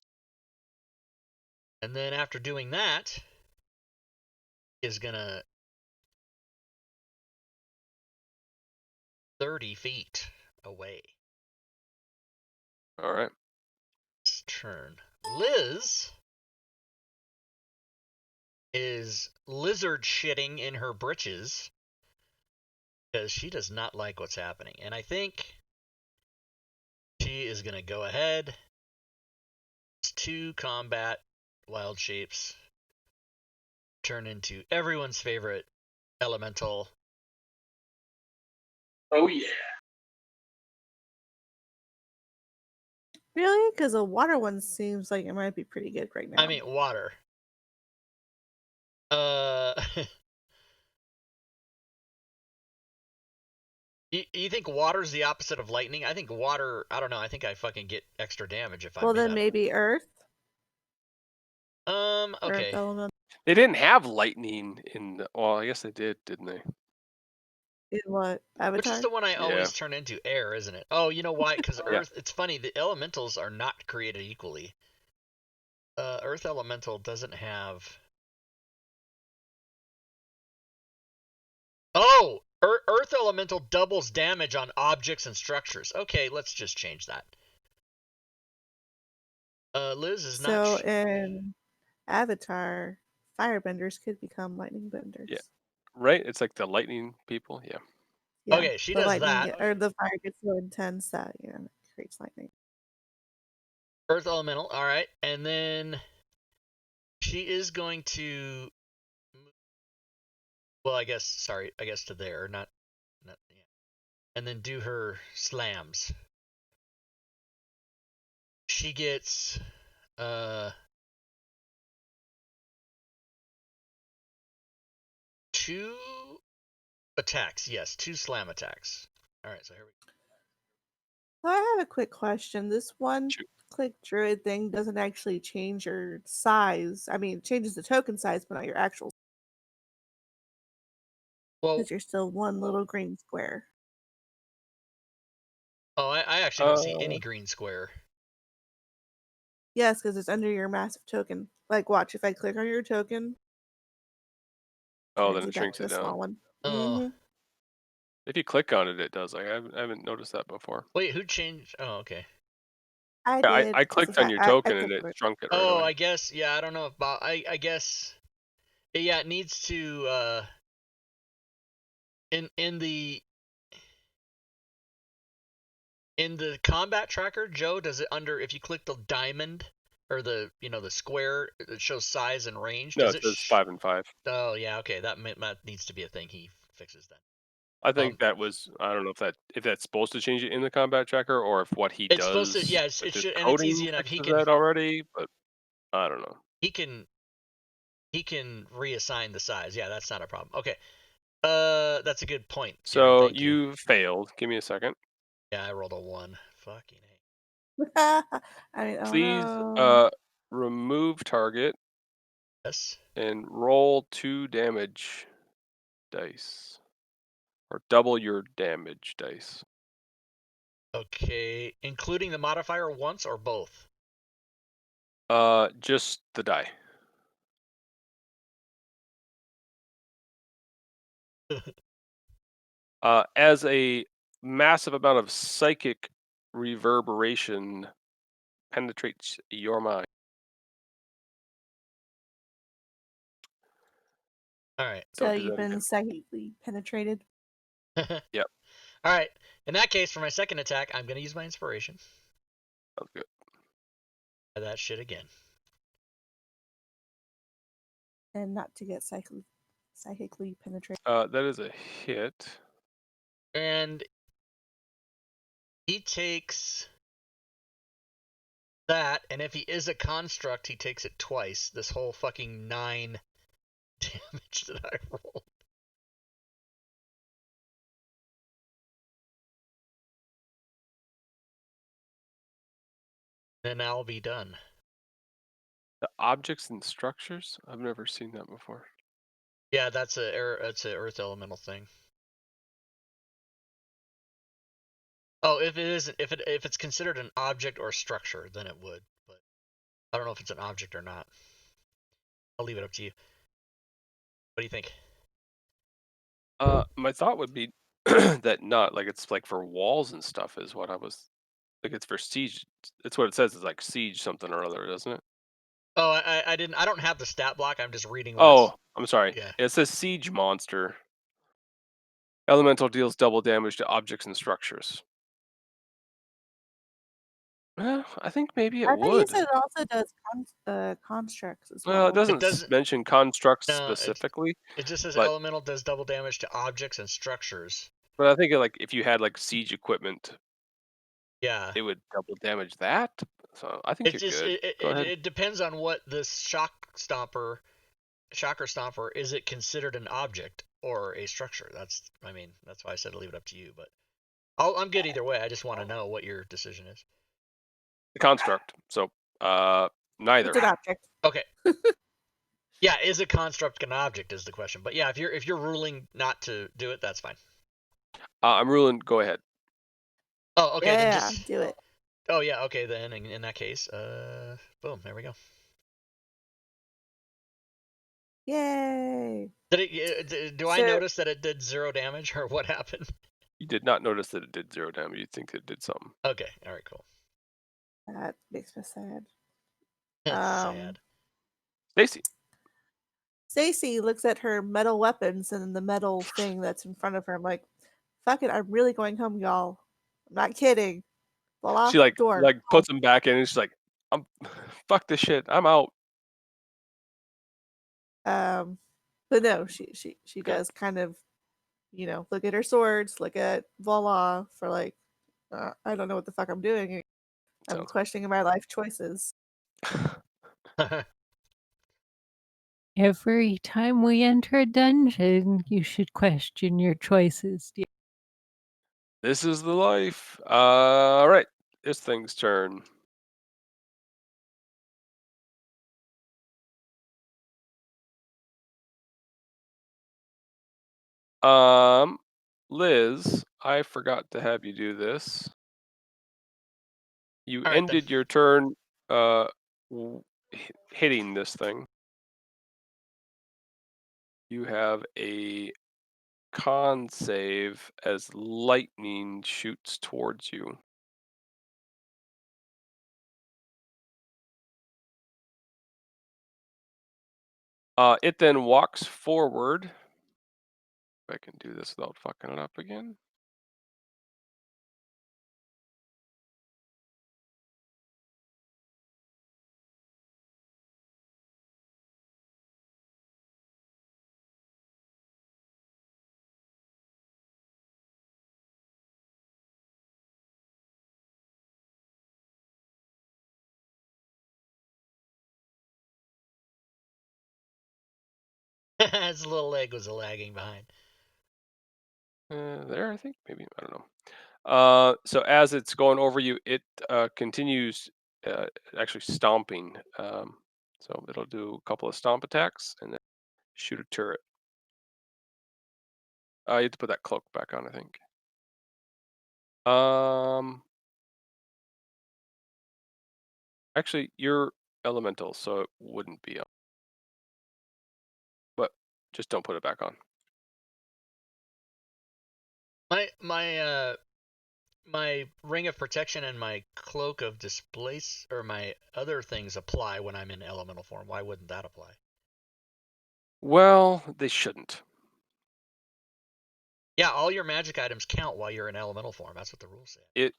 And then after doing that, is gonna 30 feet away. All right. Turn. Liz is lizard shitting in her britches because she does not like what's happening. And I think she is going to go ahead. It's 2 combat wild shapes. Turn into everyone's favorite elemental. Oh, yeah. Really? Because the water one seems like it might be pretty good right now. I mean, water. You think water's the opposite of lightning? I think water, I don't know, I think I fucking get extra damage if I Well, made then out. maybe Earth. Okay. Earth element. They didn't have lightning in. Well, I guess they did, didn't they? In what? Avatar? Which is the one I Yeah. always turn into? Air, isn't it? Oh, you know why? Because Yeah. Earth, it's funny, the elementals are not created equally. Earth elemental doesn't have... Oh! Earth elemental doubles damage on objects and structures. Okay, let's just change that. Liz is So not... in Avatar, firebenders could become lightning benders. Yeah. Right? It's like the lightning people. Yeah. Yeah, Okay, she the does lightning that. or the fire gets so intense that it creates lightning. Earth elemental, alright. And then she is going to... Well, I guess to there, not yeah. And then do her slams. She gets 2 attacks. Yes, 2 slam attacks. All right, so here we go. So I have a quick question. This one Shoot. click druid thing doesn't actually change your size. I mean, it changes the token size, but not your actual. Well, Because you're still one little green square. oh, I actually don't see any green square. Yes, because it's under your massive token. Like, watch, if I click on your token, Oh, turns then you it back shrinks to it the small down. one. Oh. hmm If you click on it, it does. Like, I haven't noticed that before. Wait, who changed? Oh, okay. I Yeah, did. I 'cause clicked on your I token and clicked it on it. shrunk it right Oh, away. I guess. Yeah, I don't know if Bob. I guess. Yeah, it needs to. In the combat tracker, Joe, does it under if you click the diamond or the the square that shows size and range? No, Does it it? says 5 and 5. Oh yeah, okay. That needs to be a thing he fixes then. I think that was. I don't know if that's supposed to change it in the combat tracker or if what he It's supposed to. does Yeah, with it his should, and it's coding easy enough. fixes that already. But I don't know. He can reassign the size. Yeah, that's not a problem. Okay. That's a good point, Darren. So Thank you. you failed. Give me a second. Yeah, I rolled a 1. Fucking hate. I mean, oh Please no. remove target Yes. and roll 2 damage dice. Or double your damage dice. Okay, including the modifier once or both? Just the die. As a massive amount of psychic reverberation penetrates your mind. All right. So Don't do you've that been again. psychically penetrated. Yep. All right. In that case, for my second attack, I'm going to use my inspiration. Sounds good. Try that shit again. And not to get psychically penetrated. That is a hit. And he takes that, and if he is a construct, he takes it twice. This whole fucking 9 damage that I rolled. Then I'll be done. The objects and structures? I've never seen that before. Yeah, that's a earth elemental thing. Oh, if it isn't, if it's considered an object or structure, then it would. But I don't know if it's an object or not. I'll leave it up to you. What do you think? My thought would be that not like it's like for walls and stuff is what I was like. It's for siege. It's what it says. It's like siege something or other, doesn't it? Oh, I didn't. I don't have the stat block. I'm just reading what Oh, I'm sorry. Yeah. It says siege monster. Elemental deals double damage to objects and structures. Well, I think maybe it I think you would. said it also does constructs as Well, it well. doesn't doesn't. mention constructs No, specifically, it just says but elemental does double damage to objects and structures. I think like if you had like siege equipment, Yeah. it would double damage that. So I think It's you're just good. Go ahead. it depends on what this shocker stomper is. It considered an object or a structure? That's why I said to leave it up to you. But I'm good either way. I just want to know what your decision is. The construct. So neither. It's an object. Okay. Yeah, is a construct an object is the question. But yeah, if you're ruling not to do it, that's fine. I'm ruling. Go ahead. Oh, okay. Yeah, Then just do it. Oh yeah, okay. Then in that case, boom, there we go. Yay! Do I notice that it did 0 damage, or what happened? You did not notice that it did 0 damage. You'd think it did something. Okay, all right, cool. That makes me sad. Sad. Stacy. Stacy looks at her metal weapons and the metal thing that's in front of her. I'm like, fuck it, I'm really going home, y'all. I'm not kidding. Voila, She like door. puts them back in and she's like, I'm fuck this shit. I'm out. But no, she does kind of, look at her swords, look at voila for like, I don't know what the fuck I'm doing. I'm questioning my life choices. Every time we enter a dungeon, you should question your choices. This is the life. All right. This thing's turn. Liz, I forgot to have you do this. You All right, ended your turn hitting this thing. You have a con save as lightning shoots towards you. It then walks forward. If I can do this without fucking it up again. His little leg was lagging behind. There, I think maybe, I don't know. So as it's going over you, it continues actually stomping. So it'll do a couple of stomp attacks and then shoot a turret. You have to put that cloak back on, I think. Actually, you're elemental, so it wouldn't be up. But just don't put it back on. My ring of protection and my cloak of displace, or my other things, apply when I'm in elemental form. Why wouldn't that apply? Well, they shouldn't. Yeah, all your magic items count while you're in elemental form. That's what the rules say. It.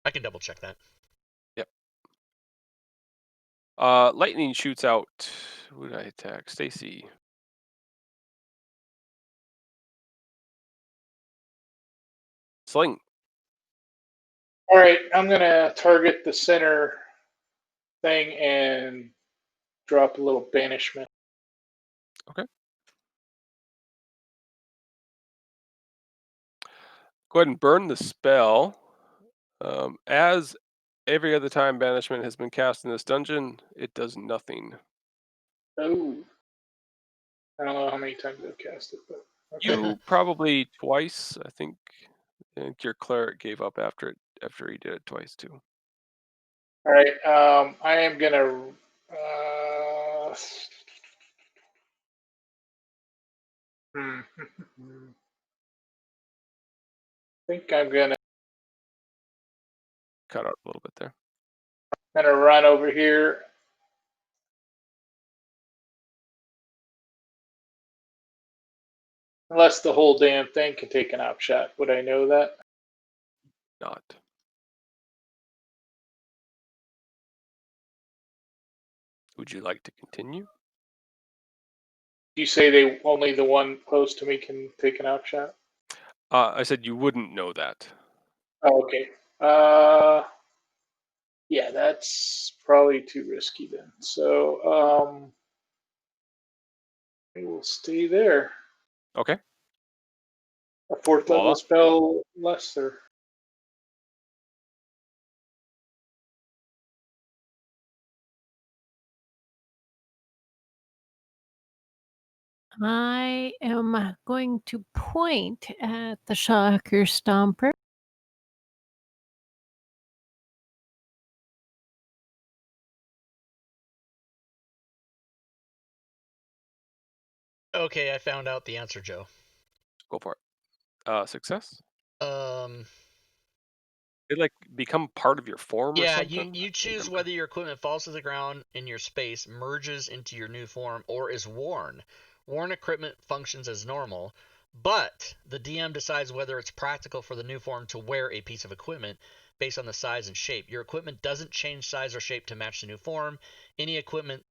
I can double check that. Yep. Lightning shoots out. Who did I attack? Stacy. Sling. All right, I'm gonna target the center thing and drop a little banishment. Okay. Go ahead and burn the spell. As every other time banishment has been cast in this dungeon, it does nothing. Oh, I don't know how many times I've cast it, but okay. You probably twice. I think your cleric gave up after he did it twice too. All right, I am gonna. I think I'm gonna Cut out a little bit there. run over here. Unless the whole damn thing can take an op shot. Would I know that? Not. Would you like to continue? You say they only the one close to me can take an op shot? I said you wouldn't know that. Oh, okay. Yeah, that's probably too risky then. So, I will stay there. Okay. A fourth level Lala? spell lesser. I am going to point at the Shocker Stomper. Okay, I found out the answer, Joe. Go for it. Success? Um, It like become part of your form or yeah, something? you choose whether your equipment falls to the ground in your space, merges into your new form, or is worn. Worn equipment functions as normal, but the DM decides whether it's practical for the new form to wear a piece of equipment based on the size and shape. Your equipment doesn't change size or shape to match the new form. Any equipment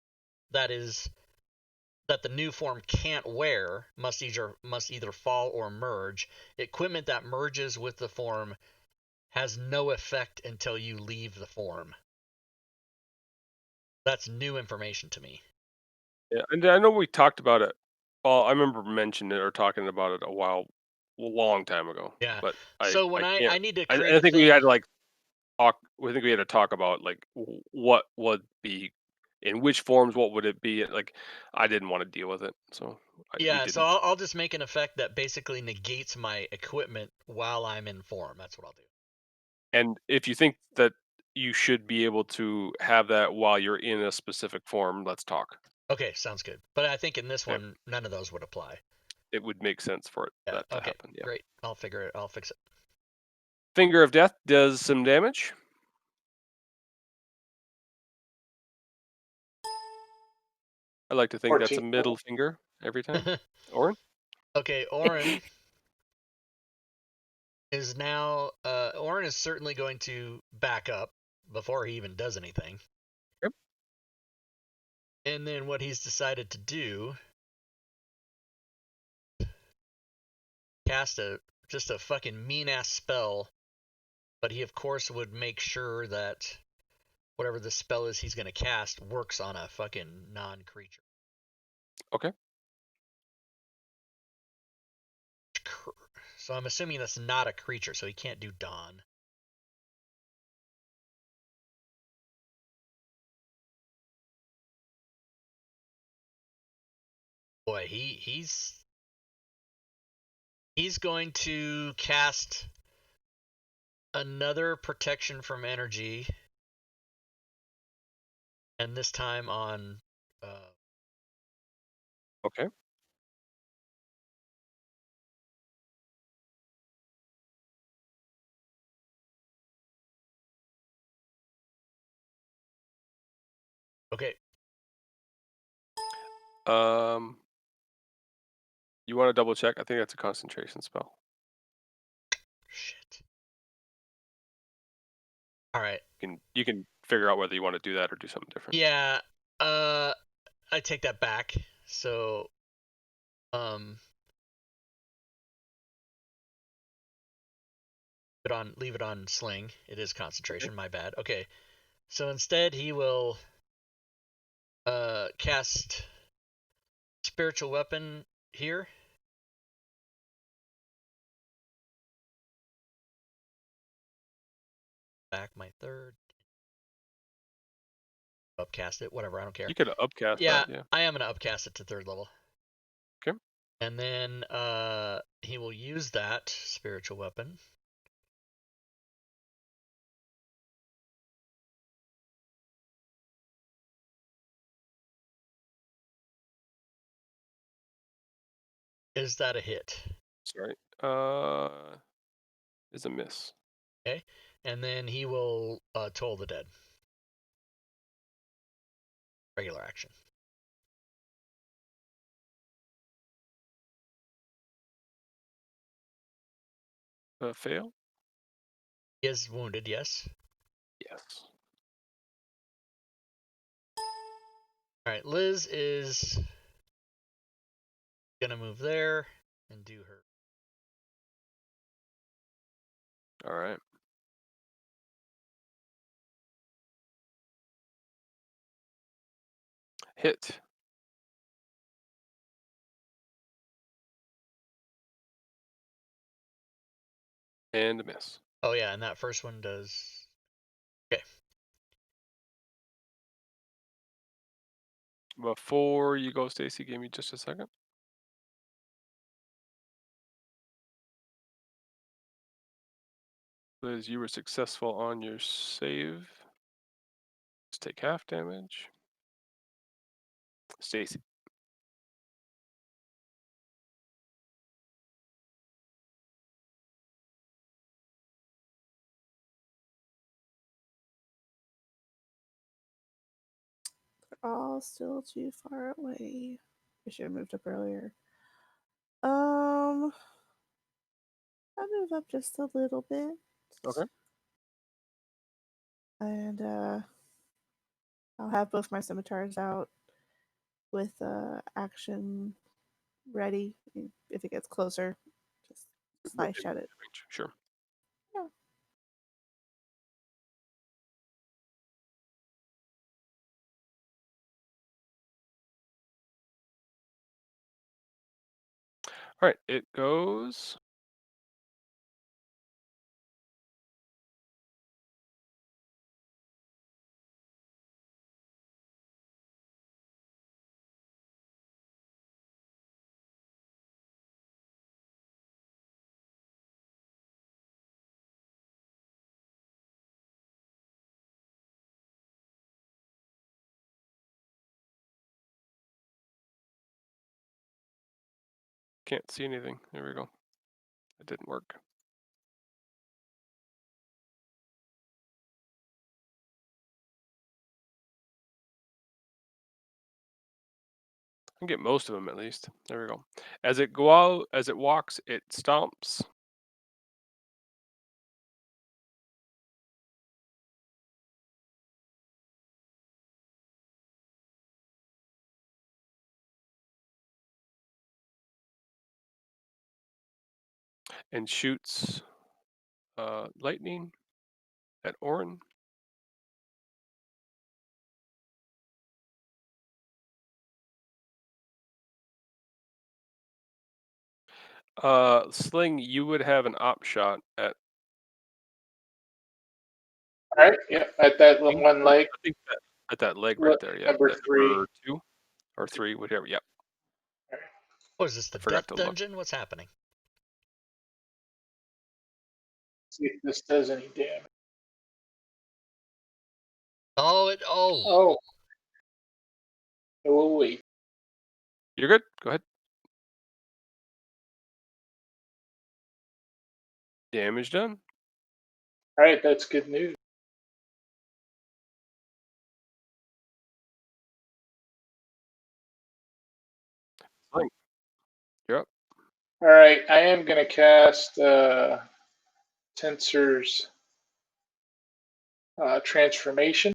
that the new form can't wear must either fall or merge. Equipment that merges with the form has no effect until you leave the form. That's new information to me. Yeah, and I know we talked about it. Well, I remember mentioning it or talking about it a long time ago. Yeah. But So when I can't. I need to create I a think thing. we had to like talk. I think we had to talk about like what would be in which forms. What would it be? Like, I didn't want to deal with it, so we Yeah, so didn't. I'll just make an effect that basically negates my equipment while I'm in form. That's what I'll do. And if you think that you should be able to have that while you're in a specific form. Let's talk. Okay, sounds good. But I think in this Okay. one, none of those would apply. It would make sense for that to happen. Yeah. Great. I'll figure it. I'll fix it. Finger of Death does some damage. I like to think that's a 14 middle finger every time. Orin? Okay, Orin is now. Orin is certainly going to back up before he even does anything. Yep. And then what he's decided to do, cast just a fucking mean ass spell, but he of course would make sure that whatever the spell is he's going to cast works on a fucking non-creature. Okay. So I'm assuming that's not a creature, so he can't do Dawn. Boy, he's going to cast another protection from energy, and this time on. Okay. Okay. You want to double check? I think that's a concentration spell. Shit. All right. You can figure out whether you want to do that or do something different. Yeah. I take that back. So, leave it on sling. It is concentration. Okay. My bad. Okay. So instead, he will cast spiritual weapon here. Back my third. Upcast it, whatever, I don't care. You could upcast that, yeah. I am gonna upcast it to 3rd level. Okay. And then he will use that spiritual weapon. Is that a hit? Sorry. Is a miss. Okay. And then he will toll the dead. Regular action. Fail? He is wounded, yes. Yes. Alright, Liz is gonna move there and do her. Alright. Hit. And a miss. Oh yeah, and that first one does. Okay. Before you go, Stacy, give me just a second. Liz, you were successful on your save. Just take half damage. Stacy. They're all still too far away. I should have moved up earlier. I'll move up just a little bit. Okay. And I'll have both my scimitars out with action ready. If it gets closer, just slice at it. Sure. Yeah. All right, it goes. can't see anything. There we go. It didn't work. I can get most of them at least. There we go. As it walks, it stomps. And shoots lightning at Orin. Sling, you would have an op shot at. All right. Yeah. At that one leg. I think at that leg right there. Yeah. Number 3. Number 2 or 3, whatever. Yep. What is this, the forgot death to look. dungeon? What's happening? See if this does any damage. Oh. Oh. Oh, wait. You're good. Go ahead. Damage done. All right. That's good news. Sling. You're up. All right. I am going to cast Tensor's transformation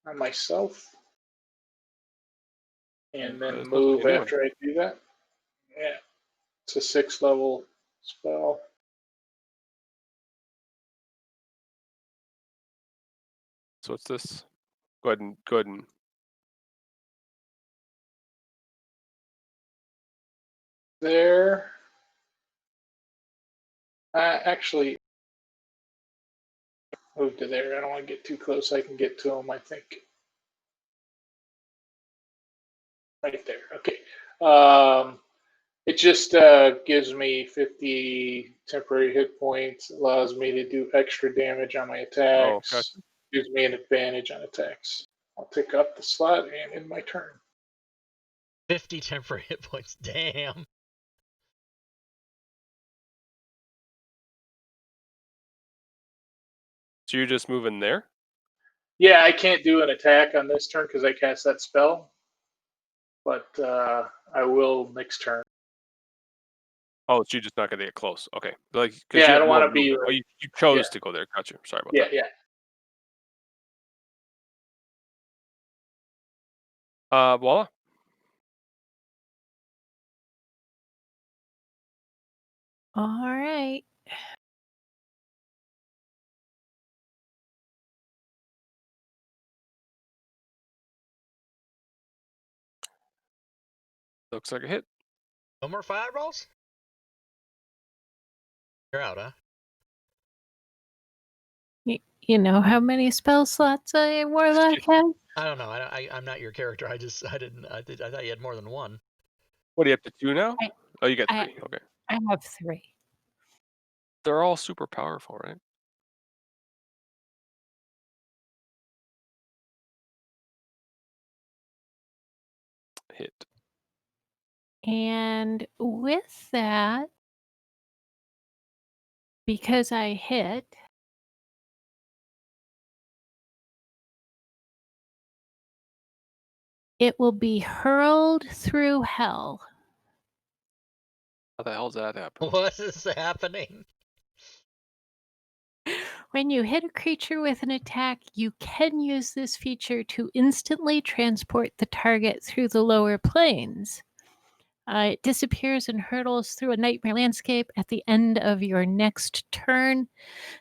on myself. And then That's supposed to move be a new one. after I do that. Yeah. It's a 6th level spell. So what's this? Go ahead and There. Actually, move to there. I don't want to get too close. I can get to him, I think. Right there. Okay. It just gives me 50 temporary hit points, allows me to do extra damage on my attacks, gotcha. gives me an advantage on attacks. I'll pick up the slot and end my turn. 50 temporary hit points. Damn. So you're just moving there? Yeah, I can't do an attack on this turn because I cast that spell, but I will next turn. Oh, so you're just not gonna get close. Okay. Like, Yeah, I don't want to be. Oh, you chose yeah. to go there. Gotcha. Sorry about Yeah, that. yeah. Voila. All right. Looks like a hit. No more fireballs? You're out, huh? You know how many spell slots a warlock has? I don't know. I'm not your character. I thought you had more than one. What, are you up to 2 now? Oh, you got I- 3. Okay. I have 3. They're all super powerful, right? Hit. And with that, because I hit, it will be hurled through hell. How the hell's that happen? What is happening? When you hit a creature with an attack, you can use this feature to instantly transport the target through the lower planes. It disappears and hurtles through a nightmare landscape at the end of your next turn.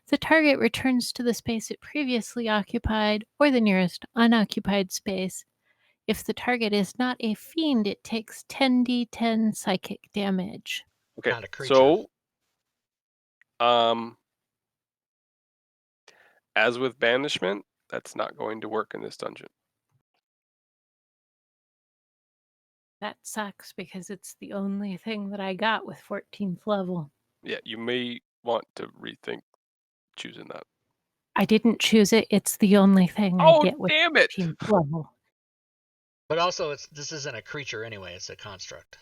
The target returns to the space it previously occupied or the nearest unoccupied space. If the target is not a fiend, it takes 10d10 psychic damage. Okay. Not a creature. So, as with banishment, that's not going to work in this dungeon. That sucks because it's the only thing that I got with 14th level. Yeah, you may want to rethink choosing that. I didn't choose it. It's the only thing I Oh, get with damn it! 14th level. But also, this isn't a creature anyway. It's a construct.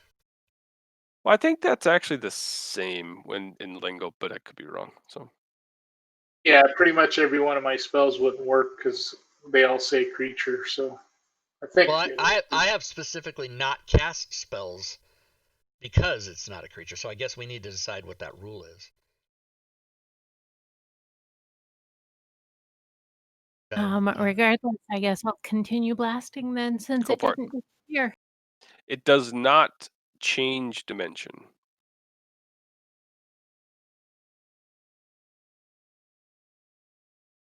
Well, I think that's actually the same when in lingo, but I could be wrong. So Yeah, pretty much every one of my spells wouldn't work because they all say creature. So I think. Well, I have specifically not cast spells because it's not a creature, so I guess we need to decide what that rule is. Regardless, I guess I'll continue blasting then, since Go it for it. didn't disappear. It does not change dimension.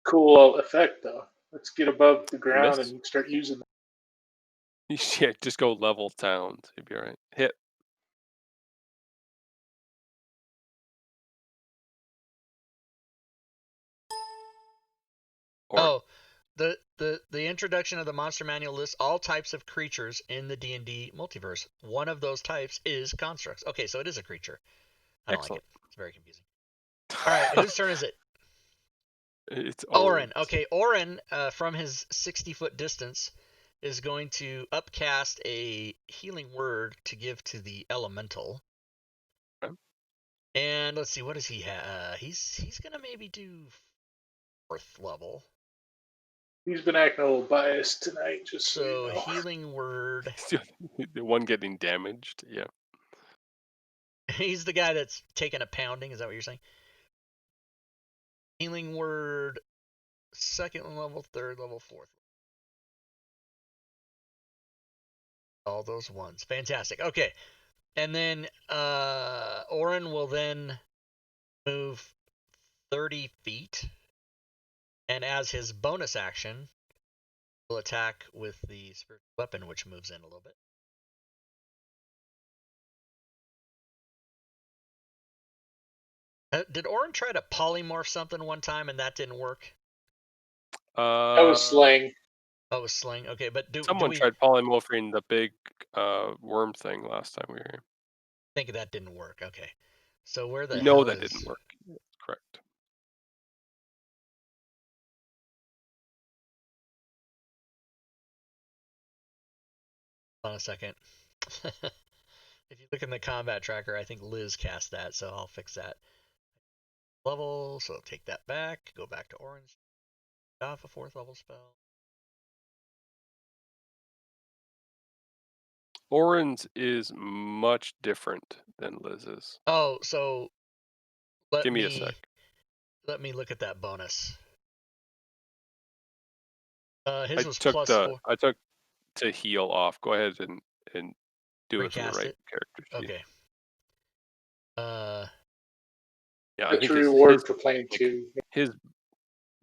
Cool effect though. Let's get above the ground Miss. and start using them. Yeah, just go level towns. You'd be all right. Hit. Or Oh, the introduction of the monster manual lists all types of creatures in the D&D multiverse. One of those types is constructs. Okay, so it is a creature. I don't like excellent. it. It's very confusing. All right, whose turn is it? It's Orin. Orin. Okay, Orin, from his 60-foot distance, is going to upcast a healing word to give to the elemental. Okay. And let's see, what does he have? He's gonna maybe do 4th level. He's been acting a little biased tonight, just so you So know. healing word. The one getting damaged. Yeah. He's the guy that's taking a pounding. Is that what you're saying? Healing word, 2nd level, 3rd level, 4th. All those ones. Fantastic. Okay. And then Orin will then move 30 feet. And as his bonus action, will attack with the spiritual weapon, which moves in a little bit. Did Orin try to polymorph something one time and that didn't work? That was slang. Oh, it was sling. Okay, but do Someone we tried polymorphing the big worm thing last time we were here. think that didn't work? Okay. So where the You know hell that is... didn't work. Correct. Hold on a second. If you look in the combat tracker, I think Liz cast that, so I'll fix that. Level, so take that back. Go back to orange. Off a 4th level spell. Orin's is much different than Liz's. Oh, so Give me a sec. let me look at that bonus. I His was took +4. I took to heal off. Go ahead and do it from the Recast right it. character sheet. Okay. Yeah, I That's think a his reward for playing like, two. his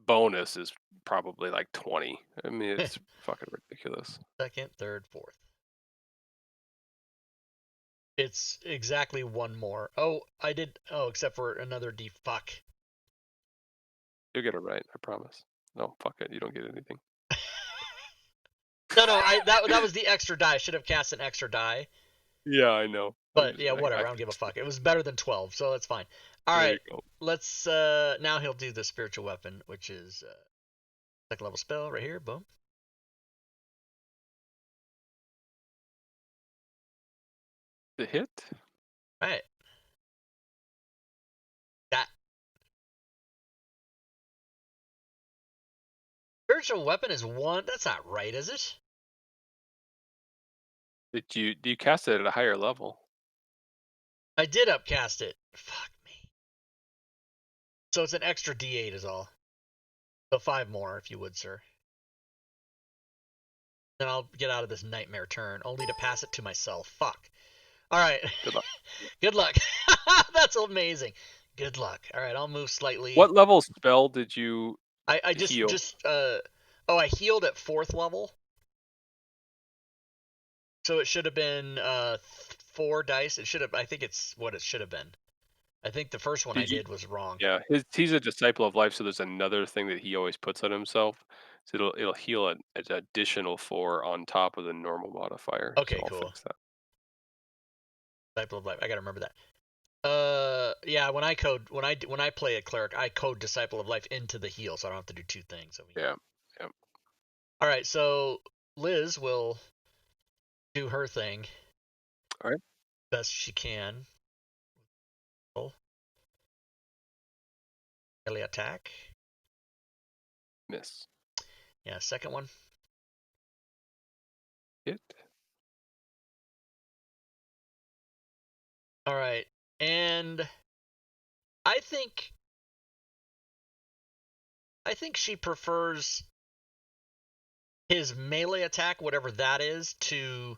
bonus is probably like 20. I mean, it's fucking ridiculous. 2nd, 3rd, 4th. It's exactly one more. Oh, I did. Oh, except for another D. Fuck. You'll get it right, I promise. No, fuck it. You don't get anything. No, that was the extra die. I should have cast an extra die. Yeah, I know. But yeah, whatever. I don't give a fuck. It was better than 12, so that's fine. All There right, you go. let's. Now he'll do the spiritual weapon, which is 2nd level spell right here. Boom. The hit? All right. That spiritual weapon is 1. That's not right, is it? Do you cast it at a higher level? I did upcast it. Fuck me. So it's an extra D8 is all. So 5 more, if you would, sir. Then I'll get out of this nightmare turn, only to pass it to myself. Fuck. All right. Good luck. Good luck. That's amazing. Good luck. All right, I'll move slightly. What level spell did you I heal? I healed at 4th level. So it should have been 4 dice. I think it's what it should have been. I think the first one I did was wrong. Yeah, he's a disciple of life, so there's another thing that he always puts on himself. So it'll heal an additional 4 on top of the normal modifier. Okay, so I'll cool. fix that. Disciple of Life. I gotta remember that. Yeah. When I play a cleric, I code Disciple of Life into the heal, so I don't have to do 2 things. Yeah. All right, so Liz will do her thing. All right. best she can. Melee attack. Miss. Yeah, second one. Hit. All right, and I think she prefers his melee attack, whatever that is, to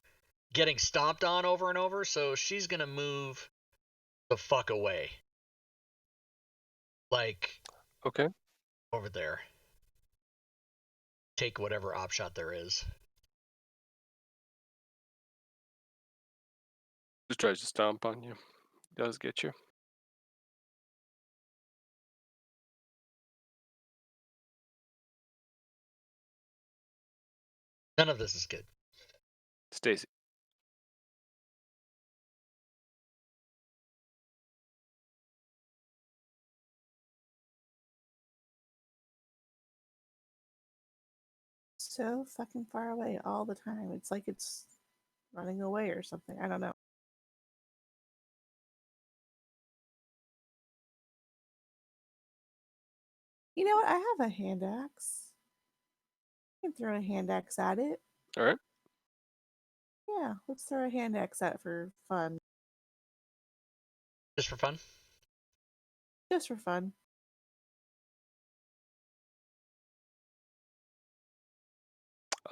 getting stomped on over and over. So she's gonna move the fuck away, like Okay. over there. Take whatever op shot there is. Just tries to stomp on you. Does get you. None of this is good. Stacy. So fucking far away all the time. It's like it's running away or something. I don't know. You know what? I have a hand axe. I can throw a hand axe at it. All right. Yeah, let's throw a hand axe at it for fun. Just for fun. Just for fun.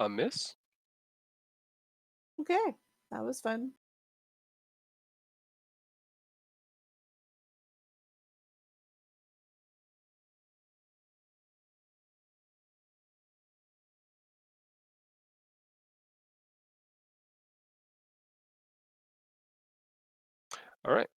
A miss. Okay, that was fun. All right.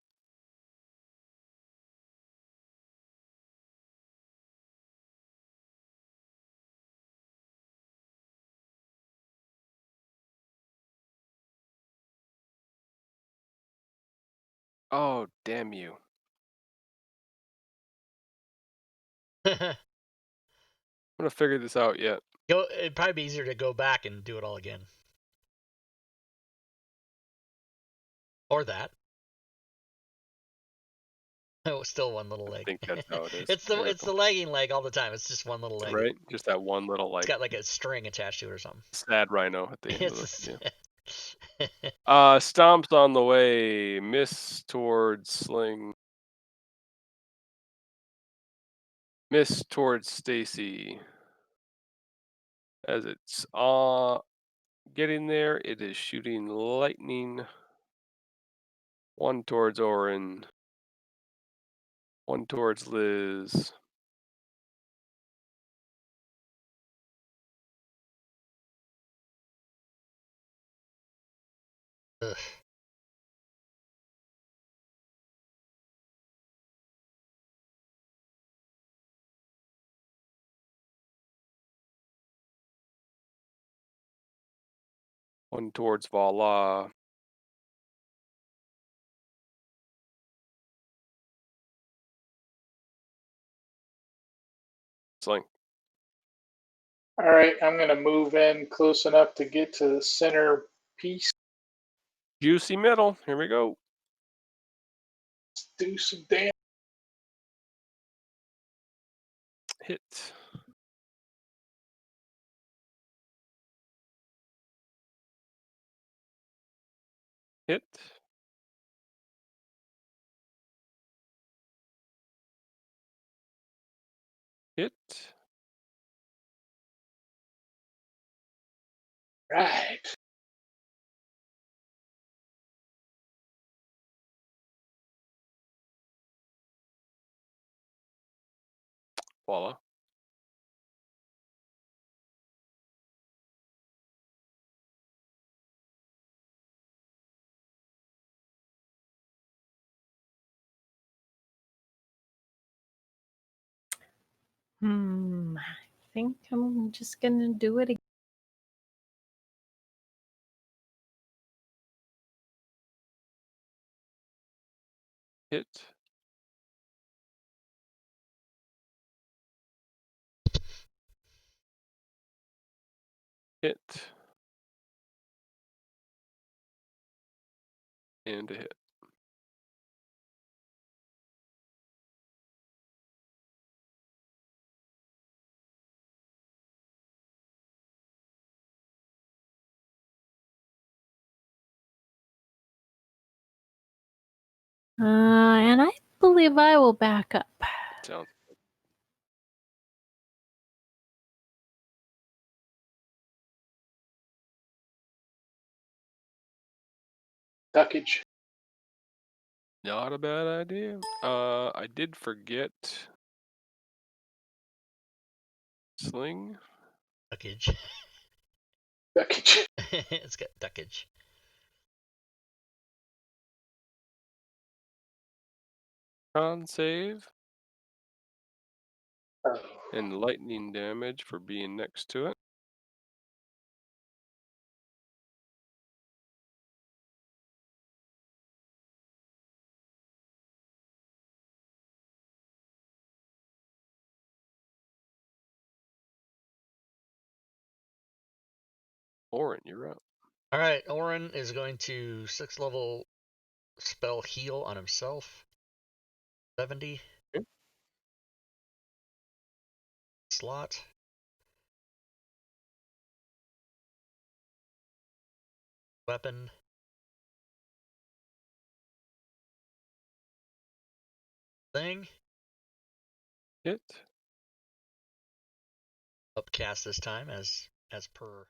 Oh, damn you. Go. I'm gonna figure this out yet. It'd probably be easier to go back and do it all again. Or that. Oh, still one little I leg. think that's how it is. it's the lagging leg all the time. It's just one little leg. Right? Just that one little It's like got like a string attached to it or something. sad rhino at the end of It's it. Yeah. Stomps on the way. Miss towards Sling. Miss towards Stacy. As it's getting there, it is shooting lightning. One towards Orin. One towards Liz. Ugh. One towards Vala. Sling. All right, I'm going to move in close enough to get to the center piece. Juicy middle. Here we go. Do some damage. Hit. Hit. Hit. Right. Vala. I think I'm just gonna do it again. Hit. Hit. And a hit. And I believe I will back up. Sounds Duckage. not a bad idea. I did forget sling. Duckage. Duckage. It's got duckage. Con save Oh. and lightning damage for being next to it. Orin, you're up. All right, Orin is going to 6th level spell heal on himself. 70. Okay. Slot. Weapon. Thing. Hit. Upcast this time as per.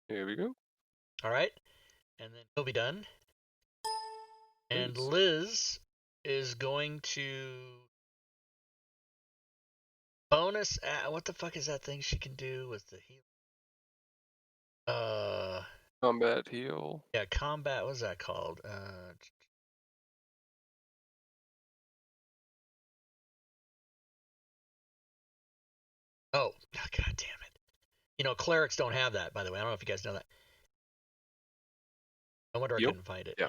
Here we go. All right, and then he'll be done. And Liz. Liz is going to bonus. What the fuck is that thing she can do with the heal? Combat heal. Yeah, combat. What's that called? Oh, god damn it! You know, clerics don't have that. By the way, I don't know if you guys know that. I wonder I Yep. couldn't find it. Yeah.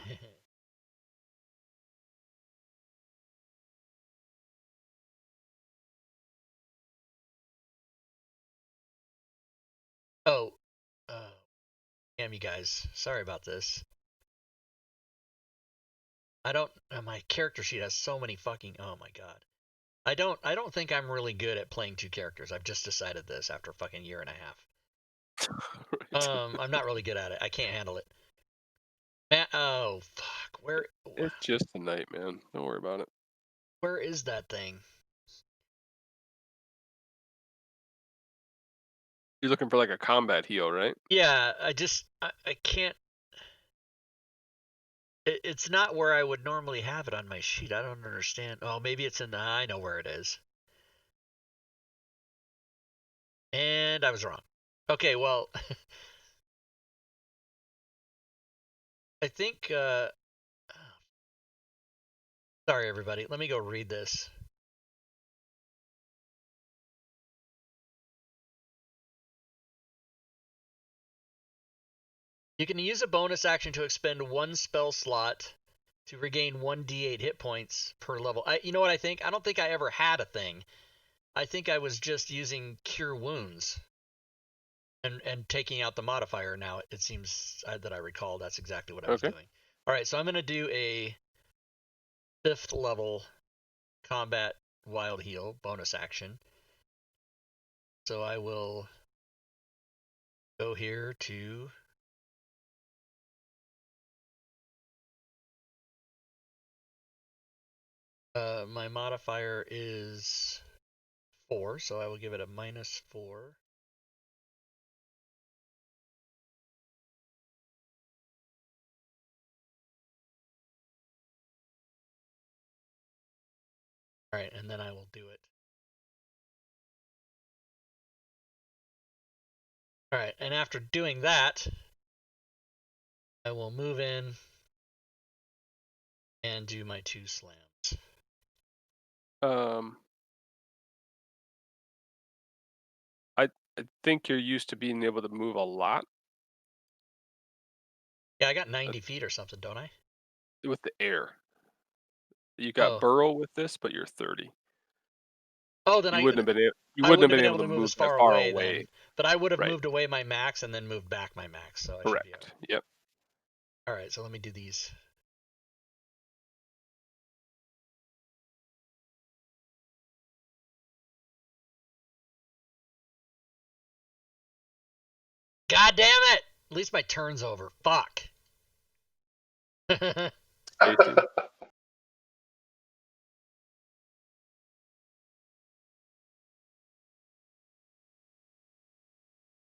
Oh, damn you guys. Sorry about this. I don't. My character sheet has so many fucking. Oh my god. I don't think I'm really good at playing two characters. I've just decided this after a fucking year and a half. Right. I'm not really good at it. I can't handle it. Oh fuck. It's just a night, man. Don't worry about it. Where is that thing? You're looking for like a combat heal, right? Yeah, I can't. It's not where I would normally have it on my sheet. I don't understand. Oh, maybe it's in the. I know where it is. And I was wrong. Okay, well, I think. Sorry, everybody. Let me go read this. You can use a bonus action to expend one spell slot to regain 1d8 hit points per level. You know what I think? I don't think I ever had a thing. I think I was just using Cure Wounds and taking out the modifier. Now it seems that I recall that's exactly what I was doing. All right, so I'm going to do a 5th level combat wild heal bonus action. So I will go here to my modifier is 4, so I will give it a -4. All right, and then I will do it. All right, and after doing that, I will move in and do my 2 slams. I think you're used to being able to move a lot. Yeah, I got 90 feet or something, don't I? With the air. You got burrow with this, but you're 30. Oh, then you wouldn't have been able to move as that far away then. But I would have moved away my max and then moved back my max. So I correct. should be Yep. All right, so let me do these. God damn it! At least my turn's over. Fuck. Stacy.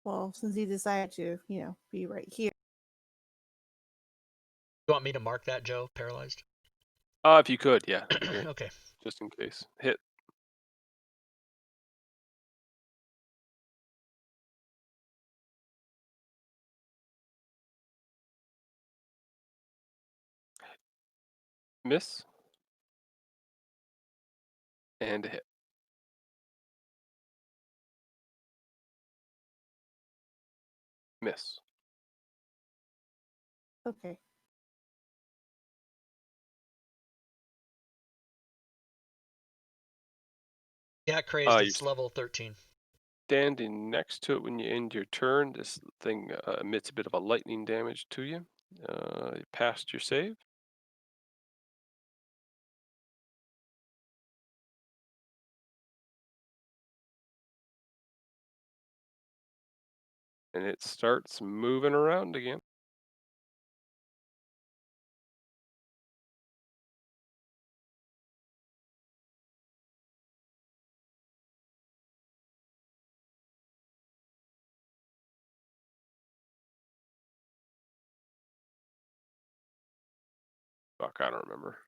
Well, since he decided to, be right here. You want me to mark that, Joe? Paralyzed? If you could, yeah. Okay. Just in case. Hit. Miss. And a hit. Miss. Okay. Yeah, crazed. It's level 13. Standing next to it when you end your turn. This thing emits a bit of a lightning damage to you. You passed your save. And it starts moving around again. Fuck, I don't remember.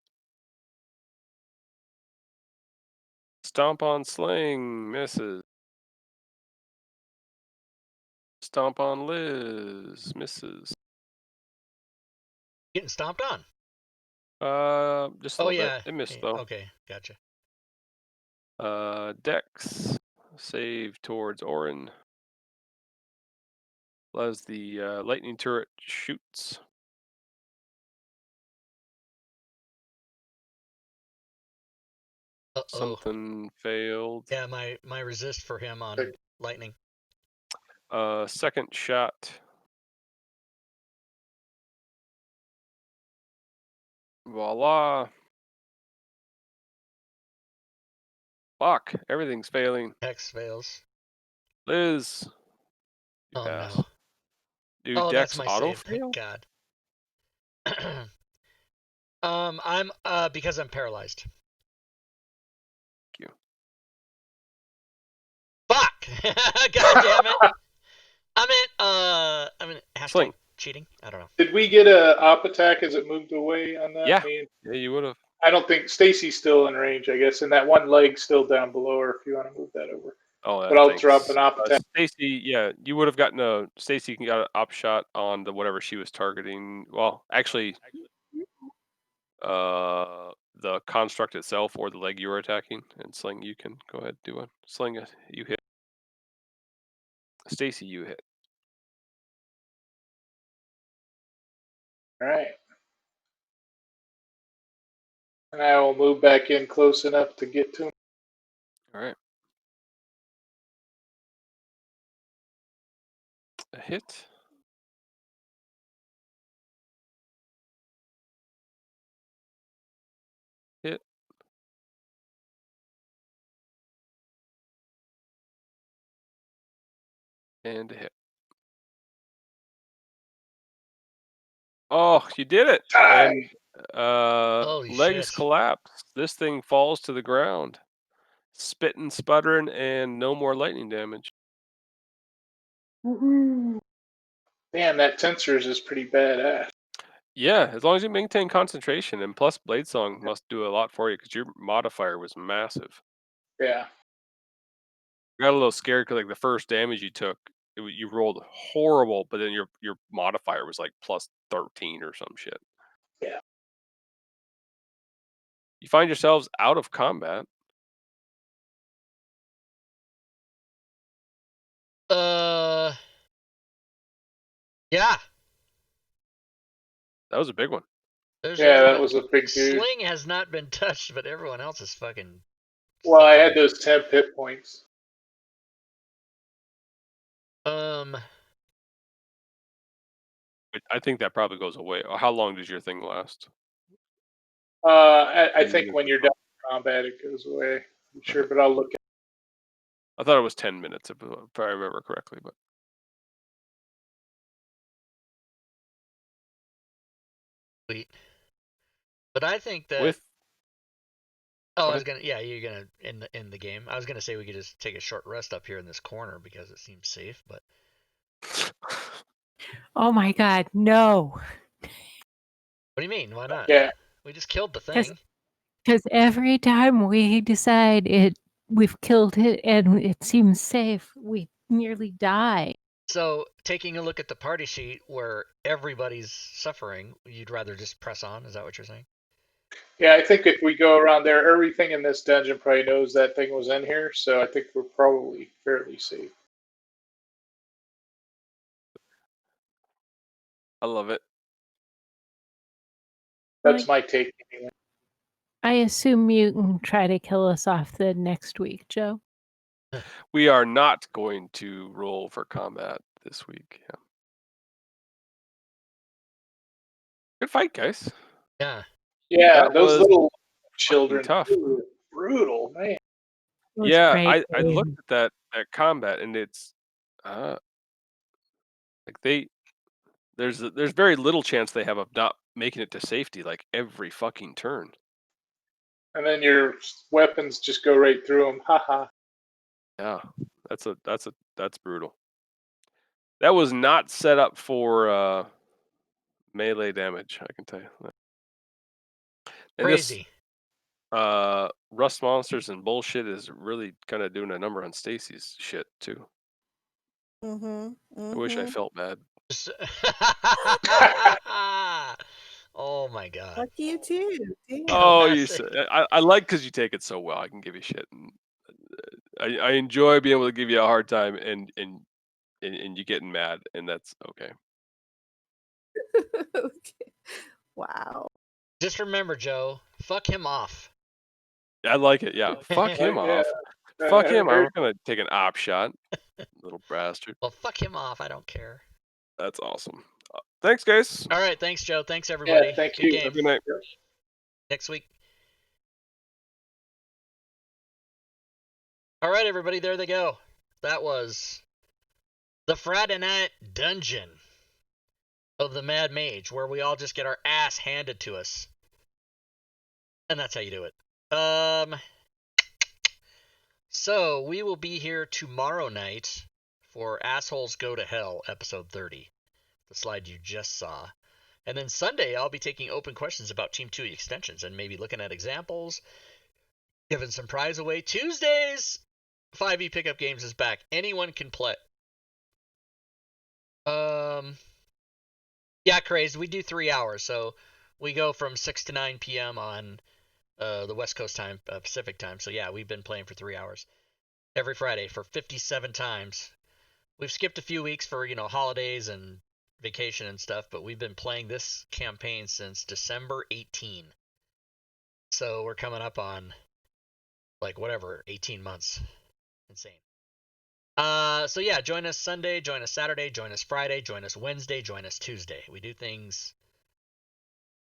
Stomp on Sling. Misses. Stomp on Liz. Misses. Getting stomped on. Just a little yeah. bit. It missed though. Okay, gotcha. Dex. Save towards Orin. As the lightning turret shoots. Uh-oh. Something failed. Yeah, my resist for him on lightning. Second shot. Voila. Fuck, everything's failing. Hex fails. Liz. You Oh pass. no. Do Oh, Dex that's my auto save. fail? Thank God. I'm because I'm paralyzed. Thank you. Fuck! God damn it! I mean, hashtag Sling. cheating. I don't know. Did we get a op attack as it moved away on that? Yeah. I mean, Yeah, you would have. I don't think Stacy's still in range, I guess, and that one leg's still down below her if you want to move that over. Oh, But I'll thanks. drop an op attack. Stacy, yeah, you would have gotten a Stacy got an op shot on the whatever she was targeting. Well, actually, the construct itself or the leg you were attacking. And Sling, you can go ahead and do one. Sling, you hit. Stacy, you hit. All right. And I will move back in close enough to get to him. All right. A hit. Hit. And a hit. Oh, you did it! Die! And legs shit. collapse. This thing falls to the ground. Spitting, sputtering, and no more lightning damage. Woohoo! Damn, that Tensors is pretty badass. Yeah, as long as you maintain concentration, and plus Blade Song must do a lot for you because your modifier was massive. Yeah. I got a little scared because like the first damage you took, you rolled horrible, but then your modifier was like plus 13 or some shit. Yeah. You find yourselves out of combat. Yeah. That was a big one. That was a big dude. Sling has not been touched, but everyone else is fucking. Well, I had those 10 hit points. I think that probably goes away. How long does your thing last? I think when you're done with combat, it goes away. I'm sure, but I'll look at it. I thought it was 10 minutes if I remember correctly, but Sweet. But I think that. With Oh, Go I was ahead. gonna. Yeah, you're gonna end the game. I was gonna say we could just take a short rest up here in this corner because it seems safe. But Oh my God, no. what do you mean? Why not? Yeah. We just killed the Because thing. every time we decide we've killed it and it seems safe, we nearly die. So, taking a look at the party sheet where everybody's suffering, you'd rather just press on? Is that what you're saying? Yeah, I think if we go around there, everything in this dungeon probably knows that thing was in here, so I think we're probably fairly safe. I love it. That's my take anyway. I assume you can try to kill us off the next week, Joe. We are not going to roll for combat this week. Yeah. Good fight, guys. Yeah. Yeah, That those was little fucking children, tough. they were brutal, man. It was Yeah, great. I looked at that combat, and it's like there's very little chance they have of not making it to safety like every fucking turn. And then your weapons just go right through them. Haha. Yeah, that's brutal. That was not set up for melee damage, I can tell you. And Crazy. this rust monsters and bullshit is really kind of doing a number on Stacy's shit too. I wish I felt bad. Oh my god. Fuck you too. Damn. Oh, you Classic. said I like because you take it so well. I can give you shit, and I enjoy being able to give you a hard time, and you getting mad, and that's okay. Okay. Wow. Just remember, Joe, fuck him off. I like it. Yeah, fuck him Yeah. off. Fuck him. Heard- I'm gonna take an op shot, little bastard. Well, fuck him off. I don't care. That's awesome. Thanks, guys. All right. Thanks, Joe. Thanks, everybody. Yeah, thank Good you. game. Have a good night. Next week. All right, everybody. There they go. That was the Friday Night Dungeon of the Mad Mage, where we all just get our ass handed to us. And that's how you do it. So we will be here tomorrow night for Assholes Go to Hell, episode 30. The slide you just saw. And then Sunday, I'll be taking open questions about Team 2 extensions and maybe looking at examples, giving some prize away. Tuesdays, 5e pickup games is back. Anyone can play. Yeah, crazy. We do 3 hours, so we go from 6 to 9 p.m. on the West Coast time, Pacific time. So yeah, we've been playing for 3 hours every Friday for 57 times. We've skipped a few weeks for, holidays and vacation and stuff, but we've been playing this campaign since December 18. So we're coming up on 18 months. Insane. So yeah, join us Sunday, join us Saturday, join us Friday, join us Wednesday, join us Tuesday. We do things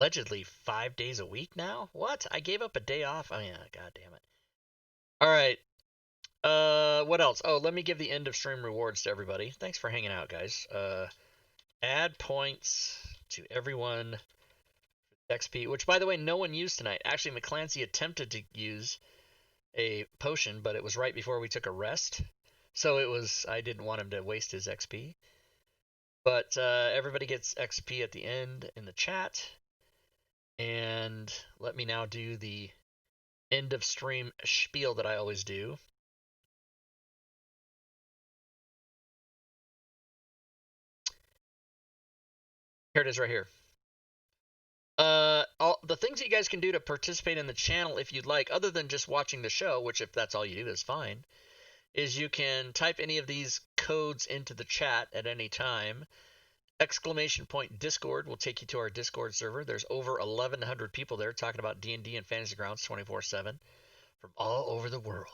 allegedly 5 days a week now. What? I gave up a day off. Oh yeah, god damn it. All right. What else? Oh, let me give the end of stream rewards to everybody. Thanks for hanging out, guys. Add points to everyone. XP, which by the way, no one used tonight. Actually, McClancy attempted to use a potion, but it was right before we took a rest. So I didn't want him to waste his XP. But everybody gets XP at the end in the chat. And let me now do the end of stream spiel that I always do. Here it is right here. The things that you guys can do to participate in the channel if you'd like, other than just watching the show, which if that's all you do is fine, is you can type any of these codes into the chat at any time. ! Discord will take you to our Discord server. There's over 1,100 people there talking about D&D and Fantasy Grounds 24/7 from all over the world.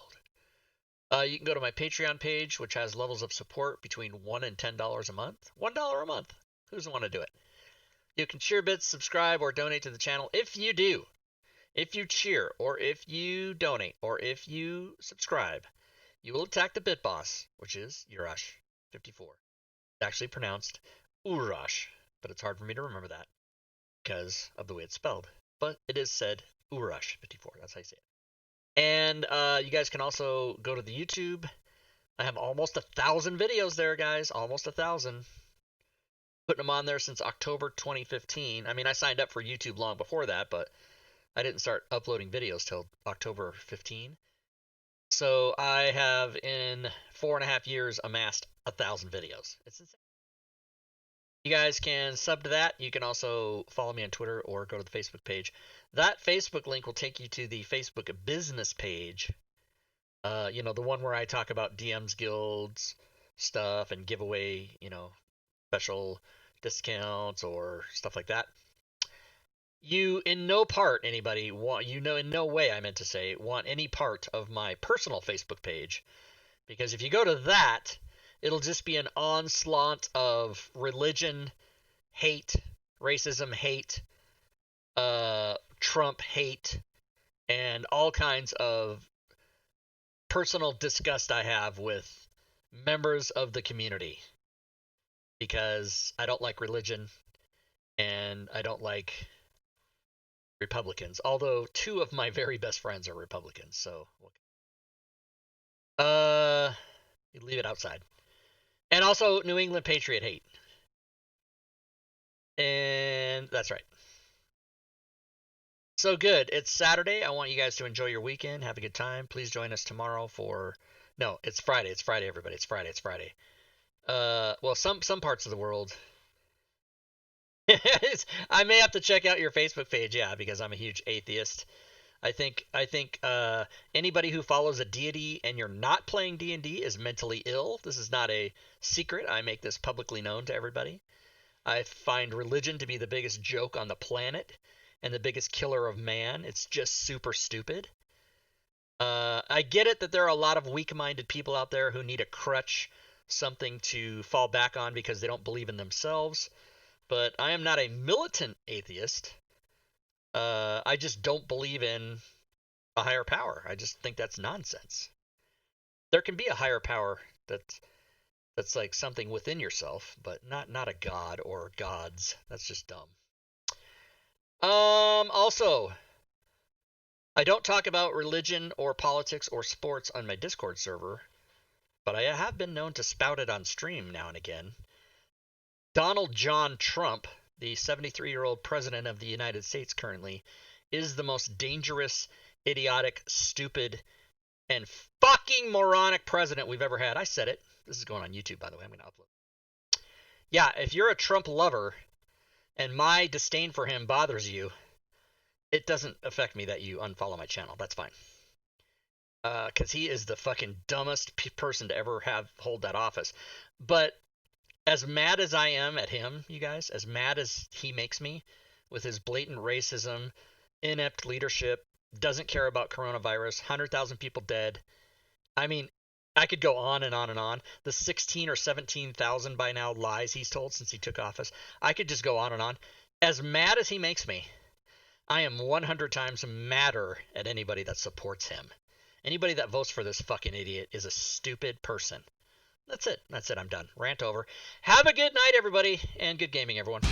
You can go to my Patreon page, which has levels of support between $1 and $10 a month. $1 a month. Who doesn't want to do it? You can cheer bits, subscribe, or donate to the channel. If you do, if you cheer, or if you donate, or if you subscribe, you will attack the bit boss, which is Urash54. It's actually pronounced Urash, but it's hard for me to remember that. because of the way it's spelled. But it is said Urush54. That's how you say it. And you guys can also go to the YouTube. I have almost 1,000 videos there, guys. Almost 1,000. Putting them on there since October 2015. I mean, I signed up for YouTube long before that, but I didn't start uploading videos till October 15. So I have, in 4.5 years, amassed 1,000 videos. It's insane. You guys can sub to that. You can also follow me on Twitter or go to the Facebook page. That Facebook link will take you to the Facebook business page. You know, the one where I talk about DMs guilds stuff and give away, you know, special discounts or stuff like that. You in no part, anybody want, you know, in no way, I meant to say, want any part of my personal Facebook page, because if you go to that, it'll just be an onslaught of religion hate, racism hate, Trump hate, and all kinds of personal disgust I have with members of the community, because I don't like religion and I don't like Republicans, although 2 of my very best friends are Republicans, so you leave it outside. And also New England Patriot hate. And that's right. So good. It's Saturday. I want you guys to enjoy your weekend. Have a good time. Please join us tomorrow for... No, it's Friday. It's Friday, everybody. It's Friday. It's Friday. Well, some parts of the world... I may have to check out your Facebook page, yeah, because I'm a huge atheist. I think anybody who follows a deity and you're not playing D&D is mentally ill. This is not a secret. I make this publicly known to everybody. I find religion to be the biggest joke on the planet and the biggest killer of man. It's just super stupid. I get it that there are a lot of weak-minded people out there who need a crutch, something to fall back on because they don't believe in themselves. But I am not a militant atheist. I just don't believe in a higher power. I just think that's nonsense. There can be a higher power that's like something within yourself, but not a god or gods. That's just dumb. Also, I don't talk about religion or politics or sports on my Discord server, but I have been known to spout it on stream now and again. Donald John Trump, the 73-year-old president of the United States currently, is the most dangerous, idiotic, stupid, and fucking moronic president we've ever had. I said it. This is going on YouTube, by the way. I'm going to upload. Yeah, if you're a Trump lover and my disdain for him bothers you, it doesn't affect me that you unfollow my channel. That's fine. Because he is the fucking dumbest person to ever hold that office. But as mad as I am at him, you guys, as mad as he makes me with his blatant racism, inept leadership, doesn't care about coronavirus, 100,000 people dead. I mean, I could go on and on and on. The 16 or 17,000 by now lies he's told since he took office. I could just go on and on. As mad as he makes me, I am 100 times madder at anybody that supports him. Anybody that votes for this fucking idiot is a stupid person. That's it. I'm done. Rant over. Have a good night, everybody, and good gaming, everyone.